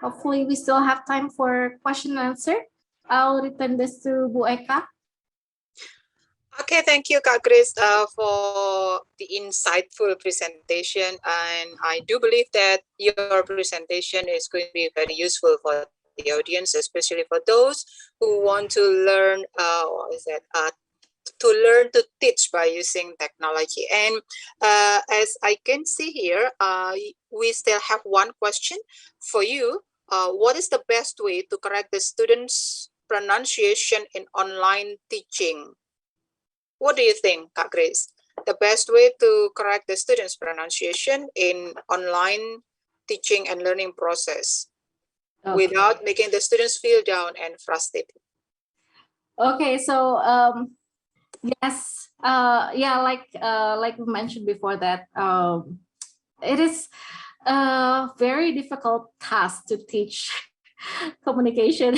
hopefully we still have time for question and answer. I'll return this to Bu Eka. Okay, thank you, Kak Grace, for the insightful presentation. And I do believe that your presentation is going to be very useful for the audience, especially for those who want to learn, to learn to teach by using technology. And as I can see here, we still have one question for you. What is the best way to correct the students' pronunciation in online teaching? What do you think, Kak Grace? The best way to correct the students' pronunciation in online teaching and learning process without making the students feel down and frustrated? Okay, so yes, yeah, like we mentioned before that it is a very difficult task to teach communication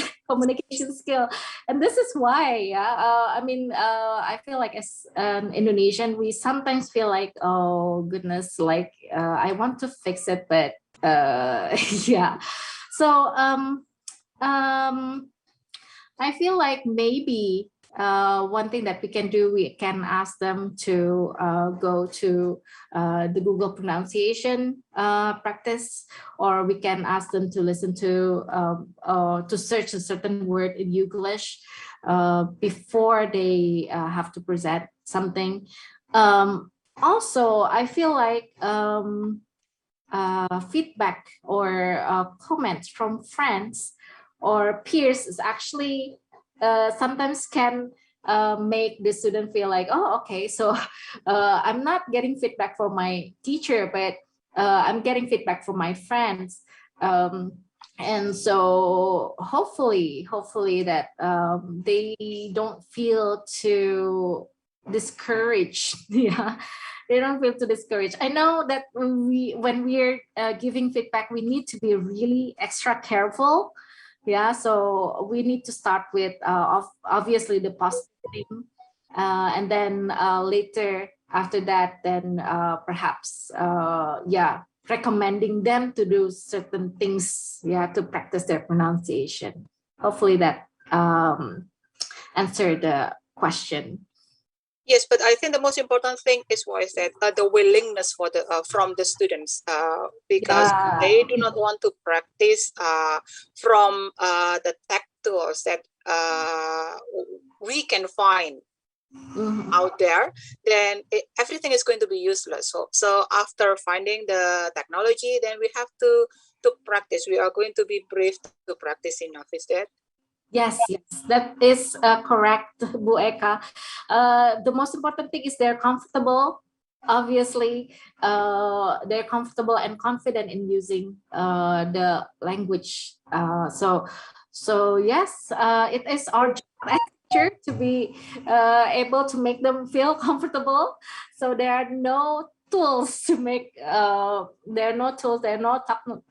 skill, and this is why I mean I feel like as an Indonesian, we sometimes feel like, oh goodness, like I want to fix it, but yeah, so I feel like maybe one thing that we can do, we can ask them to go to the Google pronunciation practice, or we can ask them to listen to search a certain word in English before they have to present something. Also, I feel like feedback or comments from friends or peers is actually sometimes can make the student feel like, oh, okay, so I'm not getting feedback from my teacher, but I'm getting feedback from my friends. And so hopefully that they don't feel too discouraged. Yeah, they don't feel too discouraged. I know that when we're giving feedback, we need to be really extra careful. Yeah, so we need to start with obviously the positive thing, and then later after that, then perhaps recommending them to do certain things, to practice their pronunciation. Hopefully that answered the question. Yes, but I think the most important thing is what is that the willingness for the from the students, because they do not want to practice from the tech tools that we can find out there, then everything is going to be useless. So after finding the technology, then we have to practice. We are going to be briefed to practice enough. Is that? Yes, that is correct, Bu Eka. The most important thing is they're comfortable. Obviously, they're comfortable and confident in using the language. So yes, it is our job as teacher to be able to make them feel comfortable. So there are no tools to make. There are no tools. There are no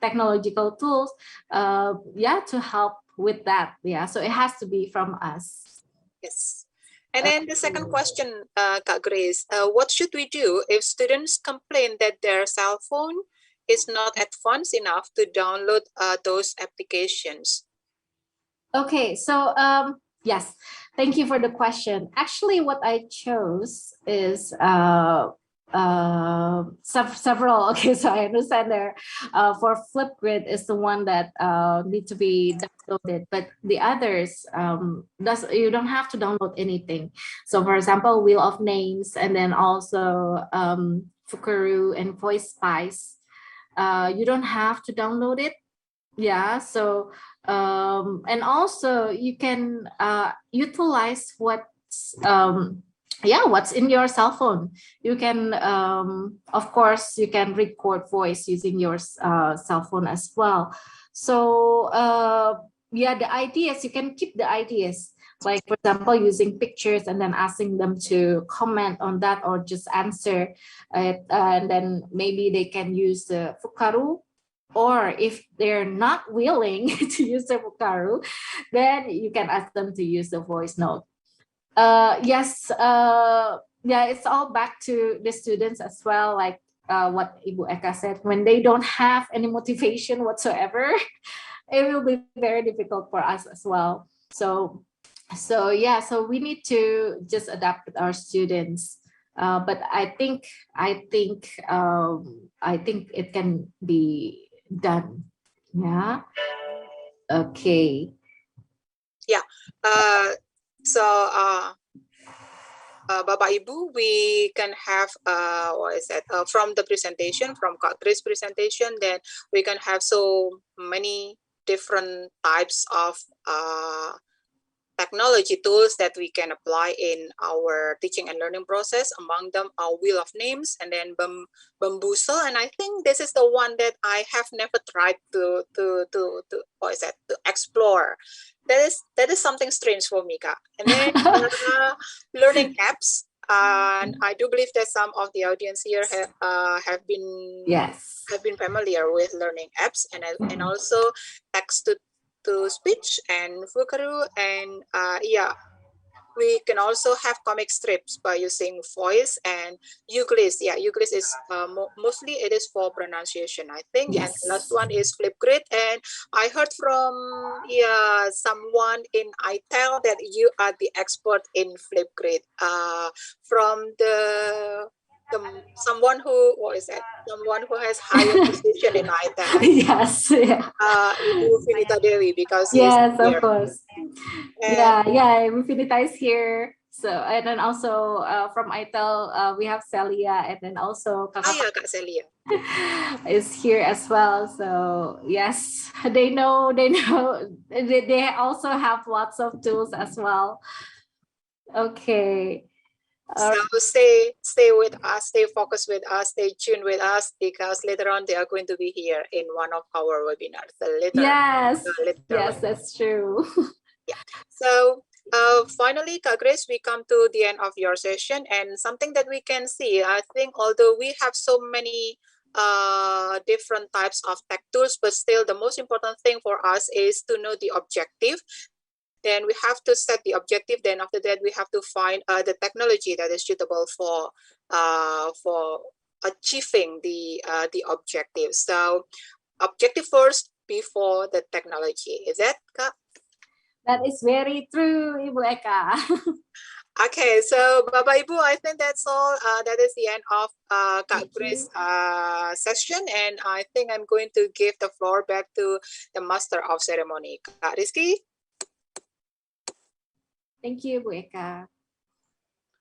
technological tools. To help with that. So it has to be from us. Yes. And then the second question, Kak Grace, what should we do if students complain that their cell phone is not advanced enough to download those applications? Okay, so yes, thank you for the question. Actually, what I chose is several. Okay, so I understand there for Flipgrid is the one that need to be downloaded, but the others you don't have to download anything. So for example, Wheel of Names, and then also Fukaru and Voice Spice, you don't have to download it. So and also you can utilize what's in your cell phone. You can of course you can record voice using your cell phone as well. So the ideas, you can keep the ideas, like for example using pictures and then asking them to comment on that or just answer it, and then maybe they can use the Fukaru. Or if they're not willing to use the Fukaru, then you can ask them to use the voice note. It's all back to the students as well, like what Ibu Eka said. When they don't have any motivation whatsoever, it will be very difficult for us as well. So we need to just adapt with our students. But I think it can be done. Okay. Bapak Ibu, we can have from the presentation, from Kak Grace's presentation, then we can have so many different types of technology tools that we can apply in our teaching and learning process. Among them are Wheel of Names and then Bamboozle. And I think this is the one that I have never tried to explore. That is something strange for me, Kak. And then learning apps. And I do believe that some of the audience here have been familiar with learning apps, and also text to speech and Fukaru, and we can also have comic strips by using voice and Euclid. Euclid is mostly it is for pronunciation, I think. Yes. And the last one is Flipgrid. And I heard from someone in ITEL that you are the expert in Flipgrid. From someone who has higher position in ITEL. Yes. Ibu Vinita Dewi, because yes, of course. Ibu Vinita is here. So, and then also from ITEL, we have Celia, and then also Kak Celia is here as well. So yes, they know. They also have lots of tools as well. Okay. So stay with us, stay focused with us, stay tuned with us, because later on they are going to be here in one of our webinars. Yes, that's true. So finally, Kak Grace, we come to the end of your session, and something that we can see, I think, although we have so many different types of tech tools, but still the most important thing for us is to know the objective. Then we have to set the objective. Then after that, we have to find the technology that is suitable for achieving the objective. So objective first before the technology. Is that, Kak? That is very true, Ibu Eka. Okay, so Bapak Ibu, I think that's all. That is the end of Kak Grace's session, and I think I'm going to give the floor back to the Master of Ceremony, Kak Rizky. Thank you, Bu Eka.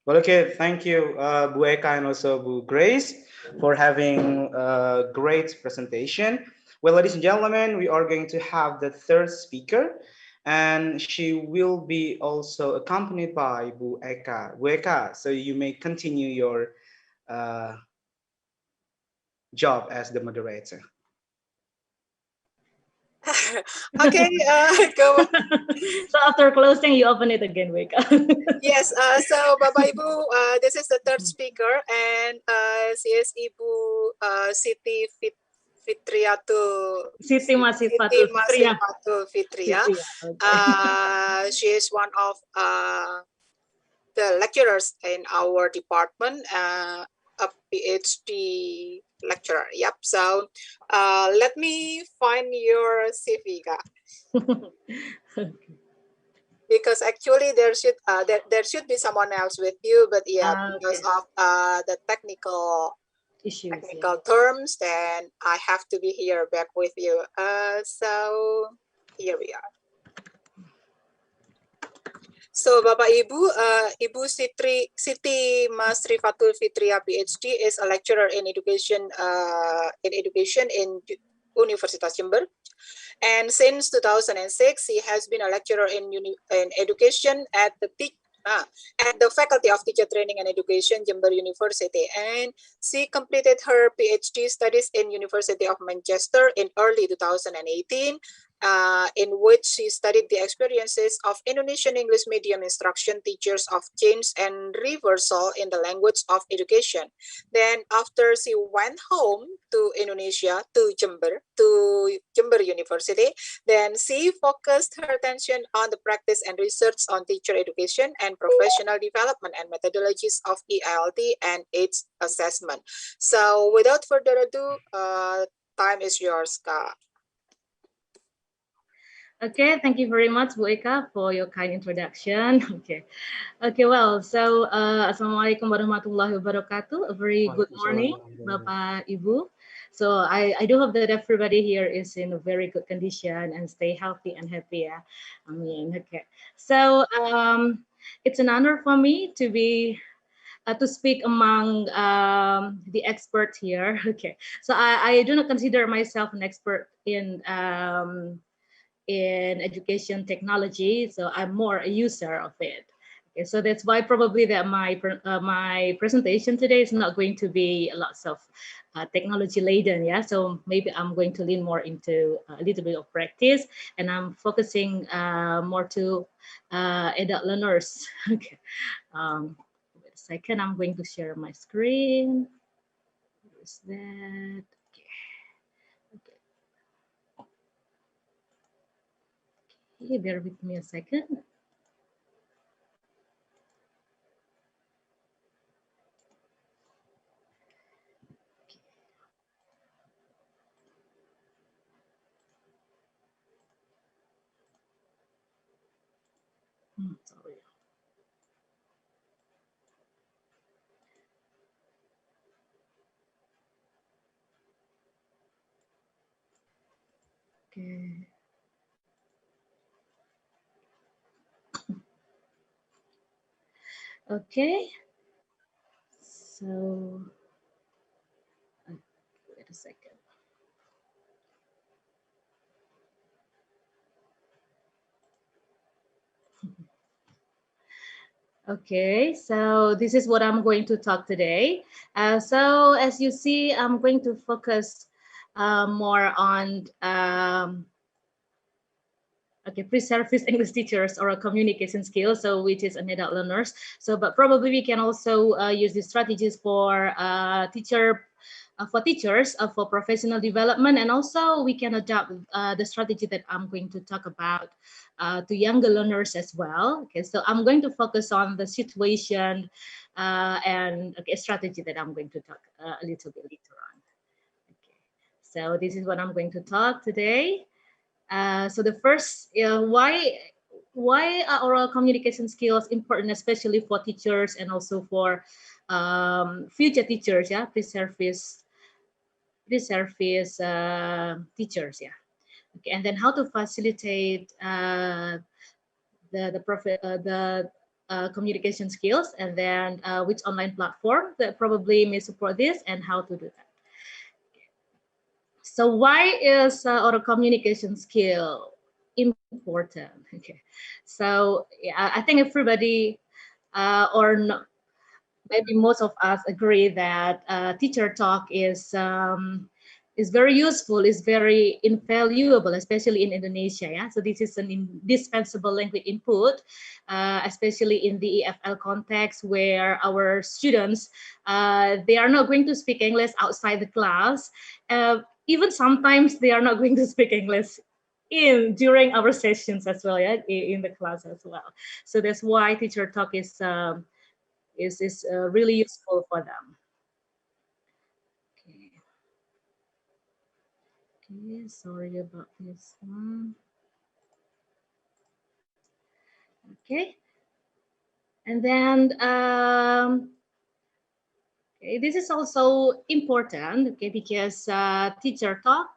Well, okay, thank you, Bu Eka and also Bu Grace for having a great presentation. Well, ladies and gentlemen, we are going to have the third speaker, and she will be also accompanied by Bu Eka. Bu Eka, so you may continue your job as the moderator. Okay, go. So after closing, you open it again, Weka. Yes, so Bapak Ibu, this is the third speaker, and she is Ibu Siti Siti Masifatul Fitria. Okay. She is one of the lecturers in our department, a PhD lecturer. Yep. So let me find your CV, Kak. Because actually there should be someone else with you, but yeah, because of the technical terms, then I have to be here back with you. So here we are. So Bapak Ibu, Ibu Siti Mas Rifatul Fitria PhD is a lecturer in education in Universitas Jember. And since 2006, he has been a lecturer in education at the Faculty of Teacher Training and Education, Jember University. And she completed her PhD studies in University of Manchester in early 2018, in which she studied the experiences of Indonesian English medium instruction teachers of change and reversal in the language of education. Then after she went home to Indonesia, to Jember University, then she focused her attention on the practice and research on teacher education and professional development and methodologies of ELT and its assessment. So without further ado, time is yours, Kak. Okay, thank you very much, Bu Eka, for your kind introduction. Okay, well, so Assalamualaikum warahmatullahi wabarakatuh. A very good morning, Bapak Ibu. So I do hope that everybody here is in a very good condition and stay healthy and happy. Yeah, I mean, okay. So it's an honor for me to be to speak among the experts here. Okay, so I do not consider myself an expert in education technology, so I'm more a user of it. Okay, so that's why probably that my presentation today is not going to be lots of technology laden. Yeah, so maybe I'm going to lean more into a little bit of practice, and I'm focusing more to adult learners. Okay, wait a second. I'm going to share my screen. Where's that? Okay, bear with me a second. Sorry. Okay. Okay. So, wait a second. Okay, so this is what I'm going to talk today. So as you see, I'm going to focus more on pre-service English teachers or a communication skills, so which is an adult learners. So, but probably we can also use these strategies for teachers for professional development, and also we can adopt the strategy that I'm going to talk about to younger learners as well. Okay, so I'm going to focus on the situation and strategy that I'm going to talk a little bit later on. Okay, so this is what I'm going to talk today. So the first, why why are oral communication skills important, especially for teachers and also for future teachers, yeah, pre-service teachers, yeah. Okay, and then how to facilitate the communication skills, and then which online platform that probably may support this, and how to do that. So why is oral communication skill important? Okay, so yeah, I think everybody or not, maybe most of us agree that teacher talk is very useful, is very invaluable, especially in Indonesia. Yeah, so this is an indispensable language input, especially in the EFL context, where our students they are not going to speak English outside the class. Even sometimes they are not going to speak English during our sessions as well, yeah, in the class as well. So that's why teacher talk is really useful for them. Okay. Okay, sorry about this one. Okay, and then okay, this is also important, okay, because teacher talk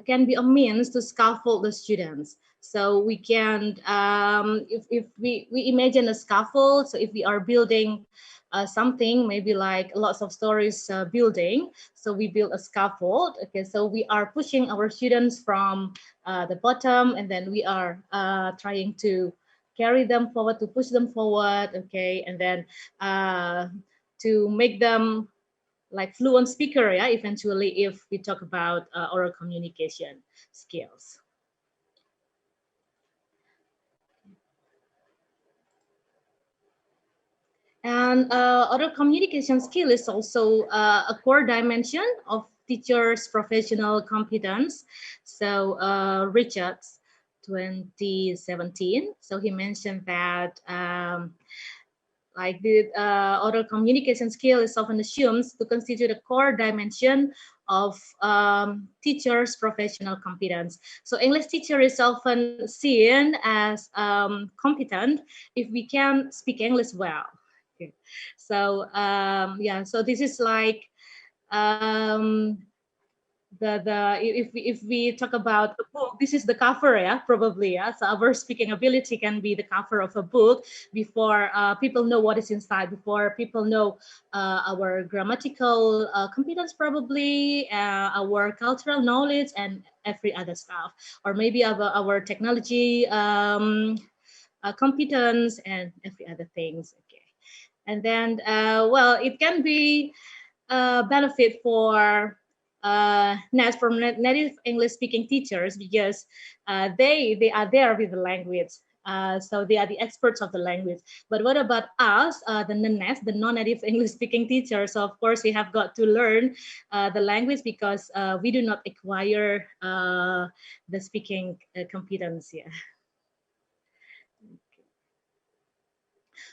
can be a means to scaffold the students. So we can, if we imagine a scaffold, so if we are building something, maybe like lots of stories building, so we build a scaffold, okay, so we are pushing our students from the bottom, and then we are trying to carry them forward, to push them forward, okay, and then to make them like fluent speaker, yeah, eventually, if we talk about oral communication skills. And oral communication skill is also a core dimension of teachers' professional competence. So Richards, 2017, so he mentioned that like the oral communication skill is often assumed to constitute a core dimension of teachers' professional competence. So English teacher is often seen as competent if we can speak English well. Okay. So yeah, so this is like if we talk about a book, this is the cover, yeah, probably, yeah. So our speaking ability can be the cover of a book before people know what is inside, before people know our grammatical competence, probably our cultural knowledge and every other stuff, or maybe our technology competence and every other things. Okay, and then well, it can be benefit for native English speaking teachers, because they are there with the language. So they are the experts of the language. But what about us, the non-native English speaking teachers? So of course we have got to learn the language, because we do not acquire the speaking competence here.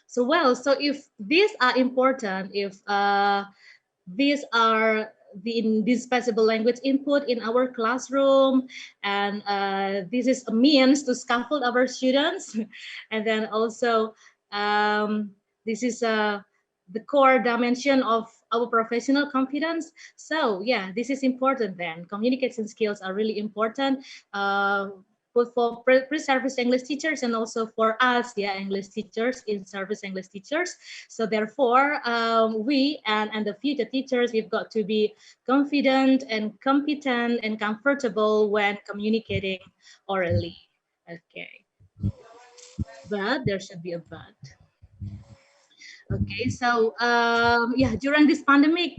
So well, so if these are important, if these are the indispensable language input in our classroom, and this is a means to scaffold our students, and then also this is the core dimension of our professional competence. So yeah, this is important. Then communication skills are really important both for pre-service English teachers and also for us, yeah, English teachers, in-service English teachers. So therefore, we and the future teachers, we've got to be confident and competent and comfortable when communicating orally. Okay, but there should be a but. Okay, so yeah, during this pandemic,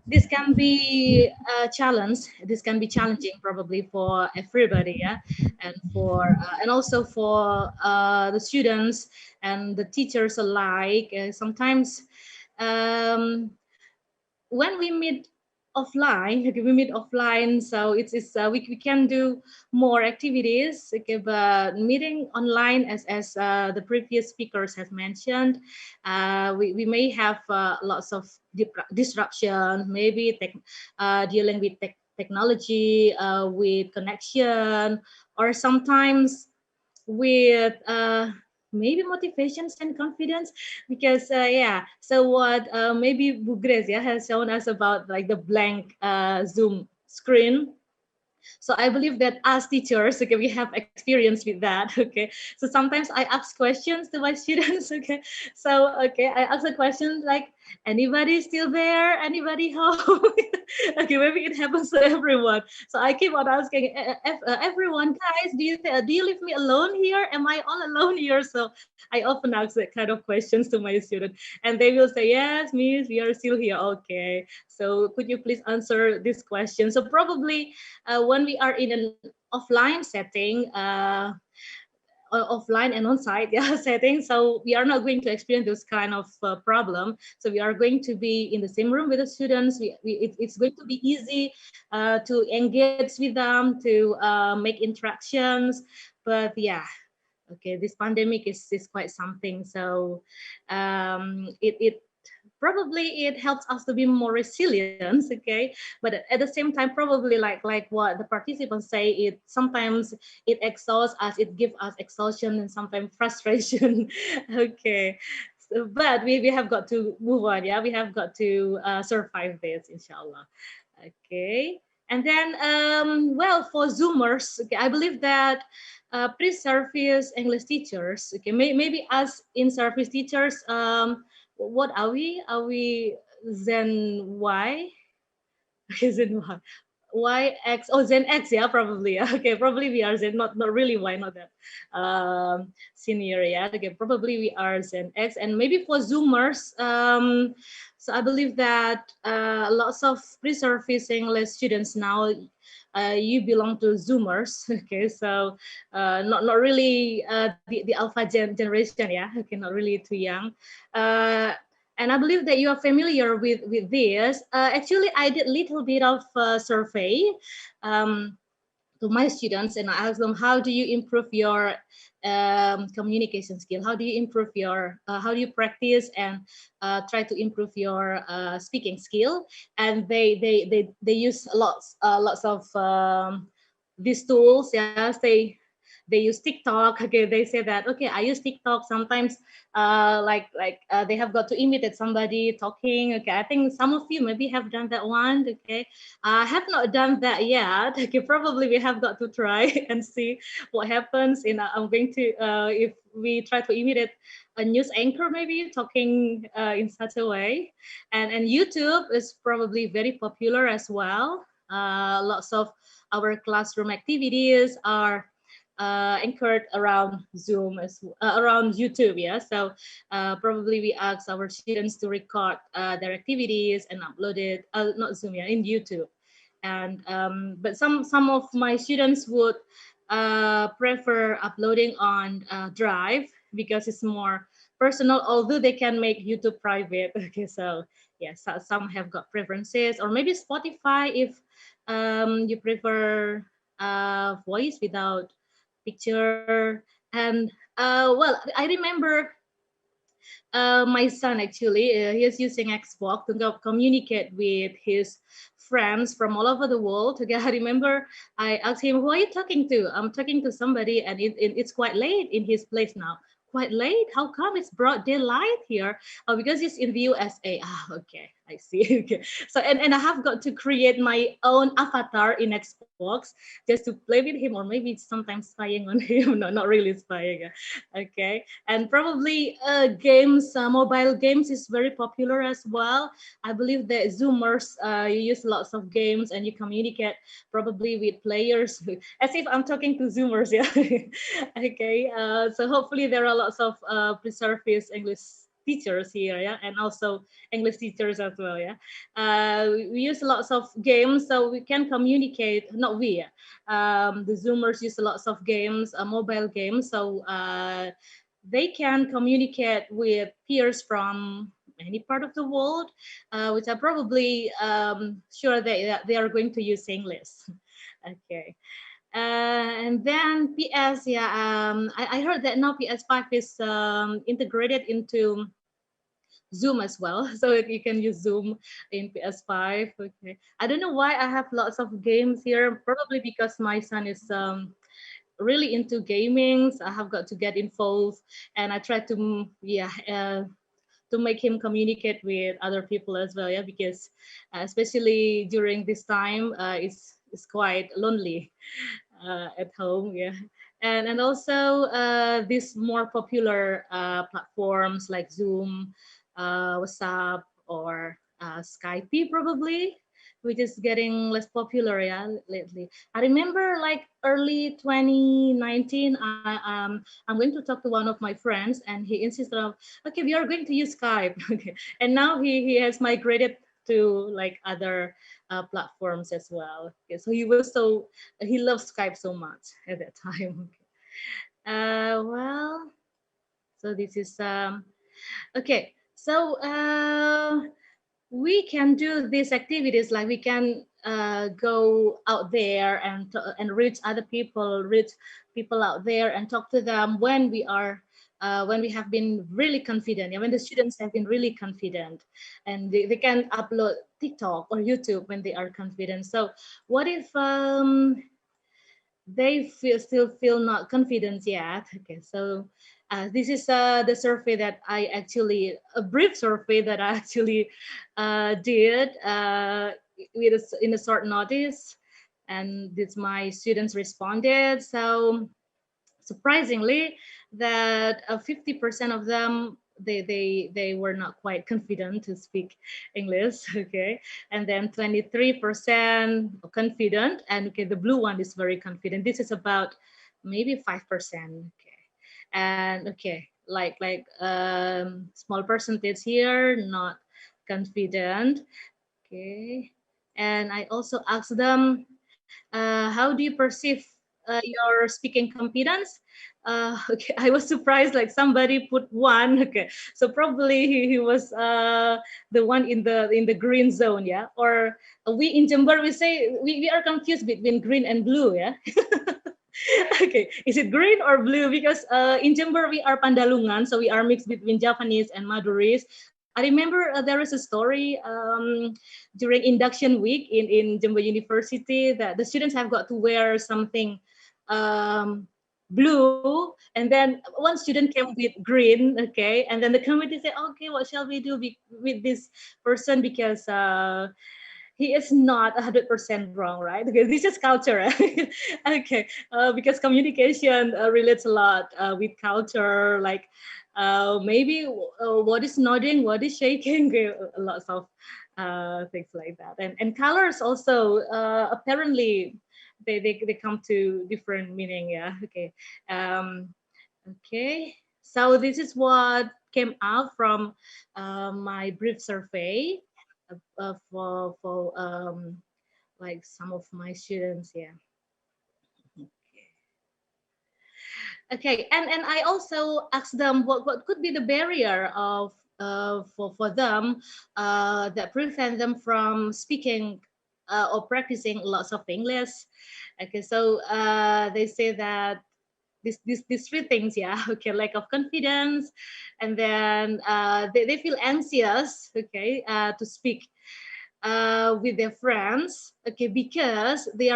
this can be a challenge. This can be challenging probably for everybody, yeah, and for and also for the students and the teachers alike. Sometimes when we meet offline, okay, so it's we can do more activities, okay, but meeting online, as the previous speakers have mentioned, we may have lots of disruption, maybe dealing with technology, with connection, or sometimes with maybe motivations and confidence, because yeah, so what maybe Bu Grace, yeah, has shown us about like the blank Zoom screen. So I believe that as teachers, okay, we have experience with that. Okay, so sometimes I ask questions to my students. Okay, so okay, I ask a question like, anybody still there, anybody home? Okay, maybe it happens to everyone. So I keep on asking everyone, guys, do you leave me alone here? Am I all alone here? So I often ask that kind of questions to my students, and they will say, yes, miss, we are still here. Okay, so could you please answer this question? So probably when we are in an offline setting, offline and on-site, yeah, setting, so we are not going to experience this kind of problem. So we are going to be in the same room with the students. It's going to be easy to engage with them, to make interactions. But yeah, okay, this pandemic is quite something. So it probably it helps us to be more resilient. Okay, but at the same time, probably like what the participants say, it sometimes it exhausts us, it gives us exhaustion and sometimes frustration. Okay, so, but we have got to move on. Yeah, we have got to survive this, inshallah. Okay, and then well, for Zoomers, okay, I believe that pre-service English teachers, okay, maybe us in-service teachers, what are we? Are we Zen Y? Zen Y. Y X, oh, Zen X, yeah, probably. Yeah. Okay, probably we are Zen, not really Y, not that senior, yeah. Okay, probably we are Zen X, and maybe for Zoomers, so I believe that lots of pre-service English students now, you belong to Zoomers. Okay, so not really the Alpha generation, yeah. Okay, not really too young. And I believe that you are familiar with this. Actually, I did a little bit of survey to my students, and I asked them, how do you improve your communication skill? How do you improve your, how do you practice and try to improve your speaking skill? And they use lots of these tools. Yes, they use TikTok. Okay, they say that, okay, I use TikTok sometimes. They have got to imitate somebody talking. Okay, I think some of you maybe have done that one. Okay, I have not done that yet. Okay, probably we have got to try and see what happens. I'm going to if we try to imitate a news anchor, maybe talking in such a way. And YouTube is probably very popular as well. Lots of our classroom activities are anchored around Zoom, around YouTube. Yeah, so probably we ask our students to record their activities and upload it, not Zoom, yeah, in YouTube. And but some of my students would prefer uploading on Drive because it's more personal, although they can make YouTube private. Okay, so yes, yeah, some have got preferences, or maybe Spotify if you prefer voice without picture. And well, I remember my son actually, he is using Xbox to communicate with his friends from all over the world. Okay, I remember I asked him, who are you talking to? I'm talking to somebody, and it's quite late in his place now. Quite late? How come it's broad daylight here? Oh, because he's in the USA. Ah, okay, I see. Okay. So and I have got to create my own avatar in Xbox just to play with him, or maybe sometimes spying on him. No, not really spying. Okay, and probably games, mobile games is very popular as well. I believe that Zoomers, you use lots of games and you communicate probably with players as if I'm talking to Zoomers. Yeah. Okay, so hopefully there are lots of pre-service English teachers here, yeah, and also English teachers as well, yeah. We use lots of games, so we can communicate. Not we, the Zoomers use lots of games, mobile games, so they can communicate with peers from any part of the world, which are probably sure they are going to use English. Okay. And then PS, yeah, I heard that now PS5 is integrated into Zoom as well, so you can use Zoom in PS5. Okay, I don't know why I have lots of games here. Probably because my son is really into gaming. So I have got to get involved, and I try to to make him communicate with other people as well, yeah, because especially during this time, it's quite lonely at home, yeah. And also these more popular platforms like Zoom, WhatsApp, or Skype probably, which is getting less popular, yeah, lately. I remember like early 2019, I'm going to talk to one of my friends, and he insisted of, okay, we are going to use Skype. Okay, and now he has migrated to like other platforms as well. Okay, so he loves Skype so much at that time. Well, so this is okay. So we can do these activities, like we can go out there and reach other people, reach people out there and talk to them when we have been really confident, when the students have been really confident, and they can upload TikTok or YouTube when they are confident. So what if they still feel not confident yet? Okay, so this is the survey that I actually, a brief survey that I actually did in a short notice, and this my students responded. So surprisingly, that 50% of them, they were not quite confident to speak English. Okay, and then 23% confident, and okay, the blue one is very confident. This is about maybe 5%. Okay, and okay, like small percentage here, not confident. Okay, and I also asked them, how do you perceive your speaking competence? Okay, I was surprised, like somebody put one. Okay, so probably he was the one in the green zone, yeah. Or we in Jember, we say we are confused between green and blue, yeah. Okay, is it green or blue? Because in Jember we are Pandalungan, so we are mixed between Japanese and Madurese. I remember there is a story during induction week in Jember University that the students have got to wear something blue, and then one student came with green. Okay, and then the committee said, okay, what shall we do with this person, because he is not 100% wrong, right? Okay, this is culture, right? Okay, because communication relates a lot with culture, like maybe what is nodding, what is shaking, lots of things like that. And colors also, apparently, they come to different meaning, yeah. Okay, okay. So this is what came out from my brief survey for like some of my students, yeah. Okay, and I also asked them what could be the barrier of for them that prevent them from speaking or practicing lots of English. Okay, so they say that these three things, yeah. Okay, lack of confidence, and then they feel anxious, okay, to speak with their friends, okay, because they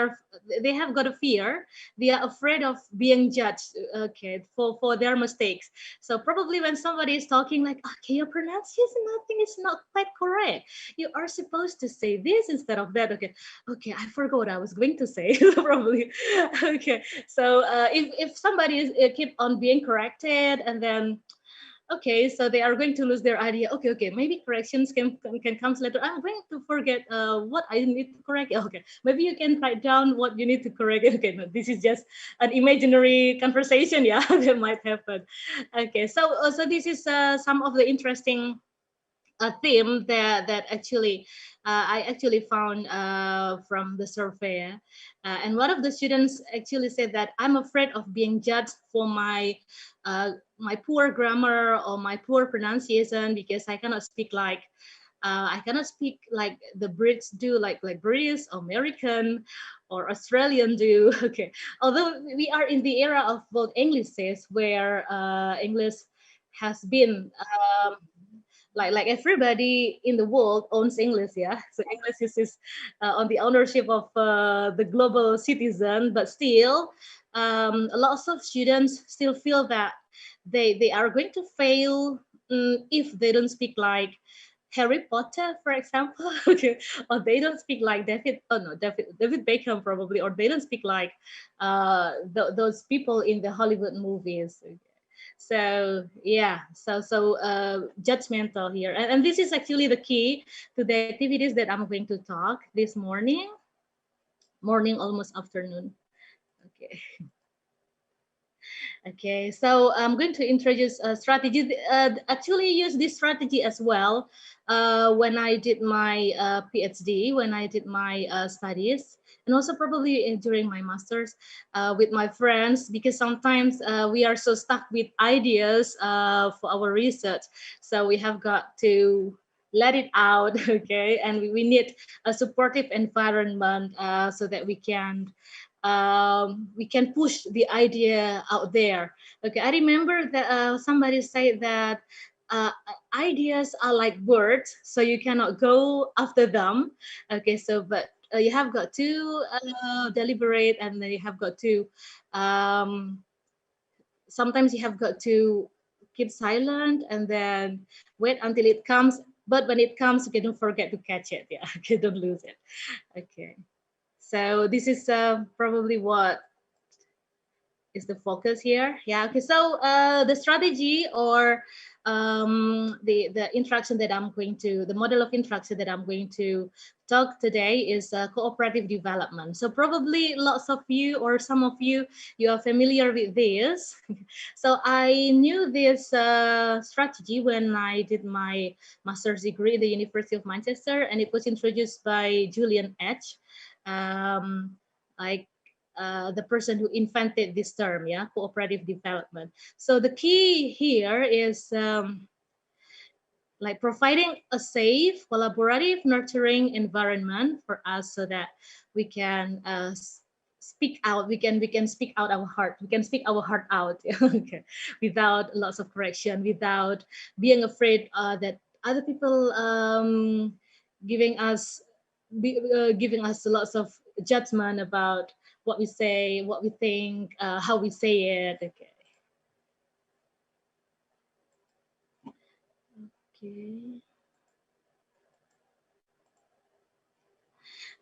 have got a fear, they are afraid of being judged, okay, for their mistakes. So probably when somebody is talking like, okay, your pronunciation, nothing is not quite correct, you are supposed to say this instead of that. Okay, I forgot what I was going to say. Probably. Okay, so if somebody is keep on being corrected, and then okay, so they are going to lose their idea. Okay, maybe corrections can come later. I'm going to forget what I need to correct. Okay, maybe you can write down what you need to correct. Okay, no, this is just an imaginary conversation, yeah. That might happen. Okay, so this is some of the interesting theme that actually I actually found from the survey. And one of the students actually said that I'm afraid of being judged for my poor grammar or my poor pronunciation, because I cannot speak like the Brits do, like British, American, or Australian do. Okay, although we are in the era of both Englishes, where English has been like everybody in the world owns English, yeah. So English is on the ownership of the global citizen, but still, lots of students still feel that they are going to fail if they don't speak like Harry Potter, for example, okay, or they don't speak like David Beckham probably, or they don't speak like those people in the Hollywood movies. So yeah, so judgmental here, and this is actually the key to the activities that I'm going to talk this morning, almost afternoon. Okay. Okay, so I'm going to introduce a strategy. Actually, use this strategy as well when I did my PhD, when I did my studies, and also probably during my master's with my friends, because sometimes we are so stuck with ideas for our research. So we have got to let it out, okay? And we need a supportive environment so that we can push the idea out there. Okay, I remember that somebody said that ideas are like birds, so you cannot go after them. Okay, so but you have got to deliberate, and then you have got to sometimes you have got to keep silent and then wait until it comes. But when it comes, okay, don't forget to catch it. Yeah, okay, don't lose it. Okay. So this is probably what is the focus here. Yeah, okay, so the strategy or the interaction that the model of interaction that I'm going to talk today is cooperative development. So probably lots of you or some of you are familiar with this. So I knew this strategy when I did my master's degree at the University of Manchester, and it was introduced by Julian Edge. Like the person who invented this term, yeah, cooperative development. So the key here is like providing a safe, collaborative, nurturing environment for us so that we can speak out. We can speak out our heart. We can speak our heart out, okay, without lots of correction, without being afraid that other people giving us lots of judgment about what we say, what we think, how we say it. Okay. Okay.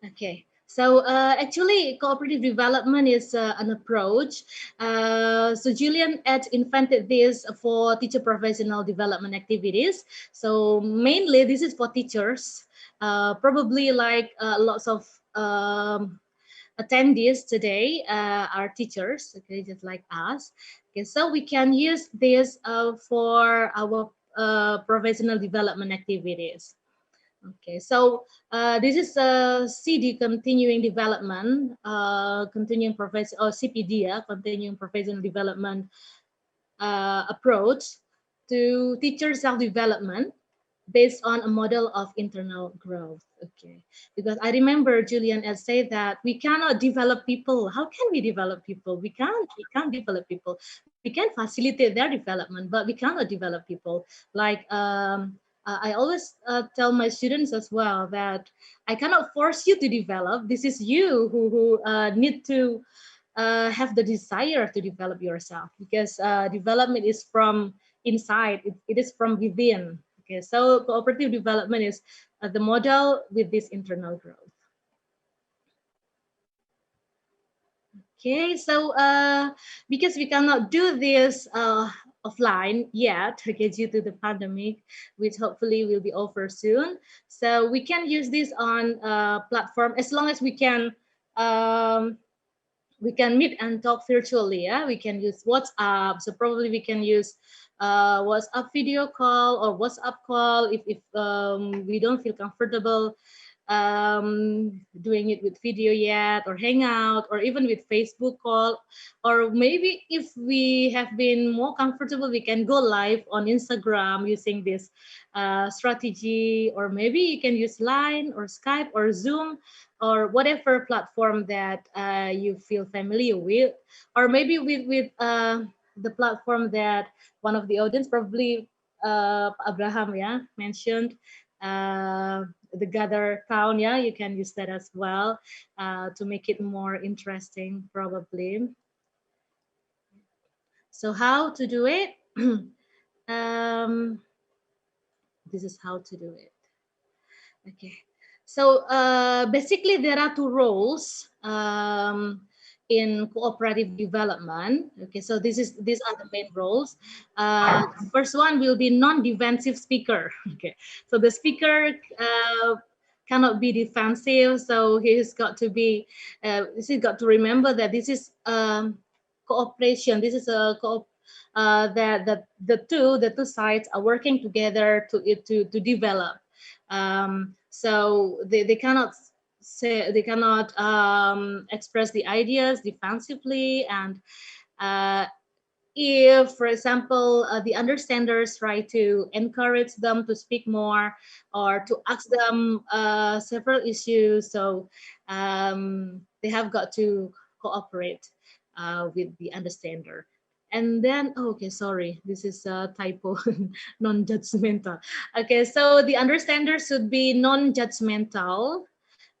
Okay. So actually, cooperative development is an approach. So Julian Edge invented this for teacher professional development activities. So mainly this is for teachers, probably like lots of attendees today are teachers, okay, just like us. Okay, so we can use this for our professional development activities. Okay, so this is a CD, continuing development, continuing profession or CPD, continuing professional development approach to teacher self-development based on a model of internal growth. Okay, because I remember Julian had said that we cannot develop people. How can we develop people? We can't develop people. We can facilitate their development, but we cannot develop people. Like I always tell my students as well that I cannot force you to develop. This is you who need to have the desire to develop yourself, because development is from inside. It is from within. Okay, so cooperative development is the model with this internal growth. Okay, so because we cannot do this offline yet, okay, due to the pandemic, which hopefully will be over soon. So we can use this on platform as long as we can meet and talk virtually. Yeah, we can use WhatsApp. So probably we can use WhatsApp video call or WhatsApp call if we don't feel comfortable doing it with video yet, or Hangout, or even with Facebook call. Or maybe if we have been more comfortable, we can go live on Instagram using this strategy, or maybe you can use Line or Skype or Zoom or whatever platform that you feel familiar with, or maybe with the platform that one of the audience probably Abraham mentioned, the gather town, you can use that as well to make it more interesting probably. So how to do it? This is how to do it. Okay, so basically there are two roles in cooperative development. Okay, so these are the main roles. First one will be non-defensive speaker. Okay, so the speaker cannot be defensive, so he's got to be he's got to remember that this is cooperation. This is a that the two sides are working together to develop. So they cannot say, they cannot express the ideas defensively, and if, for example, the understanders try to encourage them to speak more or to ask them several issues, so they have got to cooperate with the understander. And then, okay, sorry, this is a typo, non-judgmental. Okay, so the understander should be non-judgmental.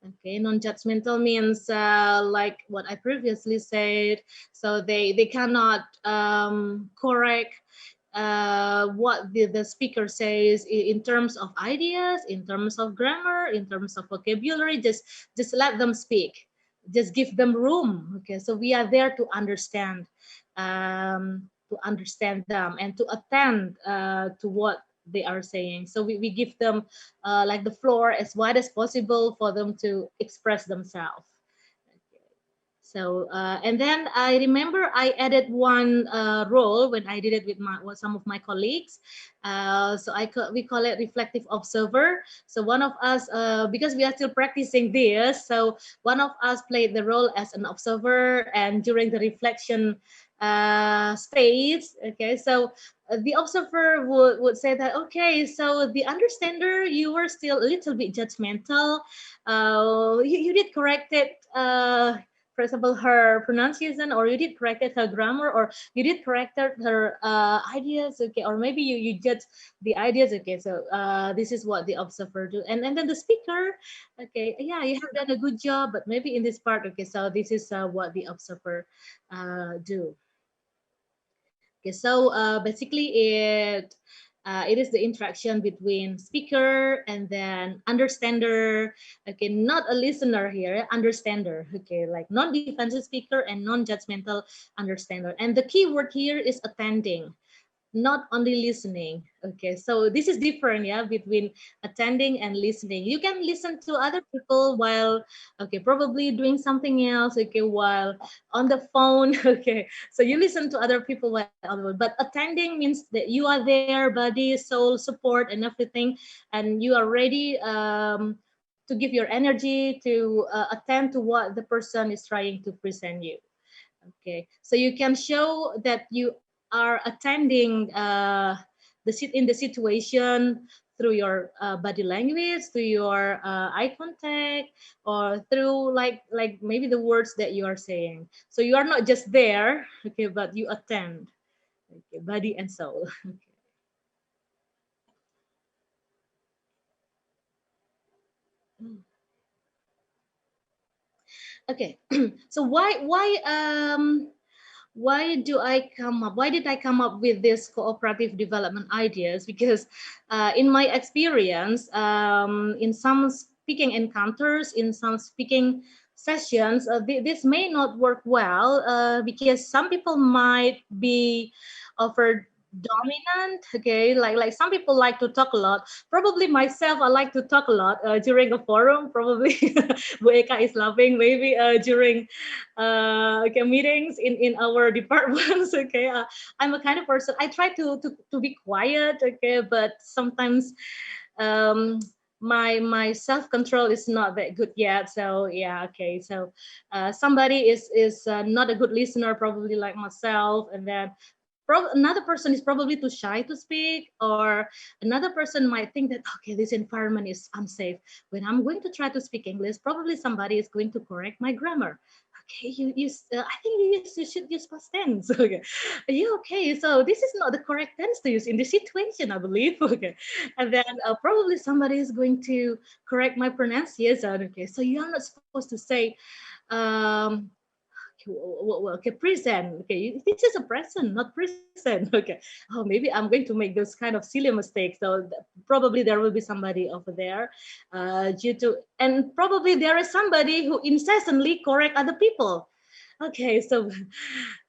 Okay, non-judgmental means like what I previously said. So they cannot correct what the speaker says in terms of ideas, in terms of grammar, in terms of vocabulary. Just let them speak. Just give them room. Okay, so we are there to understand them and to attend to what they are saying. So we give them like the floor as wide as possible for them to express themselves. So and then I remember I added one role when I did it with some of my colleagues. So we call it reflective observer. So one of us, because we are still practicing this, so one of us played the role as an observer, and during the reflection stage, okay, so the observer would say that, okay, so the understander, you were still a little bit judgmental. You did correct it, for example, her pronunciation, or you did corrected her grammar, or you did corrected her ideas, okay, or maybe you judge the ideas, okay. So this is what the observer do, and then the speaker, okay, yeah, you have done a good job, but maybe in this part, okay, so this is what the observer do. Okay, so basically it is the interaction between speaker and then understander. Okay, not a listener here, understander. Okay, like non-defensive speaker and non-judgmental understander. And the key word here is attending, not only listening. Okay, so this is different, yeah, between attending and listening. You can listen to other people while, okay, probably doing something else, okay, while on the phone, okay. So you listen to other people while but attending means that you are there, body, soul, support, and everything, and you are ready to give your energy to attend to what the person is trying to present you. Okay, so you can show that you are attending in the situation through your body language, through your eye contact, or through like maybe the words that you are saying. So you are not just there, okay, but you attend, okay, body and soul. Okay, so why did I come up with this cooperative development ideas? Because in my experience, in some speaking encounters, in some speaking sessions, this may not work well because some people might be offered dominant, okay, like some people like to talk a lot. Probably myself, I like to talk a lot during a forum. Probably Bu Eka is laughing. Maybe during okay, meetings in our departments, okay, I'm a kind of person, I try to be quiet, okay, but sometimes my self-control is not that good yet. So yeah, okay, so somebody is not a good listener, probably like myself, and then another person is probably too shy to speak, or another person might think that, okay, this environment is unsafe. When I'm going to try to speak English, probably somebody is going to correct my grammar. okay, I think you should use past tense. Okay, yeah, okay. So this is not the correct tense to use in this situation, I believe. Okay, and then probably somebody is going to correct my pronunciation. Okay, so you are not supposed to say, okay, present. Okay, this is a present, not present. Okay, oh, maybe I'm going to make those kind of silly mistakes. So probably there will be somebody over there, and probably there is somebody who incessantly correct other people. Okay, so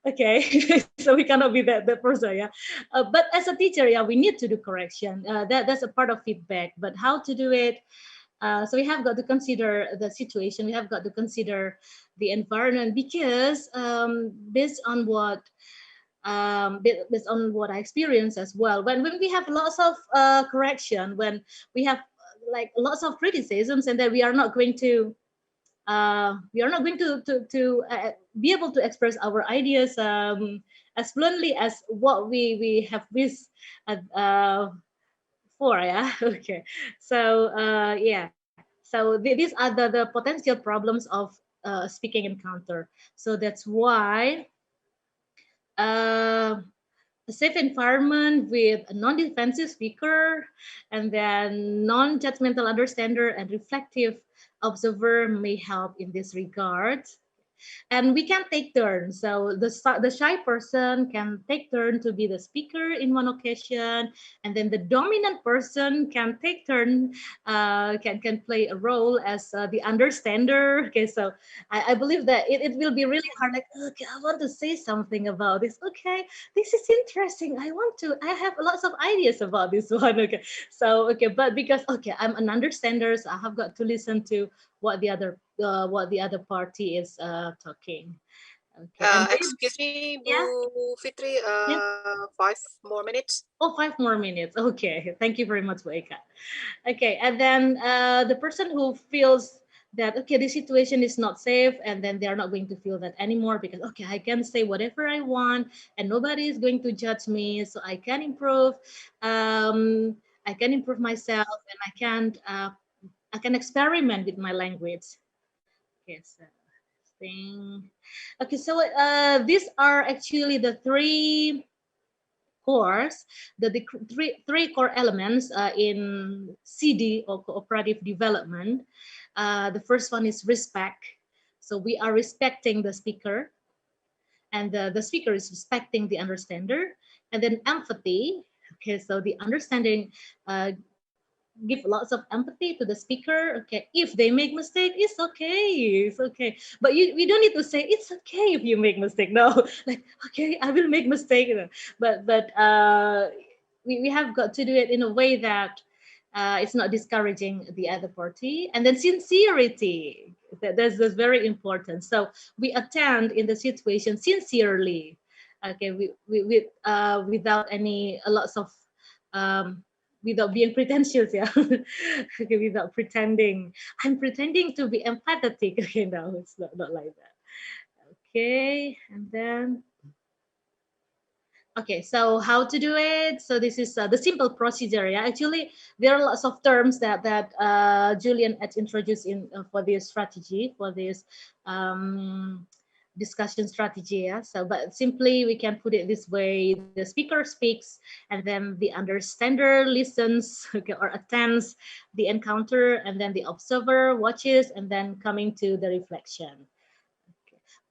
okay, so we cannot be that person, yeah. But as a teacher, yeah, we need to do correction. That's a part of feedback. But how to do it? So we have got to consider the situation. We have got to consider the environment, because based on what I experienced as well, when we have lots of correction, when we have like lots of criticisms, and then we are not going to be able to express our ideas as fluently as what we have wished for, yeah. Okay, so yeah, so these are the potential problems of speaking encounter. So that's why a safe environment with a non-defensive speaker, and then non-judgmental understander and reflective observer may help in this regard. And we can take turns. So the shy person can take turn to be the speaker in one occasion, and then the dominant person can take turn, can play a role as the understander. Okay, so I believe that it will be really hard. Like, okay, I want to say something about this. Okay, this is interesting. I have lots of ideas about this one. Okay, so okay, but because okay, I'm an understander, so I have got to listen to what the other party is talking. Okay. Excuse me, Bu Fitri, Yeah. 5 more minutes. Oh, 5 more minutes. Okay. Thank you very much, Bu Eka. Okay, and then the person who feels that okay, the situation is not safe, and then they are not going to feel that anymore, because okay, I can say whatever I want and nobody is going to judge me, so I can improve. I can improve myself, and I can experiment with my language. Okay, so okay, so these are actually the three cores, the three core elements in CD, or cooperative development. The first one is respect. So we are respecting the speaker, and the speaker is respecting the understander. And then empathy. Okay, so the understanding give lots of empathy to the speaker. Okay, if they make mistake, it's okay, but we don't need to say it's okay if you make mistake. No, like okay, I will make mistake. But we have got to do it in a way that it's not discouraging the other party. And then sincerity, that's very important. So we attend in the situation sincerely. Okay, without any lots of without being pretentious, yeah. Okay, without pretending. I'm pretending to be empathetic. Okay, no, it's not like that. Okay, and then okay, so how to do it? So this is the simple procedure. Yeah, actually there are lots of terms that Julian had introduced in for this strategy, for this discussion strategy. Yeah, so but simply we can put it this way: the speaker speaks, and then the understander listens, okay, or attends the encounter, and then the observer watches, and then coming to the reflection.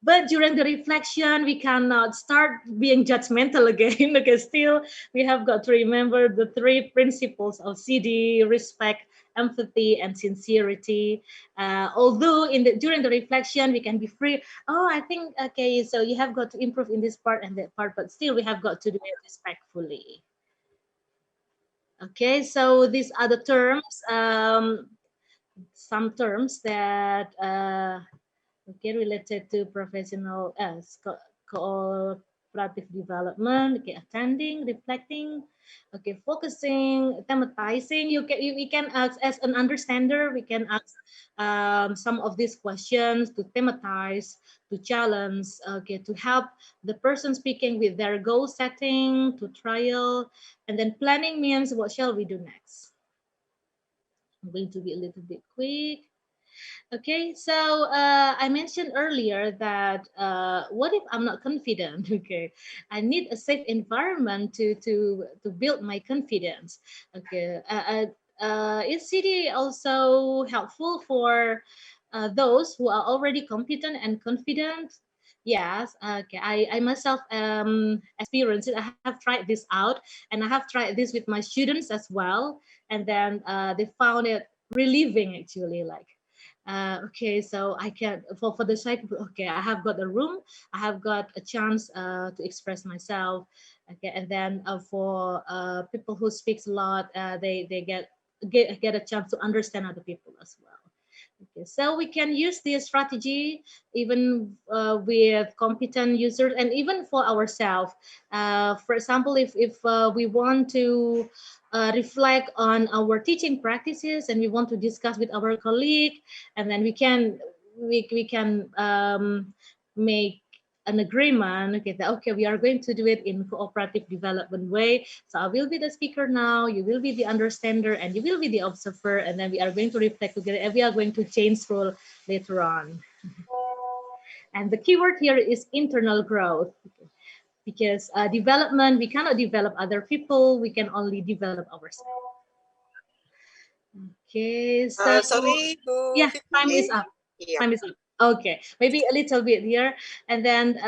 But during the reflection, we cannot start being judgmental again, because still we have got to remember the three principles of CD: respect, empathy, and sincerity. Although during the reflection, we can be free. Oh, I think, okay, so you have got to improve in this part and that part, but still we have got to do it respectfully. Okay, so these are the terms, some terms that okay, related to professional cooperative development. Okay, attending, reflecting, okay, focusing, thematizing. We can ask as an understander, we can ask some of these questions to thematize, to challenge, okay, to help the person speaking with their goal setting, to trial. And then planning means what shall we do next. I'm going to be a little bit quick. Okay, so I mentioned earlier that what if I'm not confident? Okay, I need a safe environment to build my confidence. Okay, is CD also helpful for those who are already competent and confident? Yes. Okay, I myself experienced it. I have tried this out, and I have tried this with my students as well, and then they found it relieving actually, like okay, so I can for the shy people, okay, I have got a room, I have got a chance to express myself. Okay, and then for people who speaks a lot, they get a chance to understand other people as well. Okay, so we can use this strategy even with competent users and even for ourselves. For example, if we want to reflect on our teaching practices and we want to discuss with our colleague, and then we can make an agreement. Okay, that okay, we are going to do it in cooperative development way. So I will be the speaker now, you will be the understander, and you will be the observer, and then we are going to reflect together, and we are going to change role later on. And the keyword here is internal growth, because development, we cannot develop other people, we can only develop ourselves. Okay, so sorry, yeah, time is up. Yeah. Time is up. Okay, maybe a little bit here, and then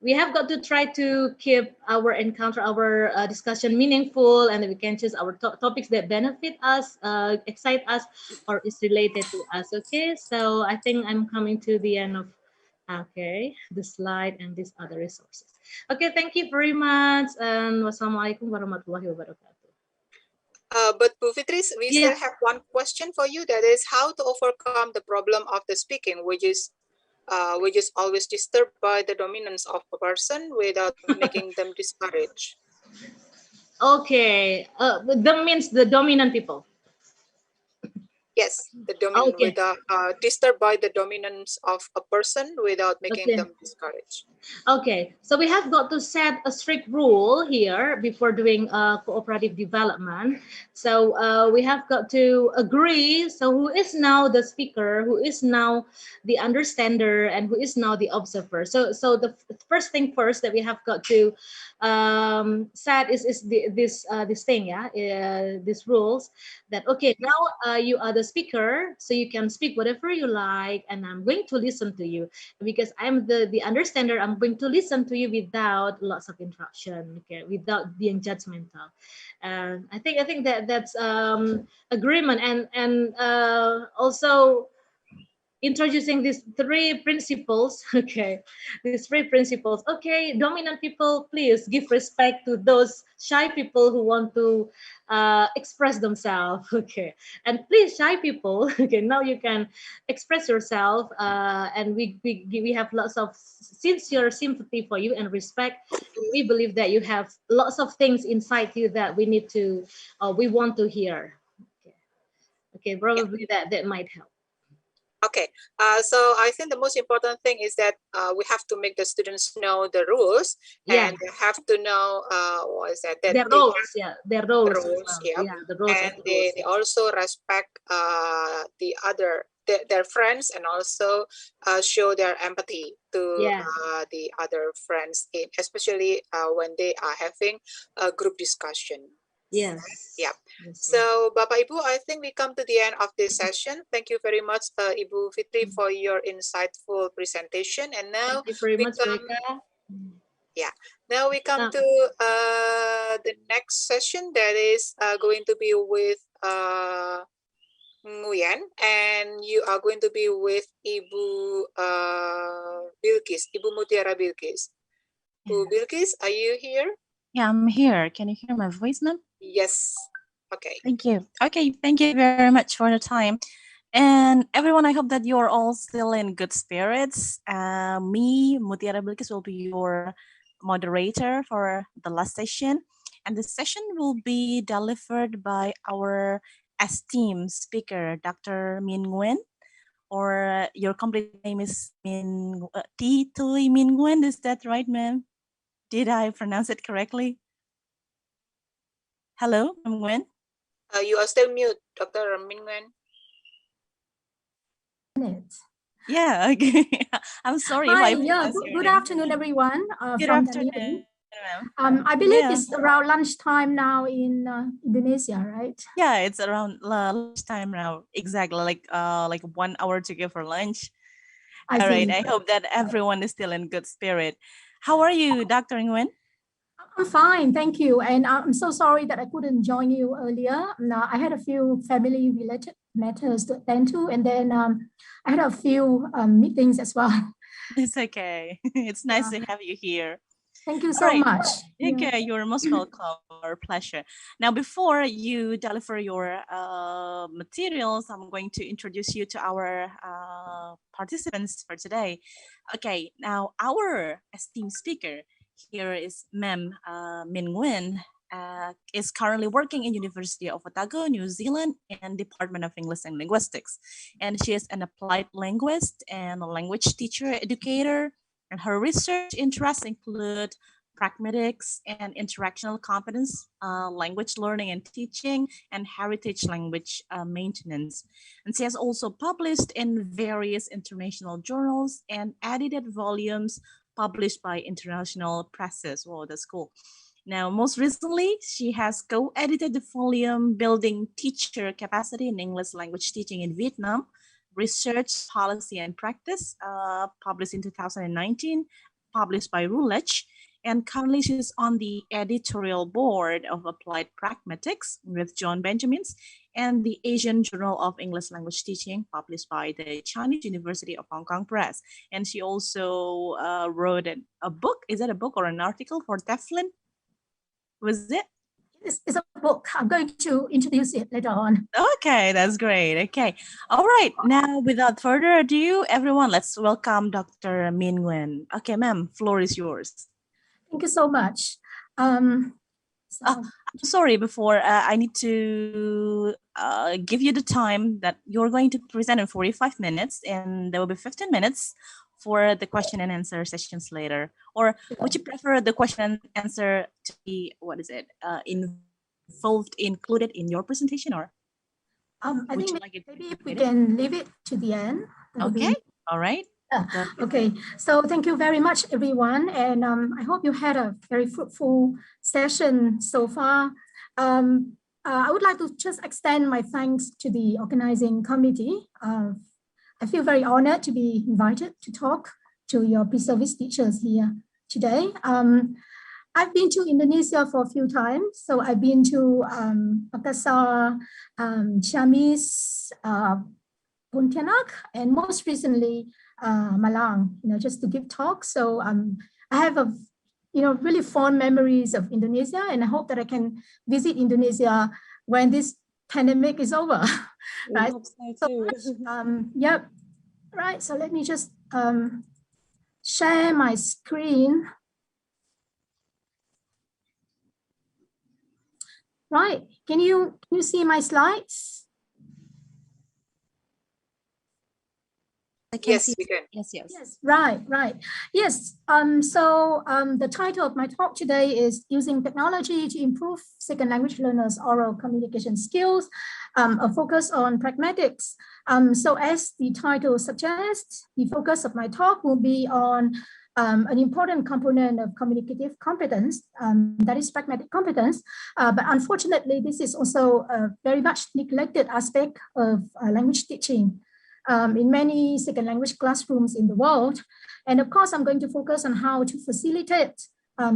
we have got to try to keep our encounter, our discussion meaningful, and we can choose our topics that benefit us, excite us, or is related to us. Okay, so I think I'm coming to the end of the slide and these other resources. Okay, thank you very much, and wassalamualaikum warahmatullahi wabarakatuh. But Bu Fitri, we still have one question for you. That is how to overcome the problem of the speaking, which is always disturbed by the dominance of a person without making them discouraged. Okay, that means the dominant people. Yes, the dominant disturbed by the dominance of a person without making them discouraged. Okay, so we have got to set a strict rule here before doing cooperative development. So we have got to agree. So who is now the speaker, who is now the understander, and who is now the observer. So the first thing first that we have got to set is this thing, these rules, that okay, now you are the speaker, so you can speak whatever you like, and I'm going to listen to you because I'm the understander. I'm going to listen to you without lots of interruption, okay, without being judgmental. I think that's agreement, and also introducing these three principles. Okay, these three principles. Okay, dominant people, please give respect to those shy people who want to express themselves. Okay, and please, shy people, okay, now you can express yourself, and we have lots of sincere sympathy for you and respect. We believe that you have lots of things inside you that we need to we want to hear. Okay, probably that might help. Okay, so I think the most important thing is that we have to make the students know the rules, and they have to know what is that their roles, their roles, the rules, and they also respect the other their friends, and also show their empathy to the other friends, especially when they are having a group discussion. Yes. Yeah. So, Bapak Ibu, I think we come to the end of this session. Thank you very much, Ibu Fitri, for your insightful presentation. And now thank you very much, yeah. Now we come to the next session that is going to be with Nguyen, and you are going to be with Ibu Bilkis, Ibu Mutiara Bilkis. Ibu Bilkis, are you here? Yeah, I'm here. Can you hear my voice, ma'am? Yes. Okay. Thank you. Okay, thank you very much for the time. And everyone, I hope that you're all still in good spirits. Me, Mutiara Bilkis, will be your moderator for the last session. And the session will be delivered by our esteemed speaker, Dr. Min Nguyen, or your complete name is T. Tui Min Nguyen. Is that right, ma'am? Did I pronounce it correctly? Hello, Nguyen. You are still mute, Dr. Min Nguyen. minutes. Yeah, okay. I'm sorry if Hi, I yeah, pronounced your good name afternoon, wrong. everyone. Good From afternoon, Dunedin. ma'am. I believe Yeah. it's around lunchtime now in Indonesia, right? Yeah, it's around lunchtime now. Exactly, like 1 hour to go for lunch. I All right. see. I hope that everyone is still in good spirit. How are you, Dr. Nguyen? I'm fine, thank you. And I'm so sorry that I couldn't join you earlier. I had a few family related matters to attend to, and then I had a few meetings as well. It's okay. It's nice to have you here. Thank you All so right. much. Okay, you're most welcome. Our pleasure. Now, before you deliver your materials, I'm going to introduce you to our participants for today. Okay, now our esteemed speaker here is Ma'am Min Nguyen. Is currently working in University of Otago, New Zealand, and Department of English and Linguistics. And she is an applied linguist and a language teacher, educator. And her research interests include pragmatics and interactional competence, language learning and teaching, and heritage language maintenance. And she has also published in various international journals and edited volumes published by international presses. Wow, that's cool. Now, most recently, she has co-edited the volume Building Teacher Capacity in English Language Teaching in Vietnam, Research, Policy and Practice, published in 2019, published by Routledge. And currently she's on the editorial board of Applied Pragmatics with John Benjamins and the Asian Journal of English Language Teaching, published by the Chinese University of Hong Kong Press. And she also wrote a book. Is that a book or an article for Teflon? Was it? It's a book. I'm going to introduce it later on. Okay, that's great. Okay. All right. Now, without further ado, everyone, let's welcome Dr. Min Nguyen. Okay, ma'am, floor is yours. Thank you so much. I'm sorry, before I need to give you the time that you're going to present in 45 minutes, and there will be 15 minutes for the question and answer sessions later. Or would you prefer the question and answer to be, included in your presentation, or I think maybe if we can leave it to the end. Okay, all right. Okay, so thank you very much, everyone. And I hope you had a very fruitful session so far. I would like to just extend my thanks to the organizing committee. I feel very honored to be invited to talk to your pre-service teachers here today. I've been to Indonesia for a few times. So I've been to Makassar, Ciamis, Pontianak, and most recently Malang, just to give talks. So I have a really fond memories of Indonesia, and I hope that I can visit Indonesia when this pandemic is over. Right? Yep. Right. So let me just share my screen. Right. Can you see my slides? Yes, we can. Yes. Right. Yes. So the title of my talk today is Using Technology to Improve Second Language Learners' Oral Communication Skills, a focus on pragmatics. So as the title suggests, the focus of my talk will be on an important component of communicative competence, that is pragmatic competence. But unfortunately, this is also a very much neglected aspect of language teaching in many second language classrooms in the world. And of course, I'm going to focus on how to facilitate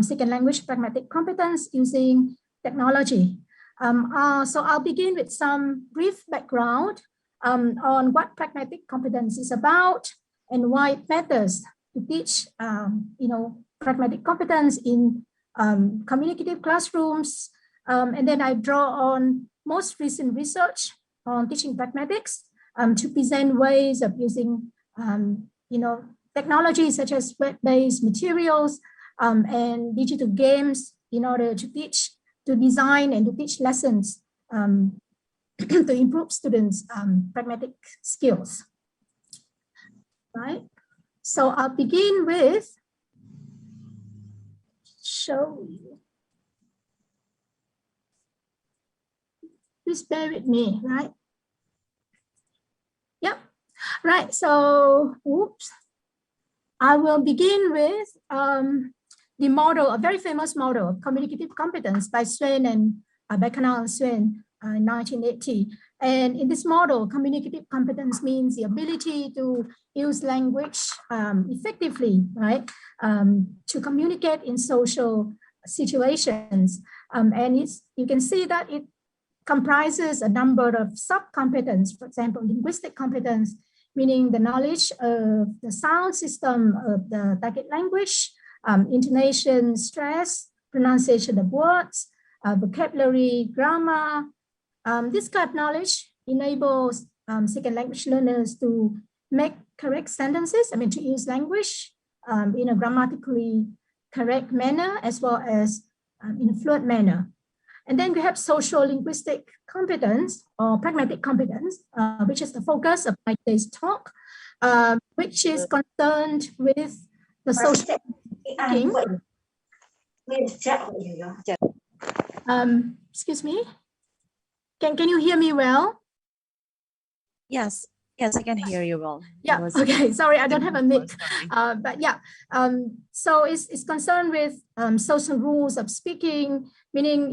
second language pragmatic competence using technology. So I'll begin with some brief background on what pragmatic competence is about and why it matters to teach pragmatic competence in communicative classrooms. And then I draw on most recent research on teaching pragmatics to present ways of using technology such as web-based materials and digital games in order to design and to teach lessons to improve students' pragmatic skills. Right. So I'll begin with show you. Please bear with me, right? Yep. Right, so, I will begin with the model, a very famous model of communicative competence by Swain and by Canal and Swain in 1980. And in this model, communicative competence means the ability to use language effectively, right, to communicate in social situations. And you can see that it comprises a number of sub-competence, for example, linguistic competence, meaning the knowledge of the sound system of the target language, intonation, stress, pronunciation of words, vocabulary, grammar. This kind of knowledge enables second language learners to make correct sentences, to use language in a grammatically correct manner, as well as in a fluent manner. And then we have social linguistic competence or pragmatic competence, which is the focus of my today's talk, which is concerned with the social thinking. Excuse me. Can you hear me well? Yes. Yes, I can hear you well. Yeah, okay, sorry, I don't have a mic. But yeah, so it's concerned with social rules of speaking, meaning,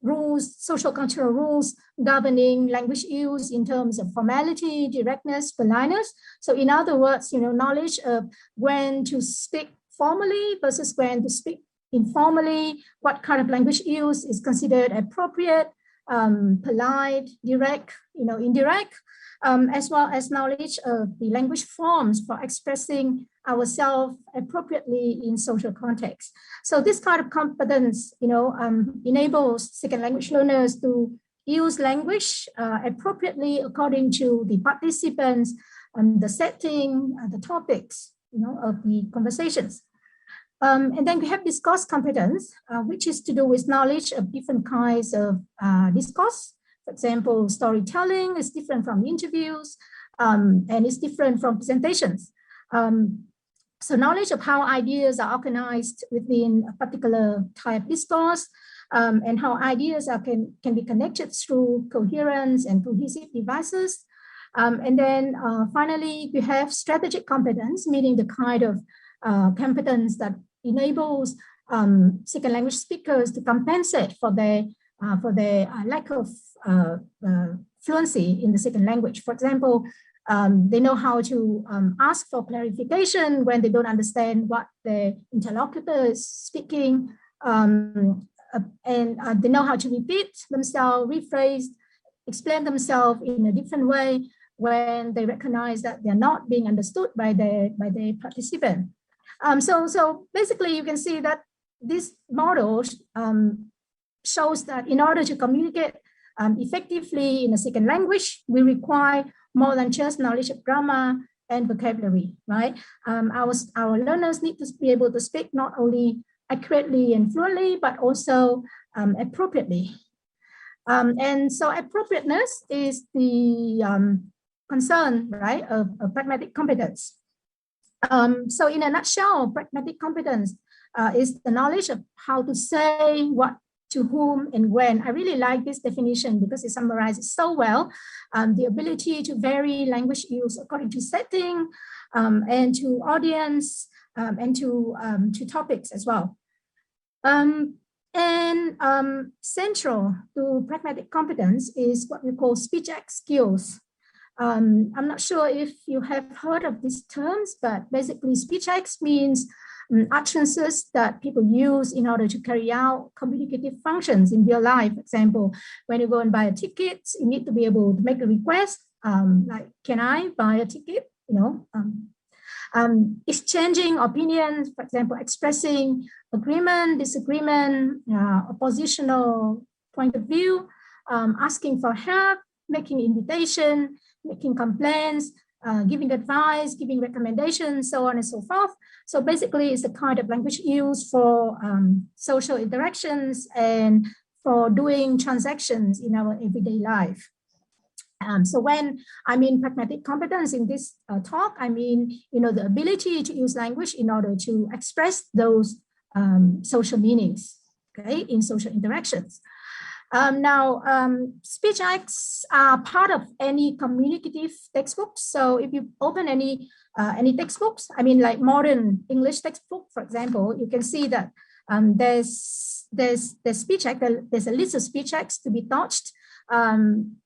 rules, social cultural rules governing language use in terms of formality, directness, politeness. So in other words, knowledge of when to speak formally versus when to speak informally, what kind of language use is considered appropriate, polite, direct, indirect. As well as knowledge of the language forms for expressing ourselves appropriately in social context. So this kind of competence, enables second language learners to use language appropriately according to the participants, the setting, the topics, of the conversations. And then we have discourse competence, which is to do with knowledge of different kinds of discourse. For example, storytelling is different from interviews, and it's different from presentations. So knowledge of how ideas are organized within a particular type discourse, and how ideas can be connected through coherence and cohesive devices. And then finally, we have strategic competence, meaning the kind of competence that enables second language speakers to compensate for their lack of fluency in the second language. For example, they know how to ask for clarification when they don't understand what the interlocutor is speaking, and they know how to repeat themselves, rephrase, explain themselves in a different way when they recognize that they're not being understood by the participant. So basically, you can see that this model shows that in order to communicate effectively in a second language, we require more than just knowledge of grammar and vocabulary, right? Our learners need to be able to speak not only accurately and fluently, but also appropriately. And so appropriateness is the concern, right, of pragmatic competence. So in a nutshell, pragmatic competence is the knowledge of how to say what, to whom, and when. I really like this definition because it summarizes so well the ability to vary language use according to setting and to audience and to topics as well. Central to pragmatic competence is what we call speech act skills. I'm not sure if you have heard of these terms, but basically speech acts means utterances that people use in order to carry out communicative functions in real life. For example, when you go and buy a ticket, you need to be able to make a request, like, can I buy a ticket? Exchanging opinions, for example, expressing agreement, disagreement, oppositional point of view, asking for help, making invitation, making complaints, giving advice, giving recommendations, so on and so forth. So basically, it's the kind of language used for social interactions and for doing transactions in our everyday life. So when I mean pragmatic competence in this talk, I mean, the ability to use language in order to express those social meanings, okay, in social interactions. Now, speech acts are part of any communicative textbook. So if you open any textbooks, I mean, like modern English textbook, for example, you can see that there's speech act. There's a list of speech acts to be taught.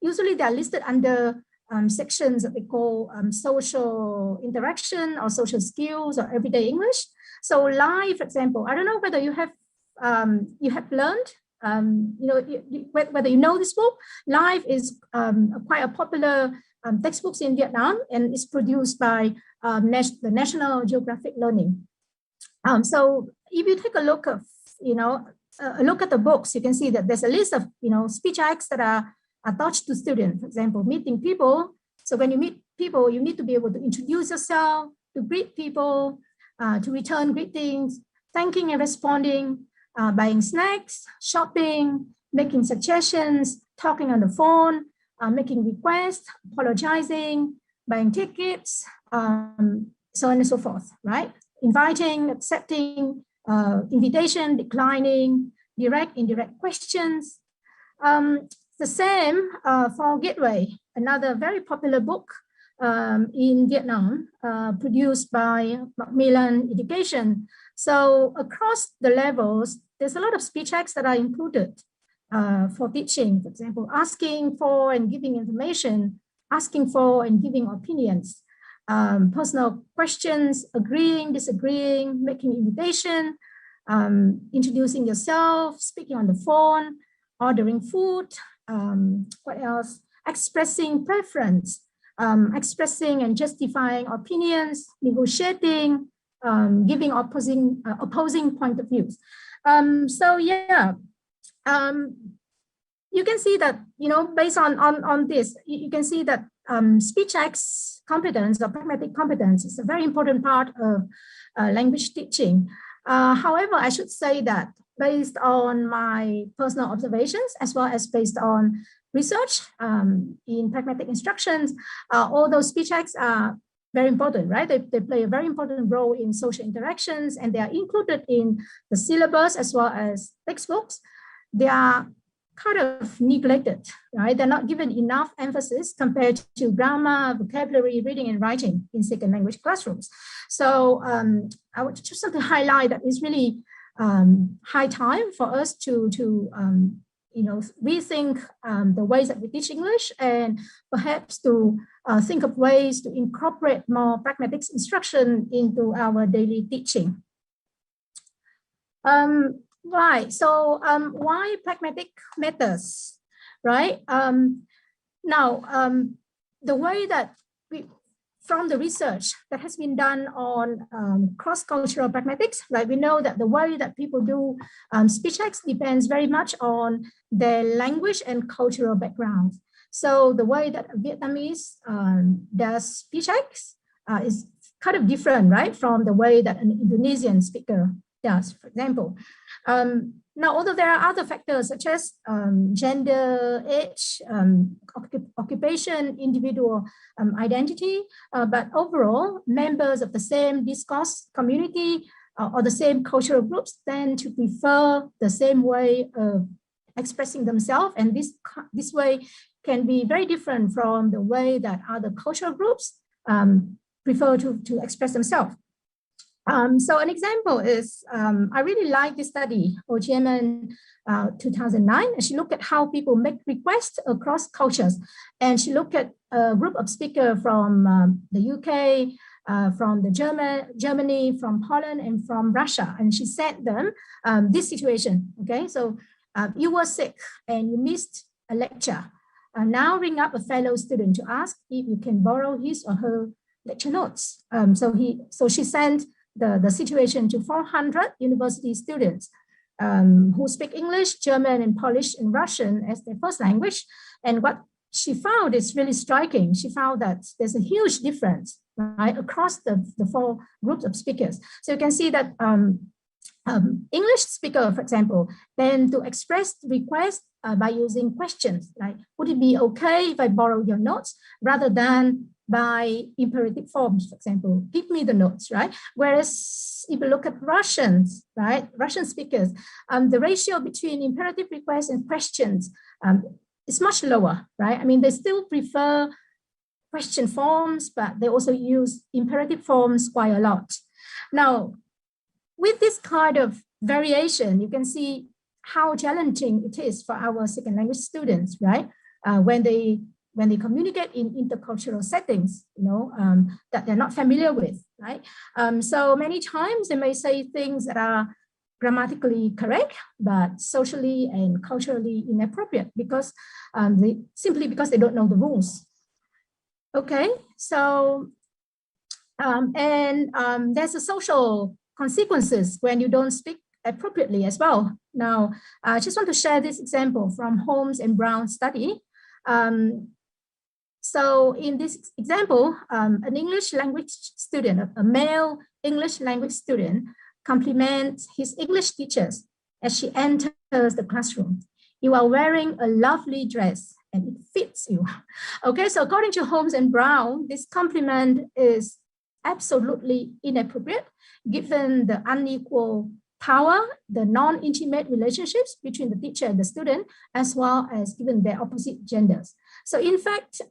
Usually, they are listed under sections that we call social interaction or social skills or everyday English. So, live, for example, I don't know whether you have learned. Whether you know this book. Live is quite a popular textbooks in Vietnam, and it's produced by the National Geographic Learning. So if you take a look of, a look at the books, you can see that there's a list of, speech acts that are taught to students. For example, meeting people. So when you meet people, you need to be able to introduce yourself, to greet people, to return greetings, thanking and responding, buying snacks, shopping, making suggestions, talking on the phone, making requests, apologizing, buying tickets, so on and so forth, right? Inviting, accepting, invitation, declining, direct, indirect questions. The same for Gateway, another very popular book in Vietnam, produced by Macmillan Education. So across the levels, there's a lot of speech acts that are included for teaching. For example, asking for and giving information, asking for and giving opinions, personal questions, agreeing, disagreeing, making invitation, introducing yourself, speaking on the phone, ordering food, what else? Expressing preference, expressing and justifying opinions, negotiating, giving opposing point of views. So yeah, you can see that, based on this, you can see that speech acts competence or pragmatic competence is a very important part of language teaching. However, I should say that based on my personal observations, as well as based on research in pragmatic instructions, all those speech acts are very important, right? They play a very important role in social interactions, and they are included in the syllabus as well as textbooks. They are kind of neglected, right? They're not given enough emphasis compared to grammar, vocabulary, reading and writing in second language classrooms. So I would just want to highlight that it's really high time for us to rethink the ways that we teach English, and perhaps to think of ways to incorporate more pragmatic instruction into our daily teaching. Right, so why pragmatic methods, right? Now, the way that from the research that has been done on cross-cultural pragmatics, right? We know that the way that people do speech acts depends very much on their language and cultural background. So the way that a Vietnamese does speech acts is kind of different, right? From the way that an Indonesian speaker does, for example. Now, although there are other factors such as gender, age, occupation, individual identity, but overall, members of the same discourse community or the same cultural groups tend to prefer the same way of expressing themselves, and this way can be very different from the way that other cultural groups prefer to express themselves. So an example is, I really like this study, OGMN 2009, and she looked at how people make requests across cultures. And she looked at a group of speakers from the UK, from Germany, from Poland, and from Russia. And she sent them this situation, okay? So you were sick and you missed a lecture. Now ring up a fellow student to ask if you can borrow his or her lecture notes. So she sent the situation to 400 university students who speak English, German, and Polish and Russian as their first language. And what she found is really striking. She found that there's a huge difference, right, across the four groups of speakers. So you can see that English speaker, for example, tend to express requests by using questions like, would it be okay if I borrow your notes, rather than by imperative forms, for example, give me the notes, right? Whereas if you look at Russians, right, Russian speakers, the ratio between imperative requests and questions is much lower, right? I mean, they still prefer question forms, but they also use imperative forms quite a lot. Now, with this kind of variation, you can see how challenging it is for our second language students, right? When they communicate in intercultural settings, you know, that they're not familiar with, right? So many times they may say things that are grammatically correct, but socially and culturally inappropriate because simply because they don't know the rules. Okay, so there's a social consequences when you don't speak appropriately as well. Now, I just want to share this example from Holmes and Brown study. So in this example, an English language student, a male English language student, compliments his English teachers as she enters the classroom. "You are wearing a lovely dress and it fits you." Okay, so according to Holmes and Brown, this compliment is absolutely inappropriate given the unequal power, the non-intimate relationships between the teacher and the student, as well as given their opposite genders. So in fact,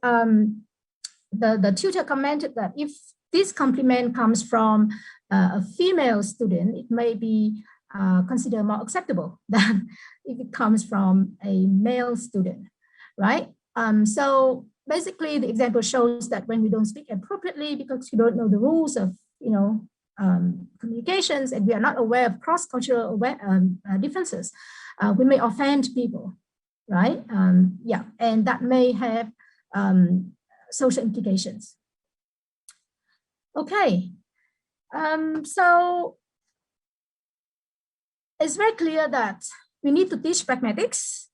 the tutor commented that if this compliment comes from a female student, it may be considered more acceptable than if it comes from a male student, right? So basically, the example shows that when we don't speak appropriately because you don't know the rules of, you know, communications, and we are not aware of cross-cultural differences, we may offend people, right? Yeah, and that may have social implications. Okay, so it's very clear that we need to teach pragmatics.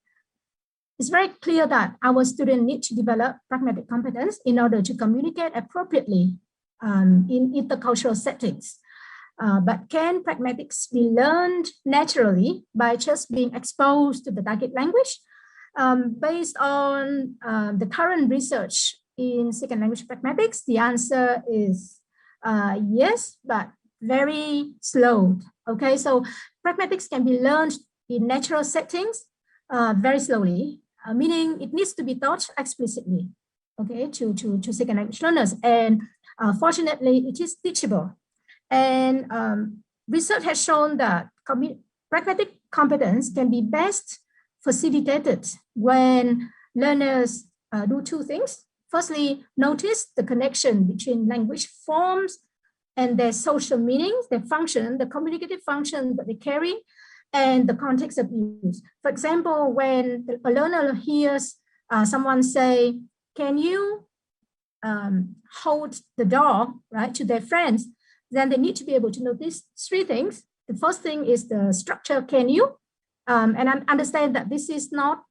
It's very clear that our students need to develop pragmatic competence in order to communicate appropriately in intercultural settings. But can pragmatics be learned naturally by just being exposed to the target language? Based on the current research in second language pragmatics, the answer is yes, but very slow. Okay, so pragmatics can be learned in natural settings very slowly, meaning it needs to be taught explicitly, okay, to second language learners. And fortunately, it is teachable. And research has shown that pragmatic competence can be best facilitated when learners do two things. Firstly, notice the connection between language forms and their social meanings, their function, the communicative function that they carry, and the context of use. For example, when a learner hears someone say, "Can you hold the door," right, to their friends, then they need to be able to notice three things. The first thing is the structure, "Can you?" And understand that this is not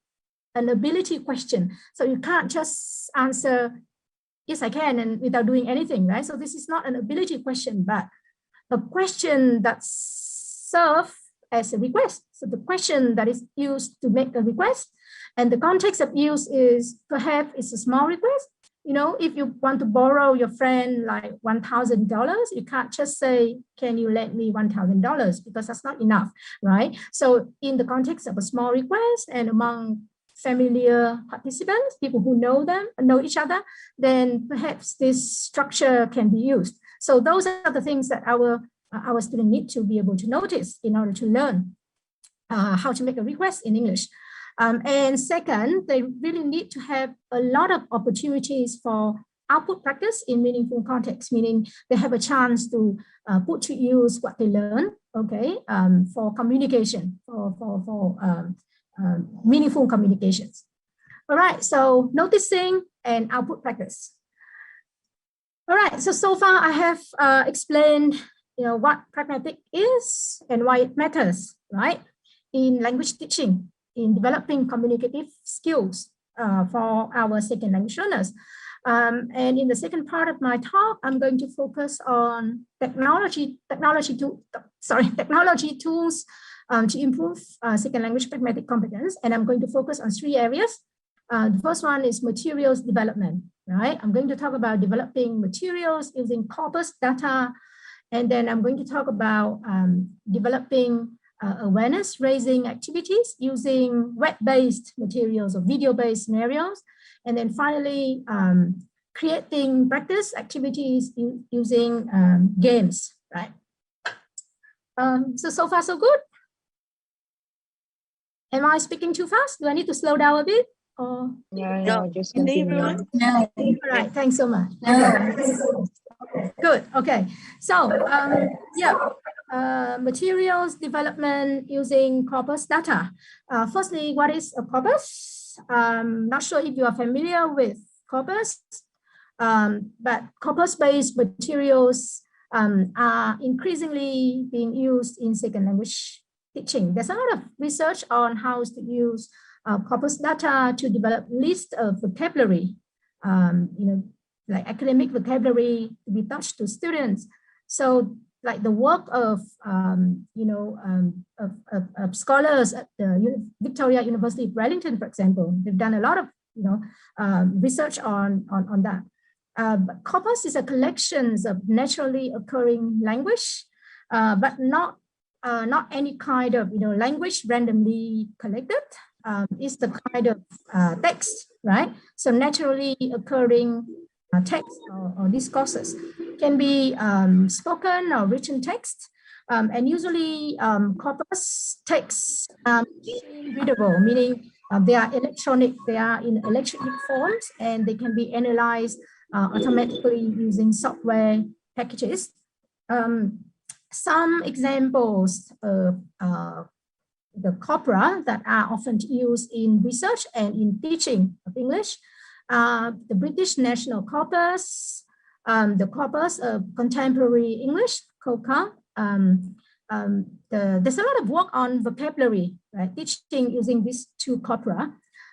an ability question. So you can't just answer, "Yes, I can," and without doing anything, right? So this is not an ability question, but a question that's served as a request. So the question that is used to make a request, and the context of use is perhaps it's a small request. You know, if you want to borrow your friend like $1,000, you can't just say, "Can you lend me $1,000?" because that's not enough, right? So in the context of a small request and among familiar participants, people who know each other, then perhaps this structure can be used. So those are the things that our students need to be able to notice in order to learn how to make a request in English. And second, they really need to have a lot of opportunities for output practice in meaningful context, meaning they have a chance to put to use what they learn, okay, for communication, for meaningful communications. All right, so noticing and output practice. All right, so far I have explained, you know, what pragmatic is and why it matters, right, in language teaching, in developing communicative skills for our second language learners. And in the second part of my talk, I'm going to focus on technology tools to improve second language pragmatic competence. And I'm going to focus on three areas. The first one is materials development, right? I'm going to talk about developing materials using corpus data. And then I'm going to talk about developing awareness raising activities using web-based materials or video-based scenarios. And then finally, creating practice activities using games, right? So far, so good. Am I speaking too fast? Do I need to slow down a bit? Or? No, just continue. No. All right, thanks so much. Okay. Good, okay. So, materials development using corpus data. Firstly, what is a corpus? Not sure if you are familiar with corpus, but corpus-based materials are increasingly being used in second language teaching. There's a lot of research on how to use corpus data to develop list of vocabulary, like academic vocabulary to be taught to students. So like the work of, of scholars at the Victoria University of Wellington, for example, they've done a lot of, research on that. But corpus is a collection of naturally occurring language, but not any kind of, language randomly collected. It's the kind of text, right? So naturally occurring text or discourses can be spoken or written text, and usually corpus texts are readable, meaning they are electronic, they are in electronic forms, and they can be analyzed automatically using software packages. Some examples of the corpora that are often used in research and in teaching of English, the British National Corpus, the Corpus of Contemporary English, COCA. There's a lot of work on vocabulary, right? Teaching using these two corpora.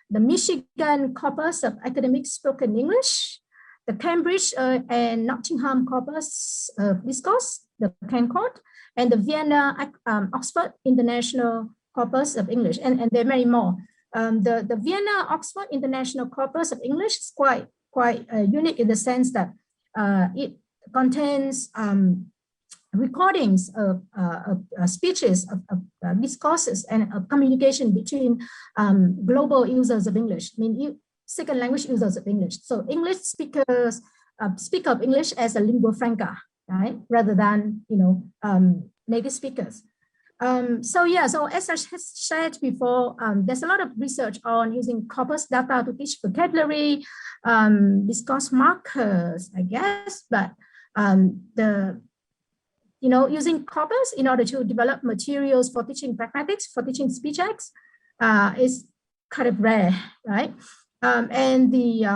The Michigan Corpus of Academic Spoken English, the Cambridge and Nottingham Corpus of Discourse, the CANCORD, and the Vienna Oxford International Corpus of English, and there are many more. The Vienna Oxford International Corpus of English is quite unique in the sense that it contains recordings of speeches, of discourses, and of communication between global users of English, I mean second language users of English. So English speakers speak of English as a lingua franca, right, rather than native speakers. So as I shared before, there's a lot of research on using corpus data to teach vocabulary, discourse markers, I guess, but using corpus in order to develop materials for teaching pragmatics, for teaching speech acts, is kind of rare, right? And the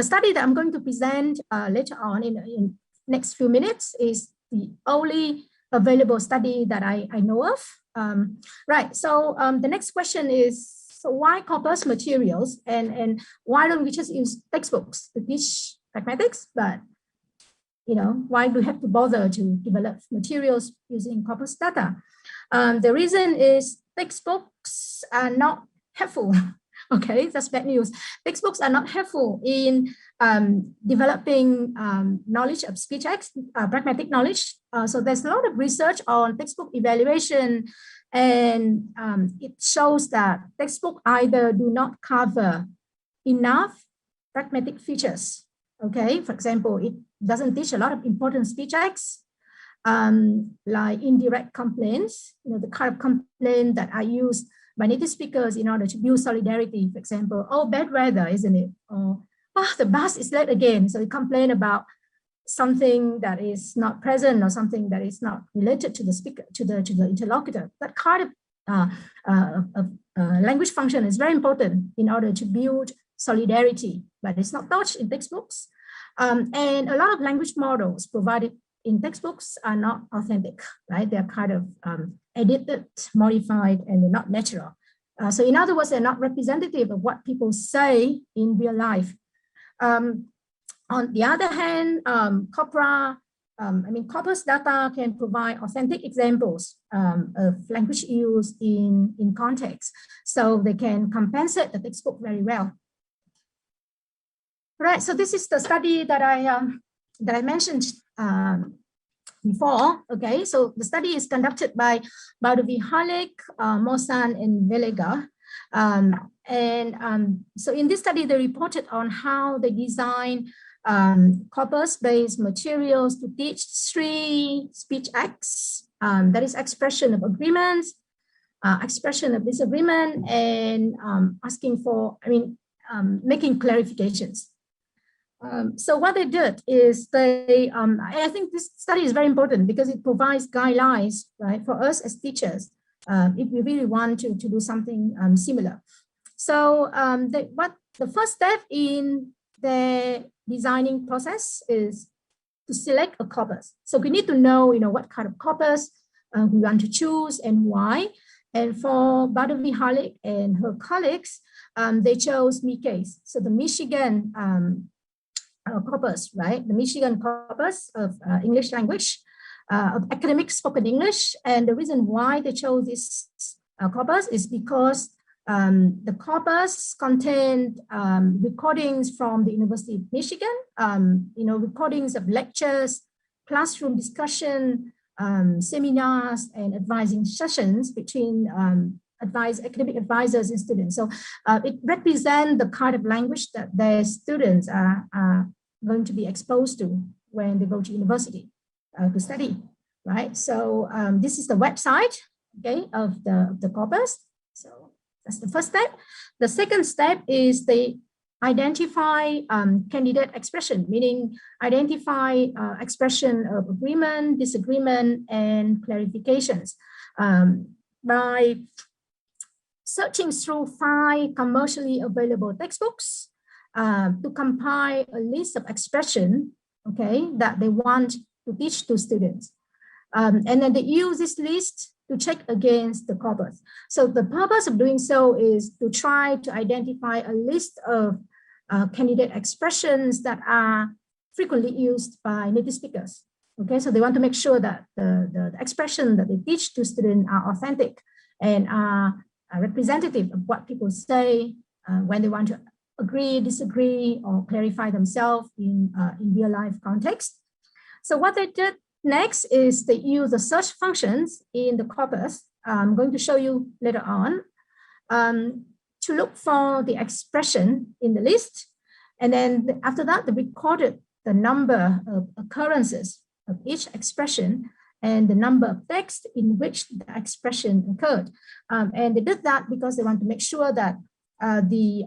study that I'm going to present later on in next few minutes is the only available study that I know of. Right, so the next question is, so why corpus materials, and why don't we just use textbooks to teach pragmatics? But why do we have to bother to develop materials using corpus data? The reason is textbooks are not helpful. Okay, that's bad news. Textbooks are not helpful in developing knowledge of speech acts, pragmatic knowledge. So there's a lot of research on textbook evaluation, and it shows that textbook either do not cover enough pragmatic features. Okay, for example, it doesn't teach a lot of important speech acts, like indirect complaints, the kind of complaint that are used by native speakers in order to build solidarity. For example, oh, bad weather, isn't it? Or, oh, the bus is late again. So we complain about something that is not present or something that is not related to the speaker, to the interlocutor. That kind of language function is very important in order to build solidarity, but it's not taught in textbooks. And a lot of language models provided in textbooks are not authentic, right? They're kind of edited, modified, and they're not natural. So in other words, they're not representative of what people say in real life. On the other hand, corpora corpus data can provide authentic examples of language use in context, so they can compensate the textbook very well. Right, so this is the study that I mentioned before. Okay, so the study is conducted by Badawi Halik, Mosan, and Velega. So in this study, they reported on how they design corpus-based materials to teach 3 speech acts, that is expression of agreements, expression of disagreement, and asking for, making clarifications. So what they did is they, I think this study is very important because it provides guidelines, right, for us as teachers, if we really want to do something similar. So the first step in the designing process is to select a corpus. So we need to know, what kind of corpus we want to choose and why. And for Badawi Halik and her colleagues, they chose MICASE, so the Michigan corpus, right? The Michigan corpus of English language, of academic spoken English. And the reason why they chose this corpus is because the corpus contained recordings from the University of Michigan, recordings of lectures, classroom discussion, seminars, and advising sessions between academic advisors and students. So it represents the kind of language that their students are going to be exposed to when they go to university to study, right? So this is the website, okay, of the corpus. So that's the first step. The second step is they identify candidate expression, meaning identify expression of agreement, disagreement, and clarifications by searching through 5 commercially available textbooks to compile a list of expression, okay, that they want to teach to students. And then they use this list to check against the corpus. So the purpose of doing so is to try to identify a list of candidate expressions that are frequently used by native speakers. Okay, so they want to make sure that the expression that they teach to students are authentic and are representative of what people say when they want to agree, disagree, or clarify themselves in real life context. So what they did next is they use the search functions in the corpus. I'm going to show you later on to look for the expression in the list. And then after that, they recorded the number of occurrences of each expression and the number of texts in which the expression occurred. And they did that because they want to make sure that the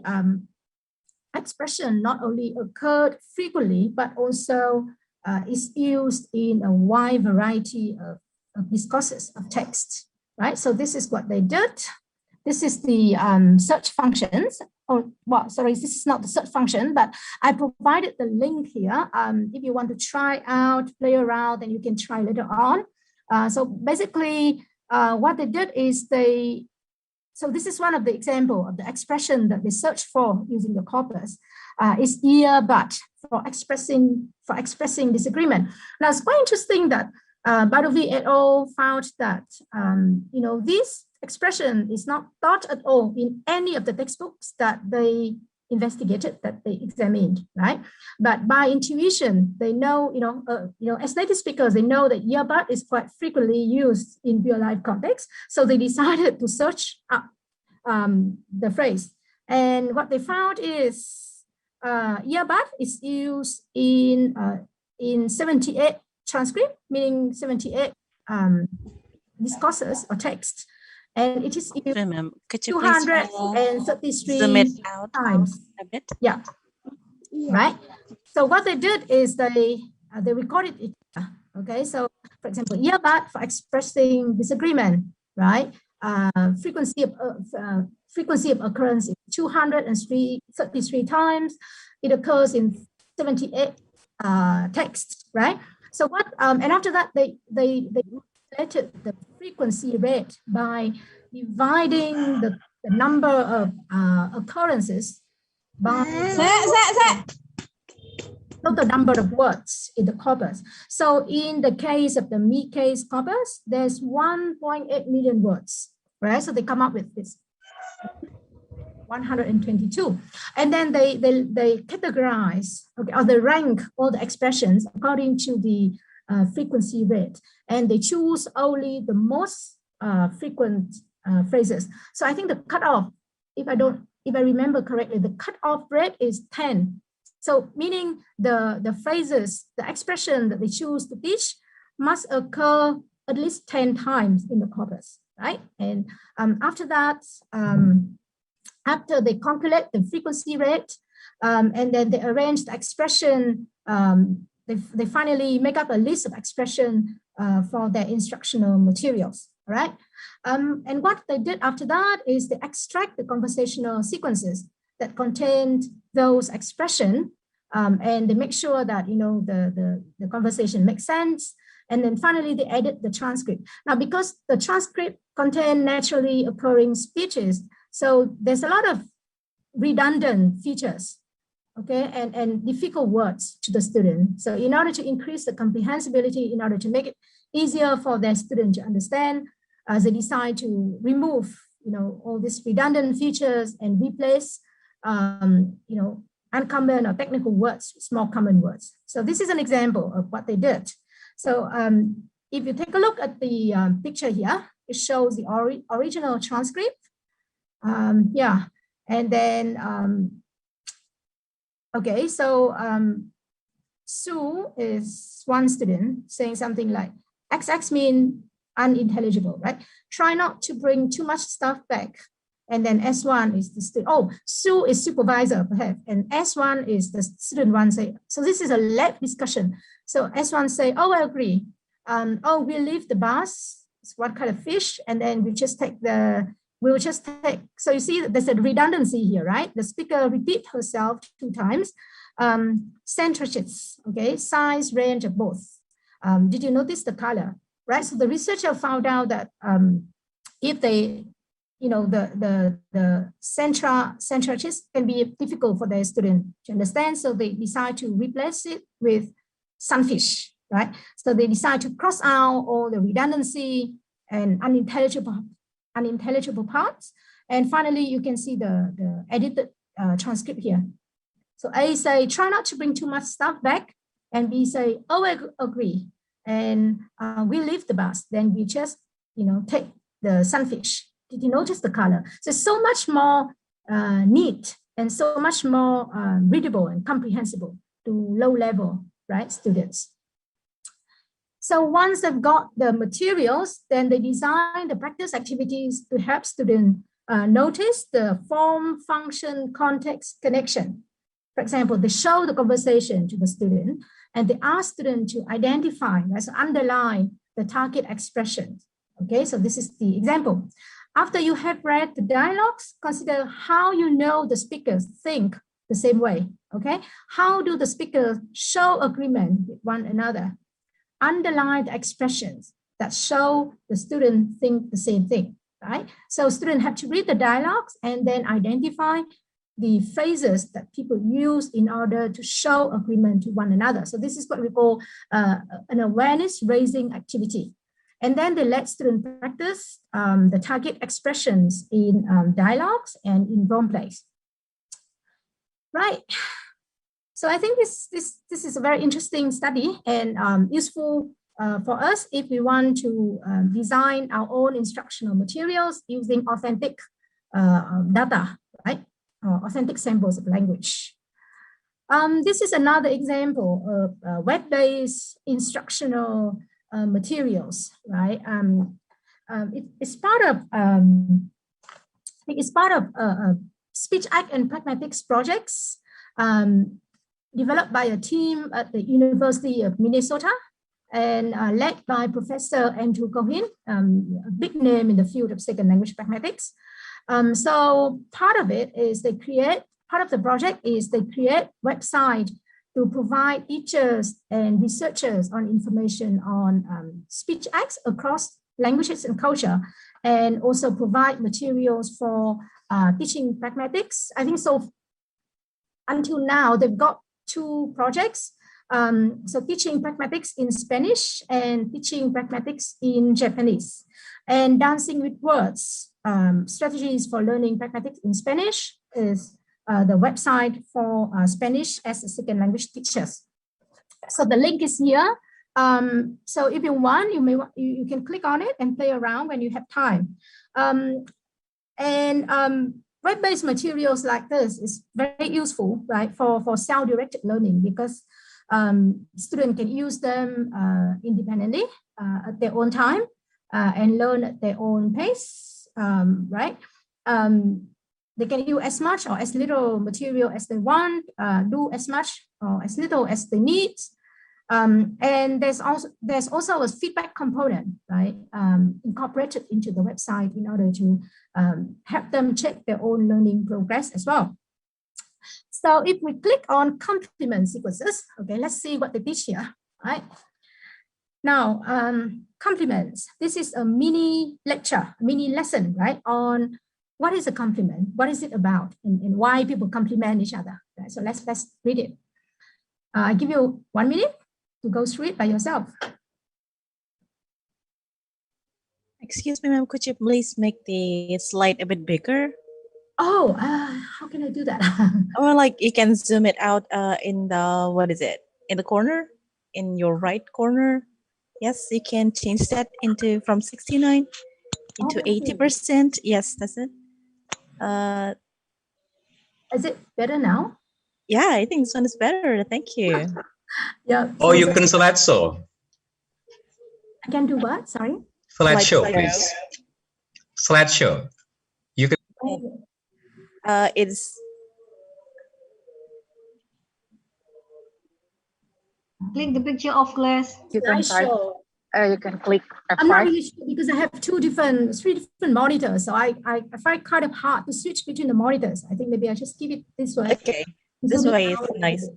expression not only occurred frequently, but also is used in a wide variety of discourses of text, right? So this is what they did. This is the search functions. Oh, well, sorry, this is not the search function, but I provided the link here. If you want to try out, play around, then you can try later on. So basically, what they did is so this is one of the example of the expression that they search for using the corpus. Is earbud for expressing disagreement. Now it's quite interesting that Badawi et al. Found that this expression is not taught at all in any of the textbooks that they investigated, that they examined, right? But by intuition, they know, as native speakers, they know that earbud is quite frequently used in real life context. So they decided to search up the phrase. And what they found is earbud is used in 78 transcript, meaning 78 discourses or text. And it is used 233 times. A bit? Yeah. Right. So what they did is they recorded it. Okay. So for example, earbud for expressing disagreement, right? Frequency of occurrence is 233 times. It occurs in 78 texts, right? So what? And after that, they calculated the frequency rate by dividing the number of occurrences by total number of words in the corpus. So in the case of the me-case corpus, there's 1.8 million words, right? So they come up with this 122. And then they categorize, okay, or they rank all the expressions according to the frequency rate. And they choose only the most frequent phrases. So I think the cutoff, if I remember correctly, the cutoff rate is 10. So meaning the phrases, the expression that they choose to teach must occur at least 10 times in the corpus, right? And after that, after they calculate the frequency rate, and then they arrange the expression, they finally make up a list of expression for their instructional materials, right? And what they did after that is they extract the conversational sequences that contain those expressions, and they make sure that the conversation makes sense. And then finally they edit the transcript. Now, because the transcript contains naturally occurring speeches, so there's a lot of redundant features, okay, and difficult words to the student. So in order to increase the comprehensibility, in order to make it easier for their student to understand, they decide to remove, all these redundant features and replace, uncommon or technical words with more common words. So this is an example of what they did. So if you take a look at the picture here, it shows the original transcript. Yeah, and then, okay, so Sue is one student saying something like, XX mean unintelligible, right? Try not to bring too much stuff back. And then S1 is the student. Oh, Sue is supervisor, perhaps. And S1 is the student one say, so this is a lab discussion. So S1 say, oh, I agree. Oh, we'll leave the bus. It's what kind of fish? And then we'll just take, so you see there's a redundancy here, right? The speaker repeat herself 2 times. Centrages, okay, size, range of both. Did you notice the color, right? So the researcher found out that if they, the centrages can be difficult for their student to understand, so they decide to replace it with sunfish, right? So they decide to cross out all the redundancy and unintelligible parts. And finally, you can see the edited transcript here. So A say, try not to bring too much stuff back. And B say, oh, I agree. And we leave the bus. Then we just, take the sunfish. Did you notice the color? So it's so much more neat and so much more readable and comprehensible to low level, right, students. So once they've got the materials, then they design the practice activities to help students notice the form, function, context, connection. For example, they show the conversation to the student and they ask students to identify, right, so underline the target expression. Okay, so this is the example. After you have read the dialogues, consider how you know the speakers think the same way. Okay, how do the speakers show agreement with one another? Underline the expressions that show the student think the same thing, right? So students have to read the dialogues and then identify the phrases that people use in order to show agreement to one another. So this is what we call an awareness raising activity. And then they let students practice the target expressions in dialogues and in role plays. Right. So I think this is a very interesting study and useful for us if we want to design our own instructional materials using authentic data, right? Authentic samples of language. This is another example of web-based instructional materials, right? It's part of speech act and pragmatics projects developed by a team at the University of Minnesota and led by Professor Andrew Cohen, a big name in the field of second language pragmatics. So part of it is part of the project is they create website to provide teachers and researchers on information on speech acts across languages and culture, and also provide materials for teaching pragmatics. I think so until now, they've got two projects. So teaching pragmatics in Spanish and teaching pragmatics in Japanese. And dancing with words, strategies for learning pragmatics in Spanish is the website for Spanish as a second language teachers. So the link is here. So if you want, you can click on it and play around when you have time. Web-based materials like this is very useful, right, for self-directed learning, because students can use them independently at their own time and learn at their own pace, right? They can use as much or as little material as they want, do as much or as little as they need. And there's also a feedback component, right, incorporated into the website in order to help them check their own learning progress as well. So if we click on complement sequences, okay, let's see what they teach here, right? Now, complements. This is a mini lecture, mini lesson, right, on what is a complement, what is it about, and why people complement each other. Right? So let's read it. I give you 1 minute to go through it by yourself. Excuse me, ma'am, could you please make the slide a bit bigger? Oh, how can I do that? Or like you can zoom it out in the, what is it? In the corner, in your right corner. Yes, you can change that into from 69 into 80%. Yes, that's it. Is it better now? Yeah, I think this one is better. Thank you. Yeah. Oh, you can slideshow. I can do what? Sorry. Slideshow, please. Slideshow. You can. It's. Click the picture of class. You can you can click. I'm not really sure because I have three different monitors. So I find kind of hard to switch between the monitors. I think maybe I just keep it this way. Okay, this way is nice.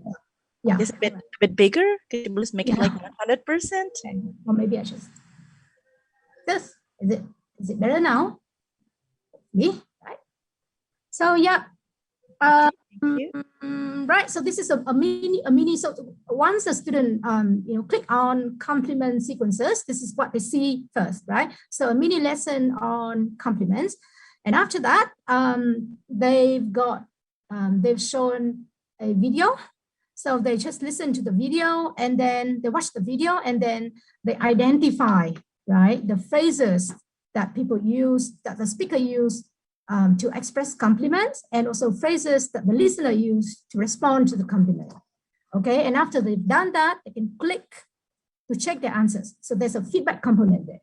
Yeah, it's a bit bigger. Could you please make it like 100%? Or maybe I just this. Is it better now? Me, right? So yeah. Right. So this is a mini. So once the student click on complement sequences, this is what they see first, right? So a mini lesson on complements, and after that, they've shown a video. So they just listen to the video and then they watch the video and then they identify, right, the phrases that people use, that the speaker use to express compliments, and also phrases that the listener use to respond to the compliment. Okay, and after they've done that, they can click to check their answers. So there's a feedback component there.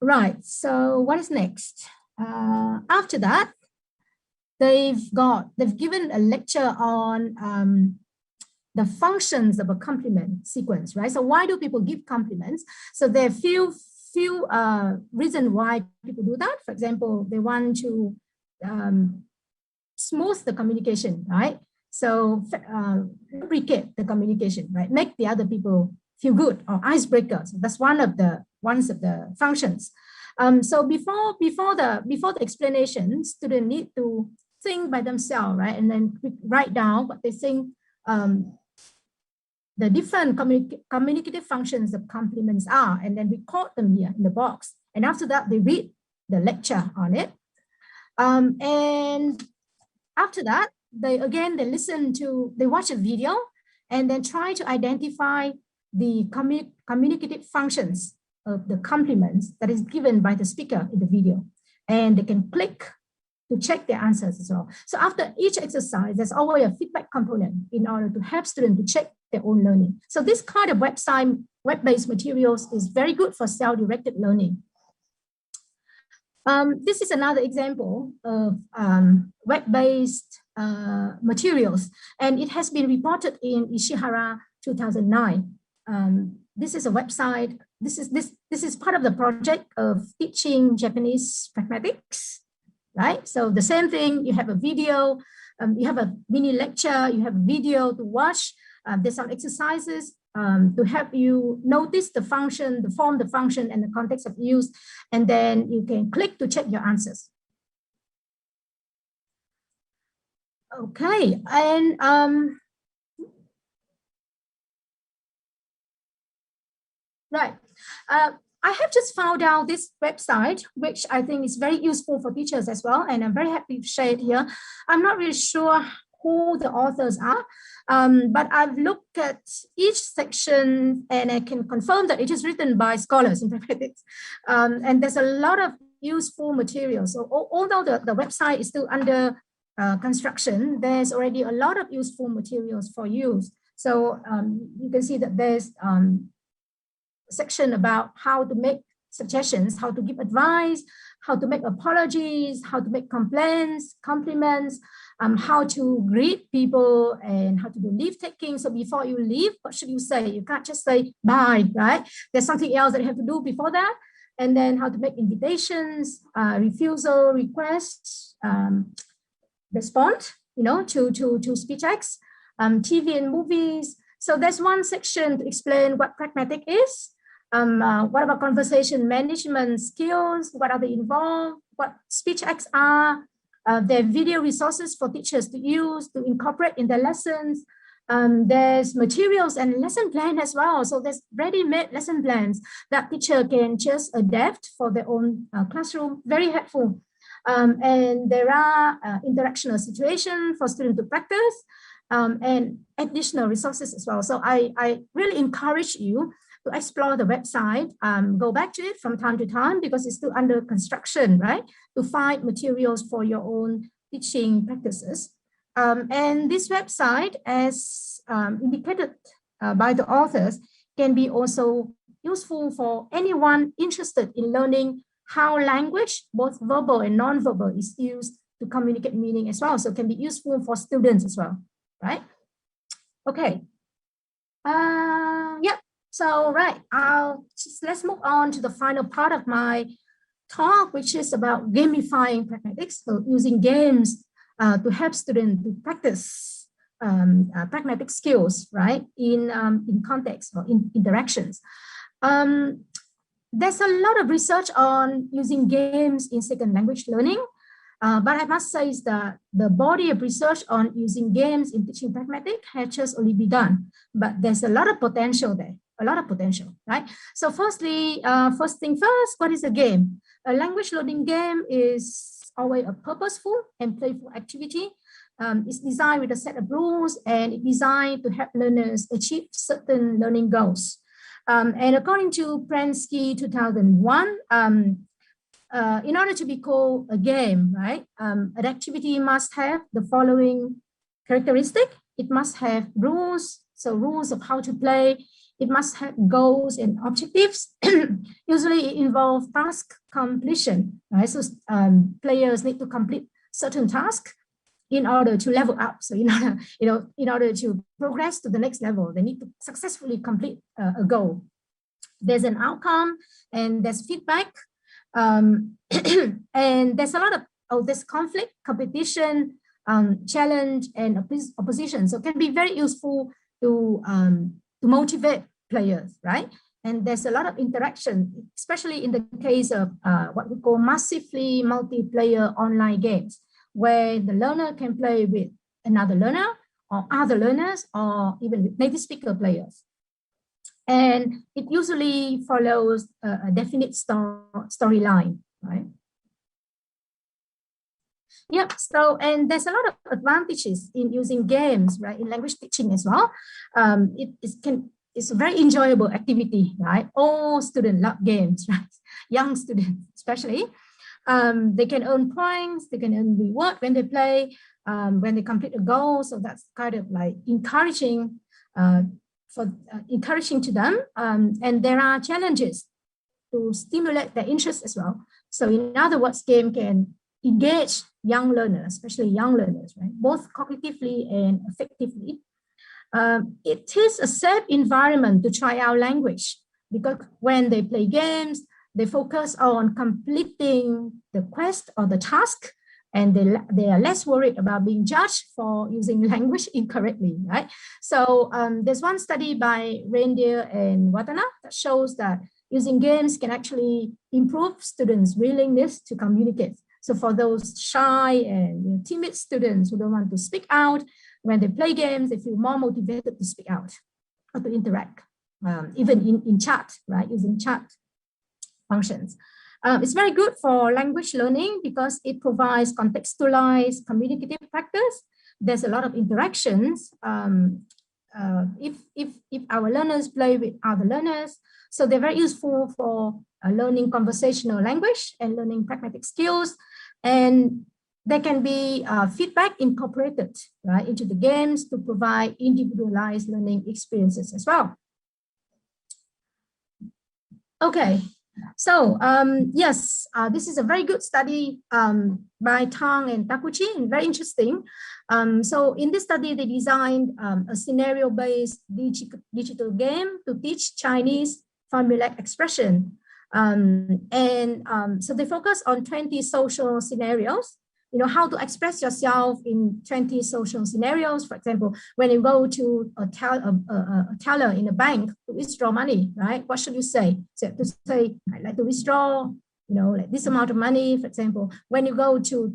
Right, so what is next? After that, they've given a lecture on the functions of a compliment sequence, right? So why do people give compliments? So there are few reasons why people do that. For example, they want to smooth the communication, right? So lubricate the communication, right? Make the other people feel good, or icebreaker. So that's one of the functions. So before the explanation, students need to think by themselves, right? And then write down what they think the different communicative functions of complements are, and then record them here in the box. And after that, they read the lecture on it. And after that, they watch a video and then try to identify the communicative functions of the complements that is given by the speaker in the video. And they can click to check their answers as well. So after each exercise, there's always a feedback component in order to help students to check their own learning. So this kind of web-based materials is very good for self-directed learning. This is another example of web-based materials, and it has been reported in Ishihara 2009. This is a website. This is part of the project of teaching Japanese pragmatics, right? So the same thing. You have a video. You have a mini lecture. You have a video to watch. There's some exercises to help you notice the function, the form, the function, and the context of use, and then you can click to check your answers. Okay, and right. I have just found out this website, which I think is very useful for teachers as well, and I'm very happy to share it here. I'm not really sure who the authors are, but I've looked at each section and I can confirm that it is written by scholars in pragmatics. And there's a lot of useful materials. So although the website is still under construction, there's already a lot of useful materials for use. So you can see that there's section about how to make suggestions, how to give advice, how to make apologies, how to make complaints, compliments, how to greet people, and how to do leave taking. So before you leave, what should you say? You can't just say bye, right? There's something else that you have to do before that. And then how to make invitations, refusal, requests, respond, to speech acts, TV and movies. So there's one section to explain what pragmatic is. What about conversation management skills? What are they involved? What speech acts are? Their video resources for teachers to use, to incorporate in their lessons. There's materials and lesson plan as well. So there's ready-made lesson plans that teacher can just adapt for their own classroom. Very helpful. And there are interactional situations for students to practice and additional resources as well. So I really encourage you to explore the website, go back to it from time to time because it's still under construction, right? To find materials for your own teaching practices. And this website, as indicated by the authors, can be also useful for anyone interested in learning how language, both verbal and non-verbal, is used to communicate meaning as well. So it can be useful for students as well, right? Okay. Yeah. So, right, let's move on to the final part of my talk, which is about gamifying pragmatics, so using games to help students to practice pragmatic skills, right, in context or in interactions. There's a lot of research on using games in second language learning, but I must say is that the body of research on using games in teaching pragmatic has just only begun, but there's a lot of potential there. A lot of potential, right? So firstly, first thing first, what is a game? A language learning game is always a purposeful and playful activity. It's designed with a set of rules and it's designed to help learners achieve certain learning goals. And according to Prensky 2001, in order to be called a game, right, an activity must have the following characteristic. It must have rules, so rules of how to play. It must have goals and objectives. Usually it involves task completion, right? So players need to complete certain tasks in order to level up. So in order to progress to the next level, they need to successfully complete a goal. There's an outcome and there's feedback. And there's a lot of this conflict, competition, challenge, and opposition. So it can be very useful to motivate players, right? And there's a lot of interaction, especially in the case of what we call massively multiplayer online games, where the learner can play with another learner or other learners or even with native speaker players. And it usually follows a definite storyline, right? Yep, so, and there's a lot of advantages in using games, right, in language teaching as well. It's a very enjoyable activity, right? All students love games, right? Young students, especially. They can earn points, they can earn reward when they play, when they complete a goal. So that's kind of like encouraging to them. And there are challenges to stimulate their interest as well. So in other words, game can engage young learners, especially young learners, right? Both cognitively and affectively. It is a safe environment to try out language because when they play games, they focus on completing the quest or the task, and they are less worried about being judged for using language incorrectly, right? So there's one study by Reindeer and Watana that shows that using games can actually improve students' willingness to communicate. So for those shy and timid students who don't want to speak out, when they play games, they feel more motivated to speak out or to interact, even in chat, right, using chat functions. It's very good for language learning because it provides contextualized communicative practice. There's a lot of interactions. If our learners play with other learners, so they're very useful for learning conversational language and learning pragmatic skills, and there can be feedback incorporated, right, into the games to provide individualized learning experiences as well. Okay, so yes, this is a very good study by Tang and Takuchi, and very interesting. So in this study, they designed a scenario-based digital game to teach Chinese formulaic expression. So they focus on 20 social scenarios, how to express yourself in 20 social scenarios. For example, when you go to a teller in a bank to withdraw money, right? What should you say? So to say, I'd like to withdraw, like this amount of money, for example. When you go to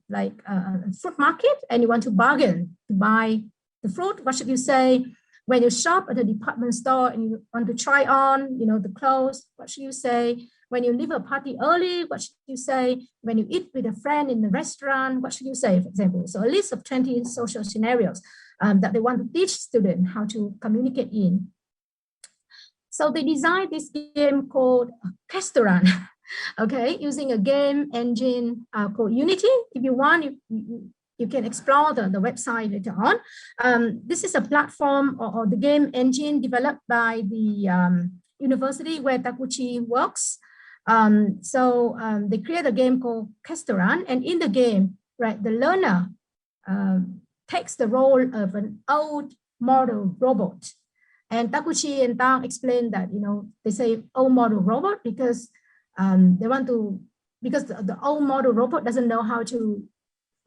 like a fruit market and you want to bargain to buy the fruit, what should you say? When you shop at a department store and you want to try on, the clothes, what should you say? When you leave a party early, what should you say? When you eat with a friend in the restaurant, what should you say, for example? So a list of 20 social scenarios that they want to teach students how to communicate in. So they designed this game called Restaurant, okay, using a game engine called Unity. If you want, you can explore the website later on. This is a platform or the game engine developed by the university where Takuchi works. They create a game called Restaurant, and in the game, right, the learner takes the role of an old model robot. And Takuchi and Tang explain that, they say old model robot because the old model robot doesn't know how to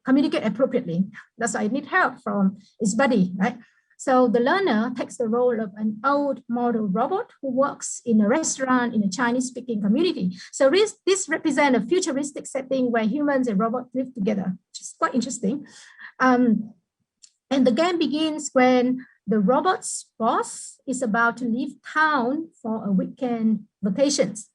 communicate appropriately. That's why it needs help from its buddy, right? So the learner takes the role of an old model robot who works in a restaurant in a Chinese-speaking community. So this represents a futuristic setting where humans and robots live together, which is quite interesting. And the game begins when the robot's boss is about to leave town for a weekend vacations.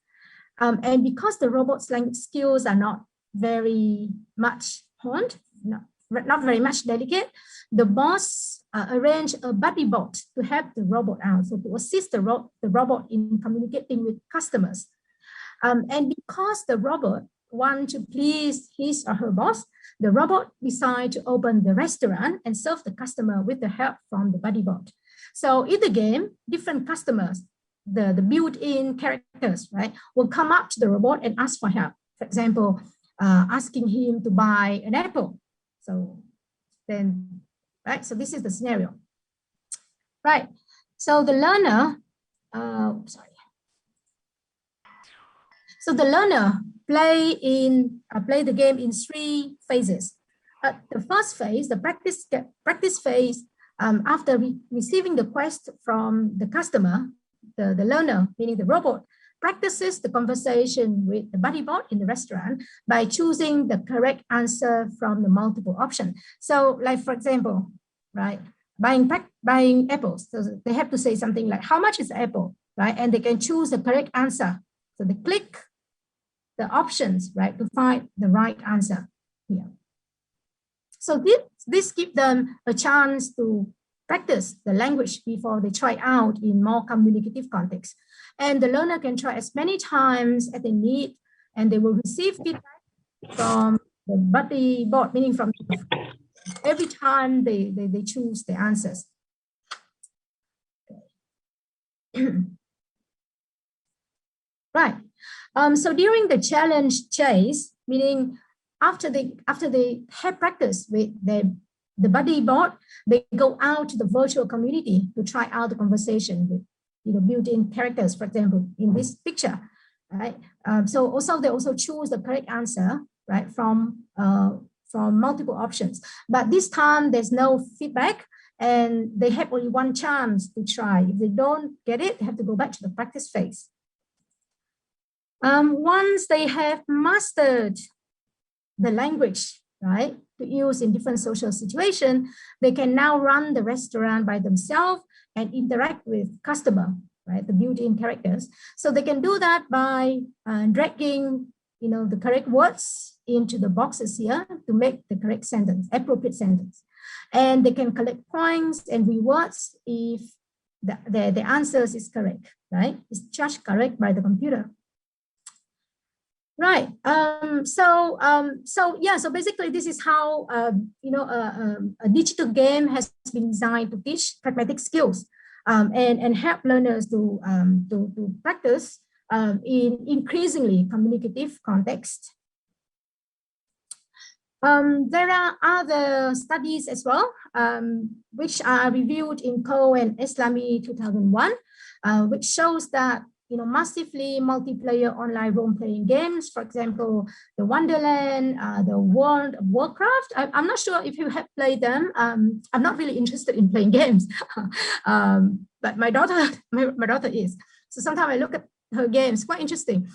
And because the robot's language skills are not very much honed, not very much delicate, the boss arranged a buddy bot to help the robot out, so to assist the robot in communicating with customers. And because the robot wants to please his or her boss, the robot decides to open the restaurant and serve the customer with the help from the buddy bot. So in the game, different customers, the built-in characters, right, will come up to the robot and ask for help. For example, asking him to buy an apple. So then, right, so this is the scenario. Right, so the learner, So the learner play the game in 3 phases. The first phase, the practice phase, after receiving the request from the customer, the learner, meaning the robot, practices the conversation with the buddy bot in the restaurant by choosing the correct answer from the multiple options. So like, for example, right, buying apples. So they have to say something like, how much is the apple, right? And they can choose the correct answer. So they click the options, right, to find the right answer here. So this gives them a chance to practice the language before they try out in more communicative context. And the learner can try as many times as they need, and they will receive feedback from the buddy bot, meaning from every time they choose the answers. Right. So during the challenge chase, meaning after they have practice with the buddy bot, they go out to the virtual community to try out the conversation with built-in characters, for example, in this picture, right? So also they also choose the correct answer, right, from multiple options. But this time there's no feedback, and they have only one chance to try. If they don't get it, they have to go back to the practice phase. Once they have mastered the language, right, to use in different social situations, they can now run the restaurant by themselves and interact with customer, right, the built-in characters. So they can do that by dragging, the correct words into the boxes here to make the correct sentence, appropriate sentence. And they can collect points and rewards if the answers is correct, right? It's judged correct by the computer. Right. So basically, this is how a digital game has been designed to teach pragmatic skills and help learners to practice in increasingly communicative context. There are other studies as well, which are reviewed in Ko and Islami 2001, which shows that massively multiplayer online role-playing games, for example, the Wonderland, the World of Warcraft. I'm not sure if you have played them. I'm not really interested in playing games, but my daughter is. So sometimes I look at her games, quite interesting.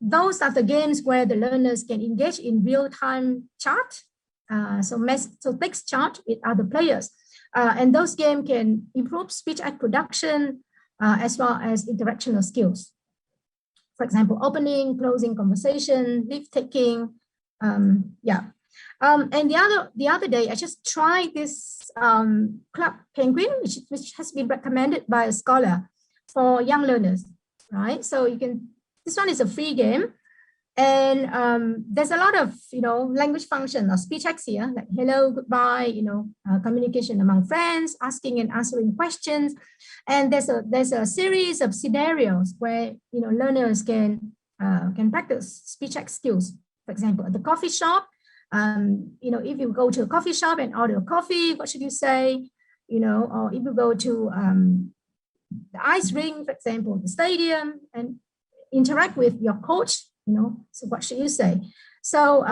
Those are the games where the learners can engage in real-time chat. So text chat with other players. And those games can improve speech and production as well as interactional skills. For example, opening, closing conversation, leave taking. And the other day, I just tried this Club Penguin, which has been recommended by a scholar for young learners, right? So this one is a free game, and there's a lot of language function or speech acts here, like hello, goodbye, communication among friends, asking and answering questions, and there's a series of scenarios where learners can practice speech act skills. For example, at the coffee shop, if you go to a coffee shop and order coffee, what should you say? Or if you go to the ice rink, for example, the stadium, and interact with your coach, so what should you say? So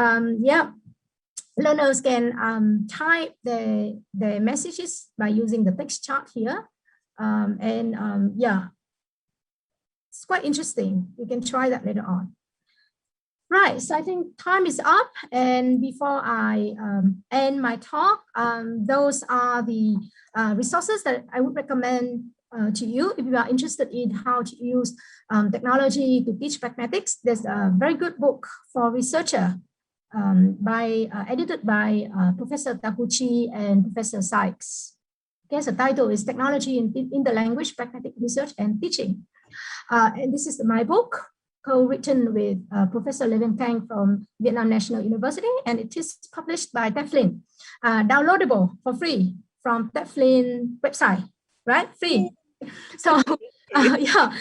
learners can type the messages by using the text chart here. It's quite interesting. You can try that later on. Right, so I think time is up, and before I end my talk, those are the resources that I would recommend to you if you are interested in how to use technology to teach pragmatics. There's a very good book for researcher edited by Professor Taguchi and Professor Sykes. Okay, so the title is Technology in the Language, Pragmatic Research and Teaching. And this is my book, co-written with Professor Levin Kang from Vietnam National University, and it is published by Teflin, downloadable for free from Teflin website, right? Free. So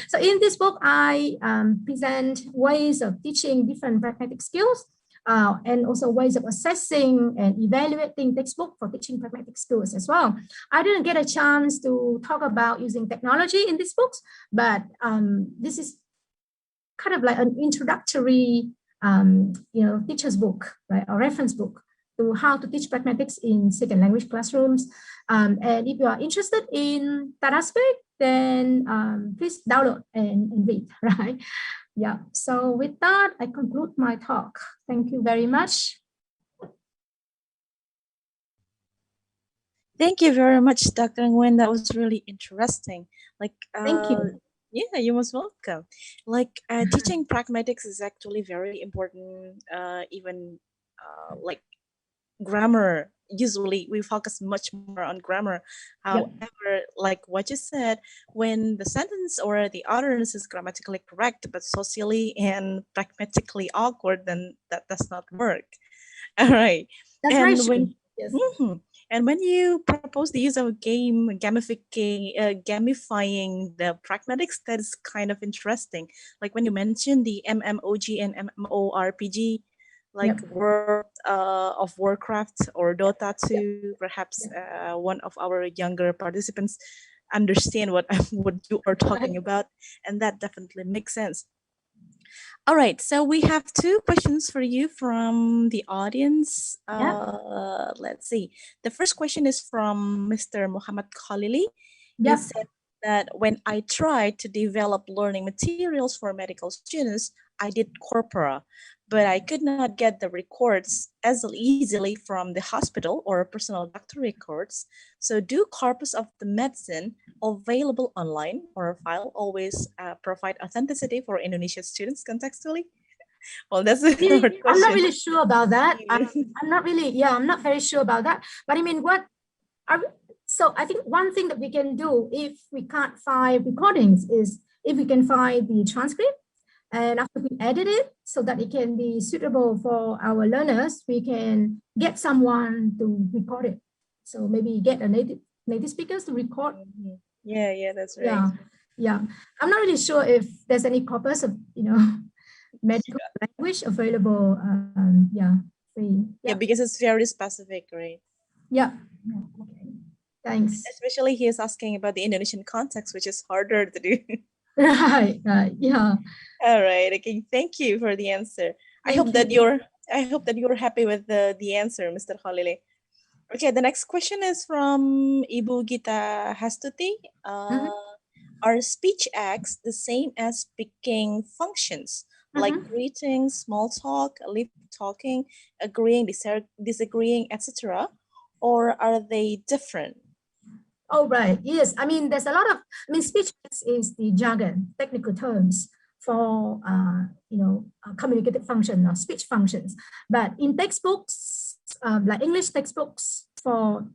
so in this book, I present ways of teaching different pragmatic skills and also ways of assessing and evaluating textbook for teaching pragmatic skills as well. I didn't get a chance to talk about using technology in these books, but this is kind of like an introductory, teacher's book, right, or reference book to how to teach pragmatics in second language classrooms. And if you are interested in that aspect, then please download and read, right? Yeah, so with that, I conclude my talk. Thank you very much. Thank you very much, Dr. Nguyen. That was really interesting. Thank you. Yeah, you're most welcome. Teaching pragmatics is actually very important, even grammar. Usually we focus much more on grammar. However, like what you said, when the sentence or the utterance is grammatically correct, but socially and pragmatically awkward, then that does not work. All right. That's and right. when, yes. And when you propose the use of a game, gamifying the pragmatics, that is kind of interesting. Like when you mentioned the MMOG and MMORPG, World of Warcraft or Dota 2, perhaps one of our younger participants understand what you are talking about, and that definitely makes sense. All right, so we have 2 questions for you from the audience. Let's see. The first question is from Mr. Muhammad Khalili. He said that when I tried to develop learning materials for medical students, I did corpora, but I could not get the records as easily from the hospital or personal doctor records. So do corpus of the medicine available online or a file always provide authenticity for Indonesian students contextually? Well, that's a hard question. I'm not really sure about that. I'm not really, I'm not very sure about that. But I mean, so I think one thing that we can do if we can't find recordings is if we can find the transcript, and after we edit it so that it can be suitable for our learners, we can get someone to record it. So maybe get a native speakers to record. Yeah, that's right. Yeah. I'm not really sure if there's any corpus of, medical language available. Free. Yeah, because it's very specific, right? Yeah. Okay. Thanks. Especially he is asking about the Indonesian context, which is harder to do. Right. Yeah. All right. Okay. Thank you for the answer. I hope that you're happy with the answer, Mr. Khalili. Okay. The next question is from Ibu Gita Hastuti. Are speech acts the same as speaking functions, like greeting, small talk, lip talking, agreeing, disagreeing, etc., or are they different? Oh, right. Yes. I mean, there's a lot of, speech acts is the jargon, technical terms for, communicative function or speech functions. But in textbooks, like English textbooks for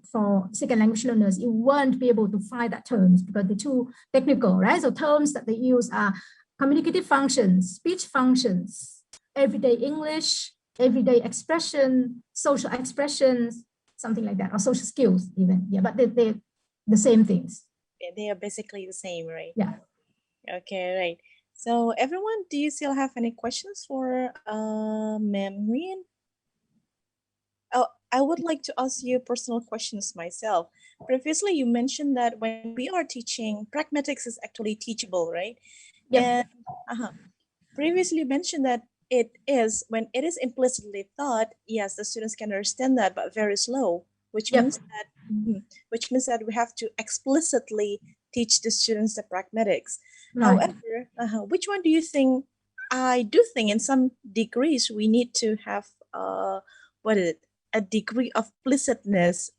second language learners, you won't be able to find that terms because they're too technical, right? So terms that they use are communicative functions, speech functions, everyday English, everyday expression, social expressions, something like that, or social skills even. Yeah, but they're the same things. They are basically the same, right? Yeah. Okay, right. So everyone, do you still have any questions for Ma'am Rian? Oh, I would like to ask you personal questions myself. Previously, you mentioned that when we are teaching, pragmatics is actually teachable, right? Yeah. And previously you mentioned that it is, when it is implicitly taught, yes, the students can understand that, but very slow, which means that we have to explicitly teach the students the pragmatics. Right. However, which one do you think? I do think in some degrees we need to have a degree of implicitness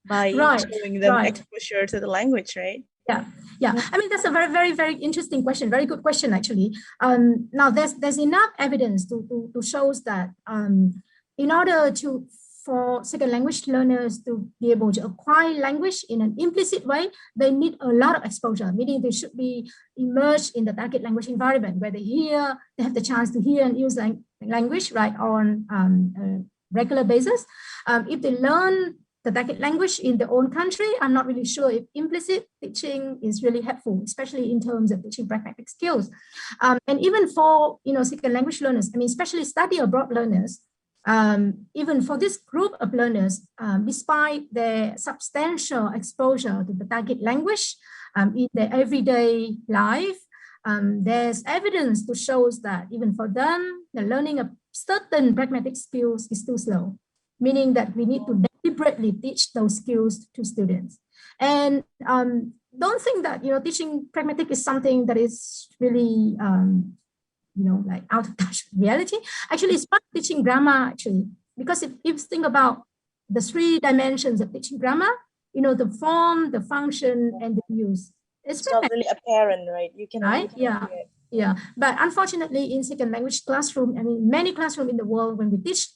by showing them exposure to the language, right? Yeah. I mean, that's a very, very, very interesting question. Very good question, actually. Now, there's enough evidence to show that in order for second language learners to be able to acquire language in an implicit way, they need a lot of exposure, meaning they should be immersed in the target language environment where they have the chance to hear and use language, right, on a regular basis. If they learn the target language in their own country, I'm not really sure if implicit teaching is really helpful, especially in terms of teaching pragmatic skills. And even for, second language learners, especially study abroad learners, even for this group of learners, despite their substantial exposure to the target language in their everyday life, there's evidence to show that even for them, the learning of certain pragmatic skills is too slow, meaning that we need to deliberately teach those skills to students. And don't think that, teaching pragmatic is something that is really, like out of touch with reality. Actually, it's part of teaching grammar, actually, because if you think about the 3 dimensions of teaching grammar, the form, the function, and the use. It's not really apparent, right? You can right? Yeah. But unfortunately, in second language classroom, many classrooms in the world, when we teach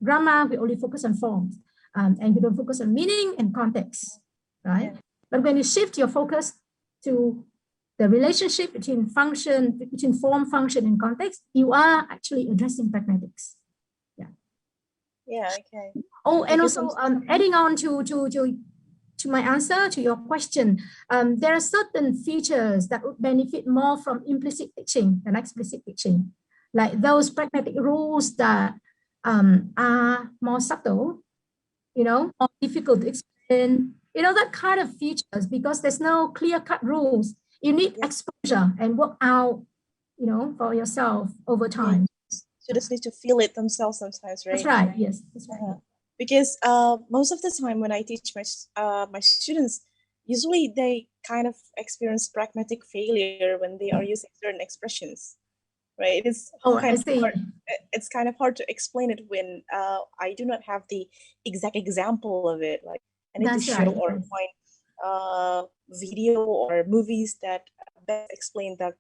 grammar, we only focus on forms, and we don't focus on meaning and context, right? Yeah. But when you shift your focus to the relationship between form, function, and context, you are actually addressing pragmatics. Yeah. Okay. Oh, and also adding on to my answer to your question, there are certain features that would benefit more from implicit teaching than explicit teaching, like those pragmatic rules that are more subtle, more difficult to explain, that kind of features, because there's no clear-cut rules. You need exposure and work out, for yourself over time. Students need to feel it themselves sometimes, right? That's right. Yes, that's right. Because most of the time when I teach my students, usually they kind of experience pragmatic failure when they are using certain expressions. right? It's it's kind of hard to explain it when I do not have the exact example of it. Like I need to show or find video or movies that best explain the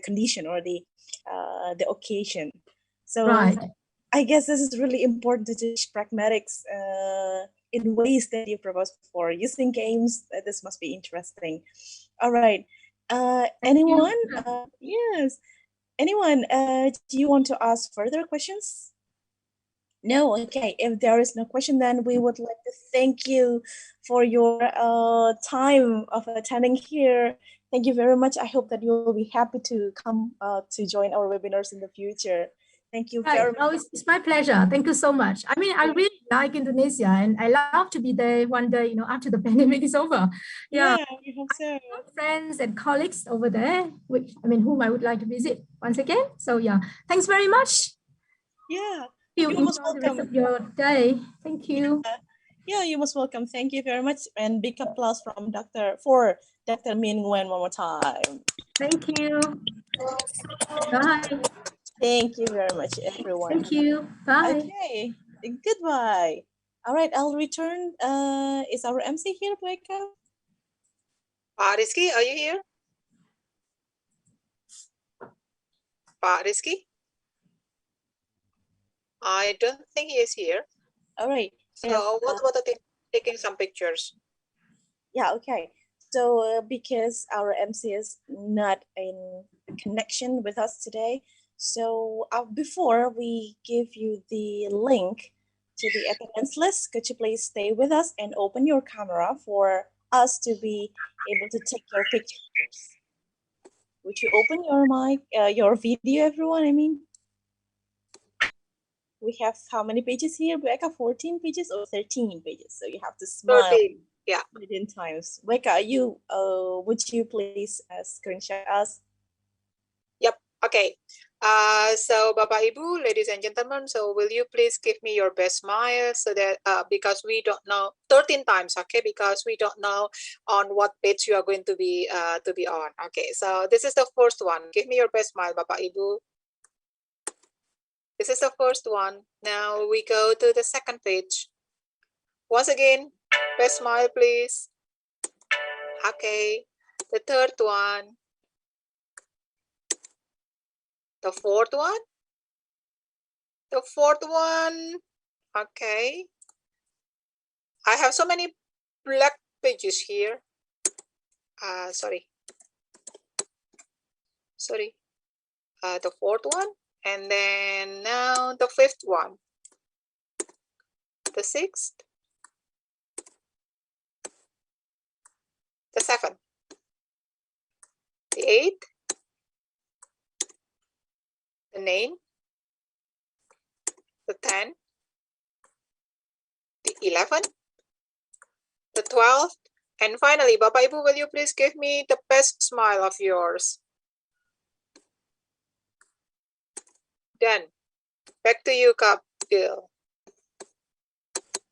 condition or the occasion. So I guess this is really important to teach pragmatics in ways that you proposed before. Using games, this must be interesting. All right. Anyone? Yes. Anyone, do you want to ask further questions? No, okay. If there is no question, then we would like to thank you for your time of attending here. Thank you very much. I hope that you will be happy to come to join our webinars in the future. Thank you very much. No, it's my pleasure. Thank you so much. I mean, I really like Indonesia, and I love to be there one day, you know, after the pandemic is over. Yeah, we hope so. I have friends and colleagues over there, which I mean, whom I would like to visit once again. So yeah, thanks very much. Yeah, you most welcome. The rest of your day. Thank you. Yeah, you're most welcome. Thank you very much, and big applause from Dr. Min Nguyen one more time. Thank you. Bye. Thank you very much, everyone. Thank you. Bye. Okay, goodbye. All right, I'll return. Is our MC here, Blake? Rizky, are you here? Rizky? I don't think he is here. All right. So what about taking some pictures? Yeah, okay. So because our MC is not in connection with us today, so before we give you the link to the attendance list, could you please stay with us and open your camera for us to be able to take your pictures? Would you open your mic, your video, everyone? I mean, we have how many pages here, Becca? 14 pages or 13 pages? So you have to smile 13, yeah. 13 times. Becca, you would you please screenshot us? Yep. Okay. So Bapak Ibu, ladies and gentlemen, so will you please give me your best smile so that because we don't know 13 times, okay? Because we don't know on what page you are going to be on. Okay. So this is the first one. Give me your best smile, Bapak Ibu. This is the first one. Now we go to the second page. Once again, best smile, please. Okay. The third one. The fourth one. The fourth one. Okay. I have so many black pages here. Sorry. The fourth one. And then now the fifth one. The sixth. The seventh. The eighth. The name. The 10. The 11th. The 12th. And finally, Bapak Ibu, will you please give me the best smile of yours? Done. Back to you, Kapil.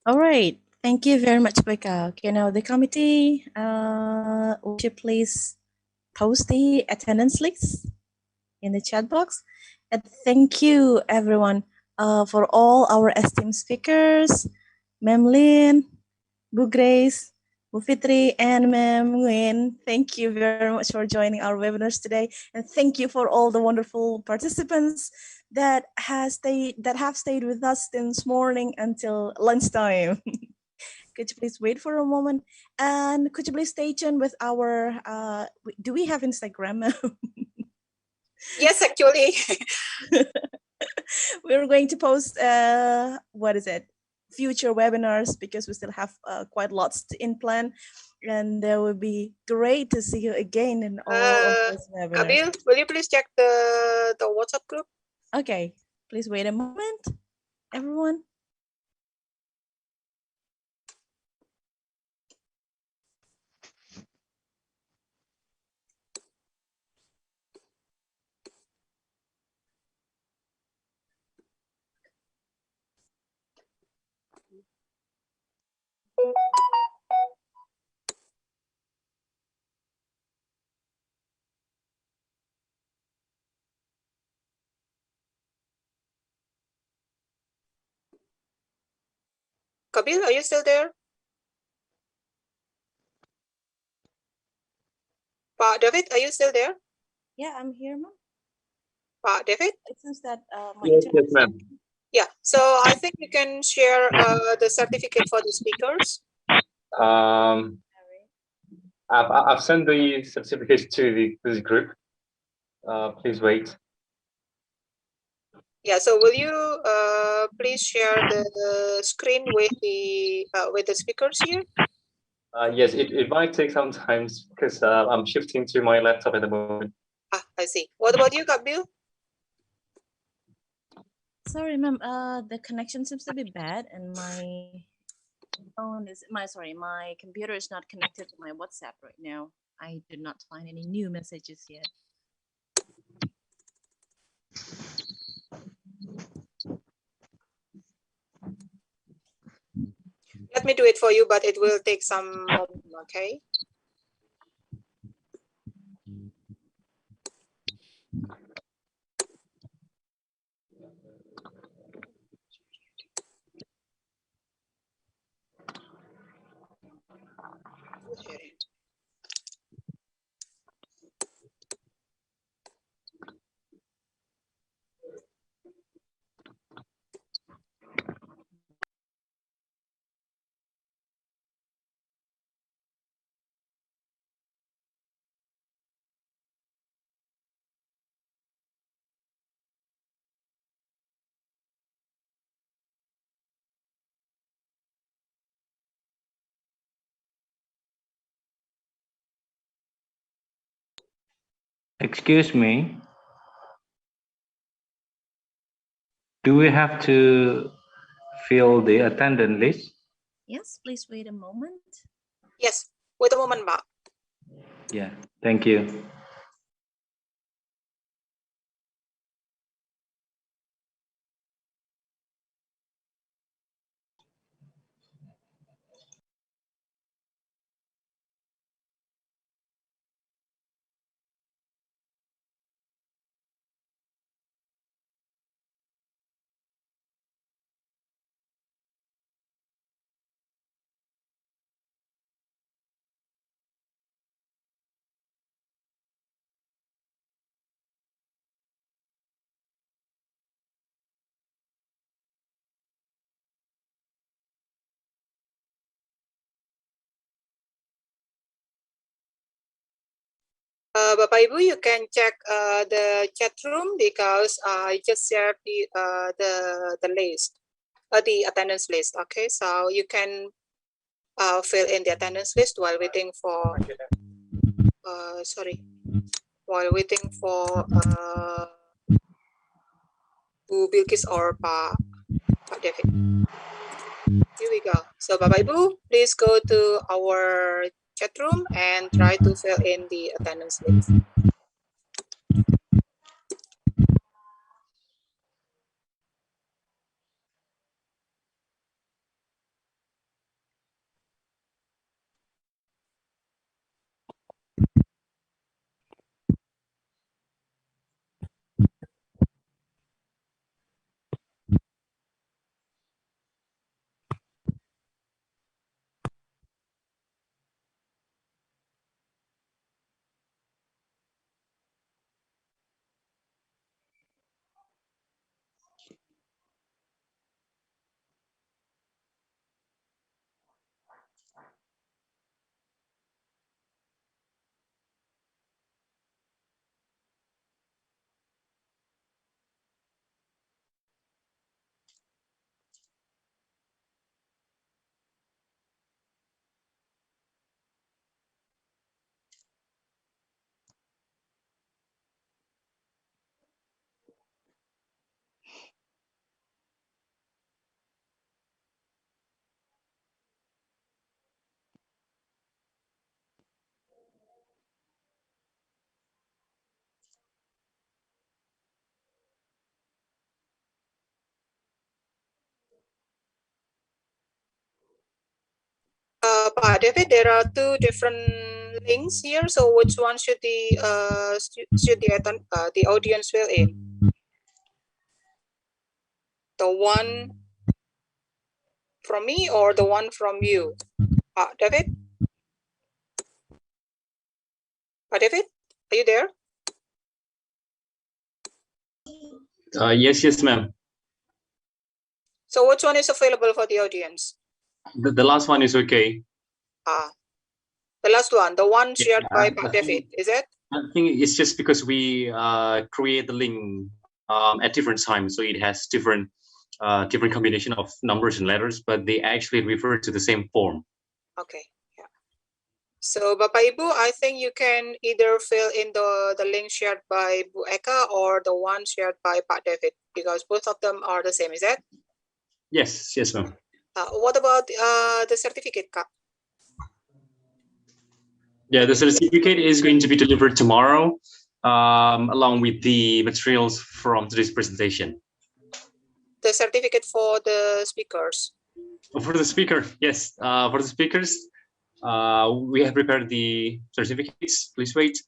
All right. Thank you very much, Becca. Okay, now the committee, would you please post the attendance list in the chat box? And thank you, everyone, for all our esteemed speakers, Ma'am Lynn, Bu Grace, Bu Fitri, and Ma'am Nguyen. Thank you very much for joining our webinars today. And thank you for all the wonderful participants that have stayed with us since morning until lunchtime. Could you please wait for a moment? And could you please stay tuned with our, do we have Instagram? Yes, actually. We're going to post, what is it? Future webinars, because we still have quite lots in plan. And it would be great to see you again in all of those webinars. Kapil, will you please check the WhatsApp group? Okay, please wait a moment, everyone. Kabil, are you still there? Pak David, are you still there? Yeah, I'm here, ma'am. Pak David? It seems that my Yes, internet yes, ma'am. Yeah, so I think you can share the certificate for the speakers. I've sent the certificate to this group. Please wait. Yeah, so will you please share the screen with the speakers here? Yes, it might take some time because I'm shifting to my laptop at the moment. Ah, I see. What about you, Kabil? Sorry, ma'am. The connection seems to be bad, and my phone is my computer is not connected to my WhatsApp right now. I did not find any new messages yet. Let me do it for you, but it will take some moment, okay? Okay. Excuse me. Do we have to fill the attendance list? Yes, please wait a moment. Yes, wait a moment, Pak. Yeah, thank you. Bapak Ibu, you can check the chat room because I just shared the list, the attendance list. Okay, so you can fill in the attendance list while waiting for Bu Bilkis or Pak David. Here we go. So Bapak Ibu, please go to our chat room and try to fill in the attendance list. Pak David, there are two different links here. So which one should the audience fill in? The one from me or the one from you? David? David, are you there? Yes, ma'am. So which one is available for the audience? The last one is okay. The last one, the one shared by David, is it? I think it's just because we create the link at different times, so it has different combination of numbers and letters, but they actually refer to the same form. Okay, yeah. So Bapak Ibu, I think you can either fill in the link shared by Bu Eka or the one shared by Pak David, because both of them are the same, is that? Yes, ma'am. What about the certificate, Kak? Yeah, the certificate is going to be delivered tomorrow, along with the materials from today's presentation. The certificate for the speakers. For the speaker, yes. For the speakers, we have prepared the certificates. Please wait.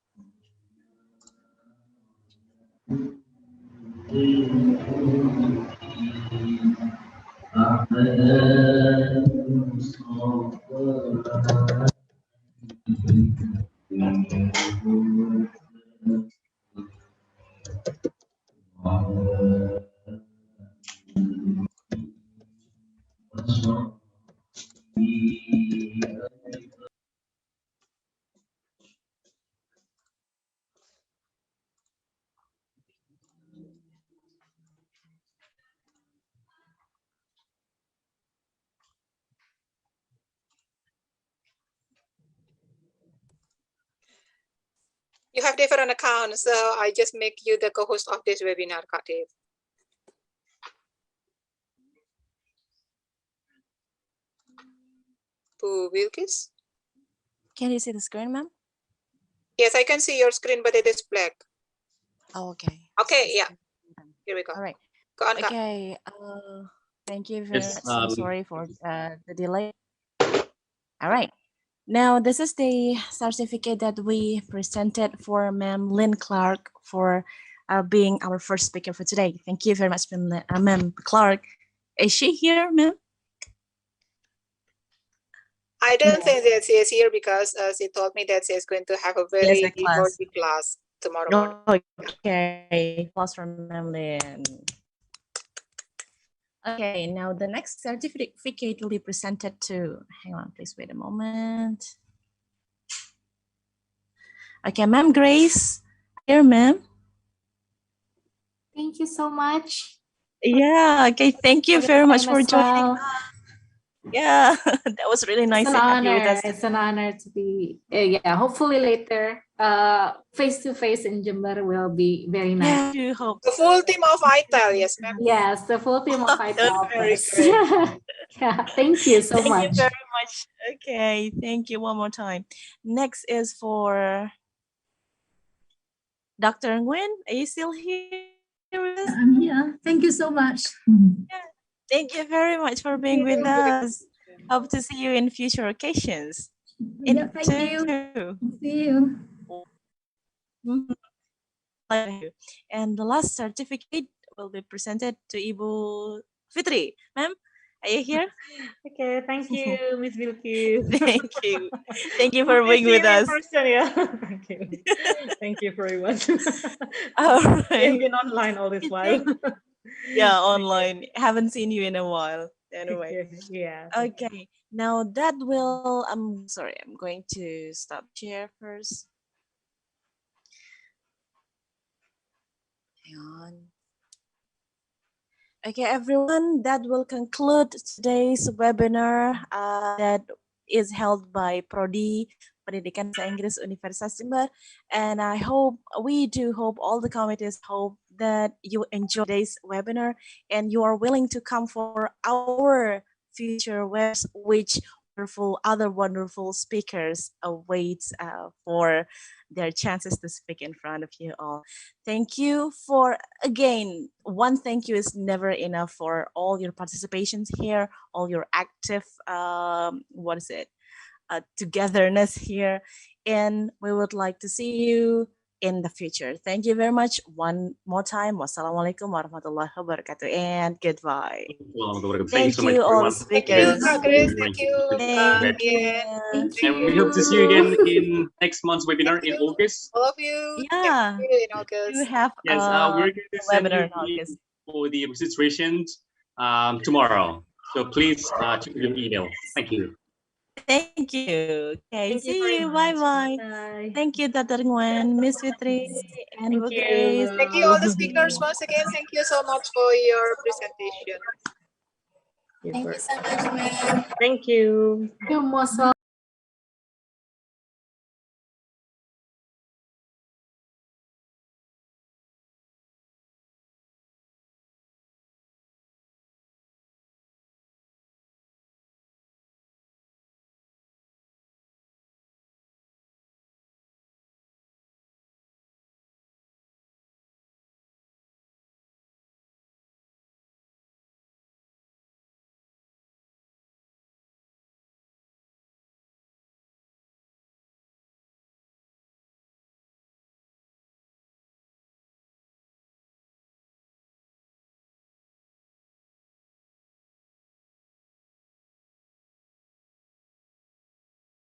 You have different accounts, so I just make you the co-host of this webinar, Kak Dave. Bu Wilkis? Can you see the screen, ma'am? Yes, I can see your screen, but it is black. Oh, okay. Okay, yeah. Here we go. All right. Go on, Kak. Okay. Thank you very much. I'm sorry for the delay. All right. Now, this is the certificate that we presented for Ma'am Lynn Clark for being our first speaker for today. Thank you very much, Ma'am Clark. Is she here, ma'am? I don't think that she is here because she told me that she is going to have a very devoted class tomorrow morning. Okay, class from Ma'am Lynn. Okay, now the next certificate will be presented to, hang on, please wait a moment. Okay, Ma'am Grace, here, ma'am. Thank you so much. Yeah, okay, thank you very much for joining. Yeah, that was really nice to have you with us. It's an honor to be, yeah, hopefully later, face-to-face in Jember will be very nice. Yeah, I do hope. The full team of ITEL, yes, ma'am. Yes, the full team of ITEL. That's very great. Yeah, thank you so much. Thank you very much. Okay, thank you one more time. Next is for Dr. Nguyen. Are you still here with us? I'm here. Thank you so much. Yeah. Thank you very much for being with us. Hope to see you in future occasions. Yeah, thank you. See you. And the last certificate will be presented to Ibu Fitri. Ma'am, are you here? Okay, thank you, Miss Wilkis. Thank you. Thank you for being with us. Yeah. Thank you. Thank you very much. All right. You've been online all this while. Yeah, online. Haven't seen you in a while. Anyway. Yeah. Okay. Now that will, I'm sorry, I'm going to stop share first. Hang on. Okay, everyone, that will conclude today's webinar that is held by Prodi Pendidikan Bahasa Inggris Universitas Jember. And I hope, we do hope, all the committees hope that you enjoy today's webinar and you are willing to come for our future webs, which other wonderful speakers awaits for their chances to speak in front of you all. Thank you for, again, one thank you is never enough for all your participations here, all your active, togetherness here. And we would like to see you in the future. Thank you very much one more time. Wassalamualaikum warahmatullahi wabarakatuh and goodbye. Thank you so much, all everyone. speakers. Kak Grace, thank you. Thank you. And we hope to see you again in next month's webinar in August. All of you. Yeah. See you in August. You have Yes, we're going to send you webinar in August. for the registration tomorrow. So please check your email. Thank you. Thank you. Okay, Thank you see very you. much. Bye-bye. Bye. Thank you, Dr. Nguyen, Miss Fitri, and Bu Thank Grace. you. Thank you all the speakers once again. Thank you so much for your presentation. Thank you so much, ma'am. Thank you. You're most welcome.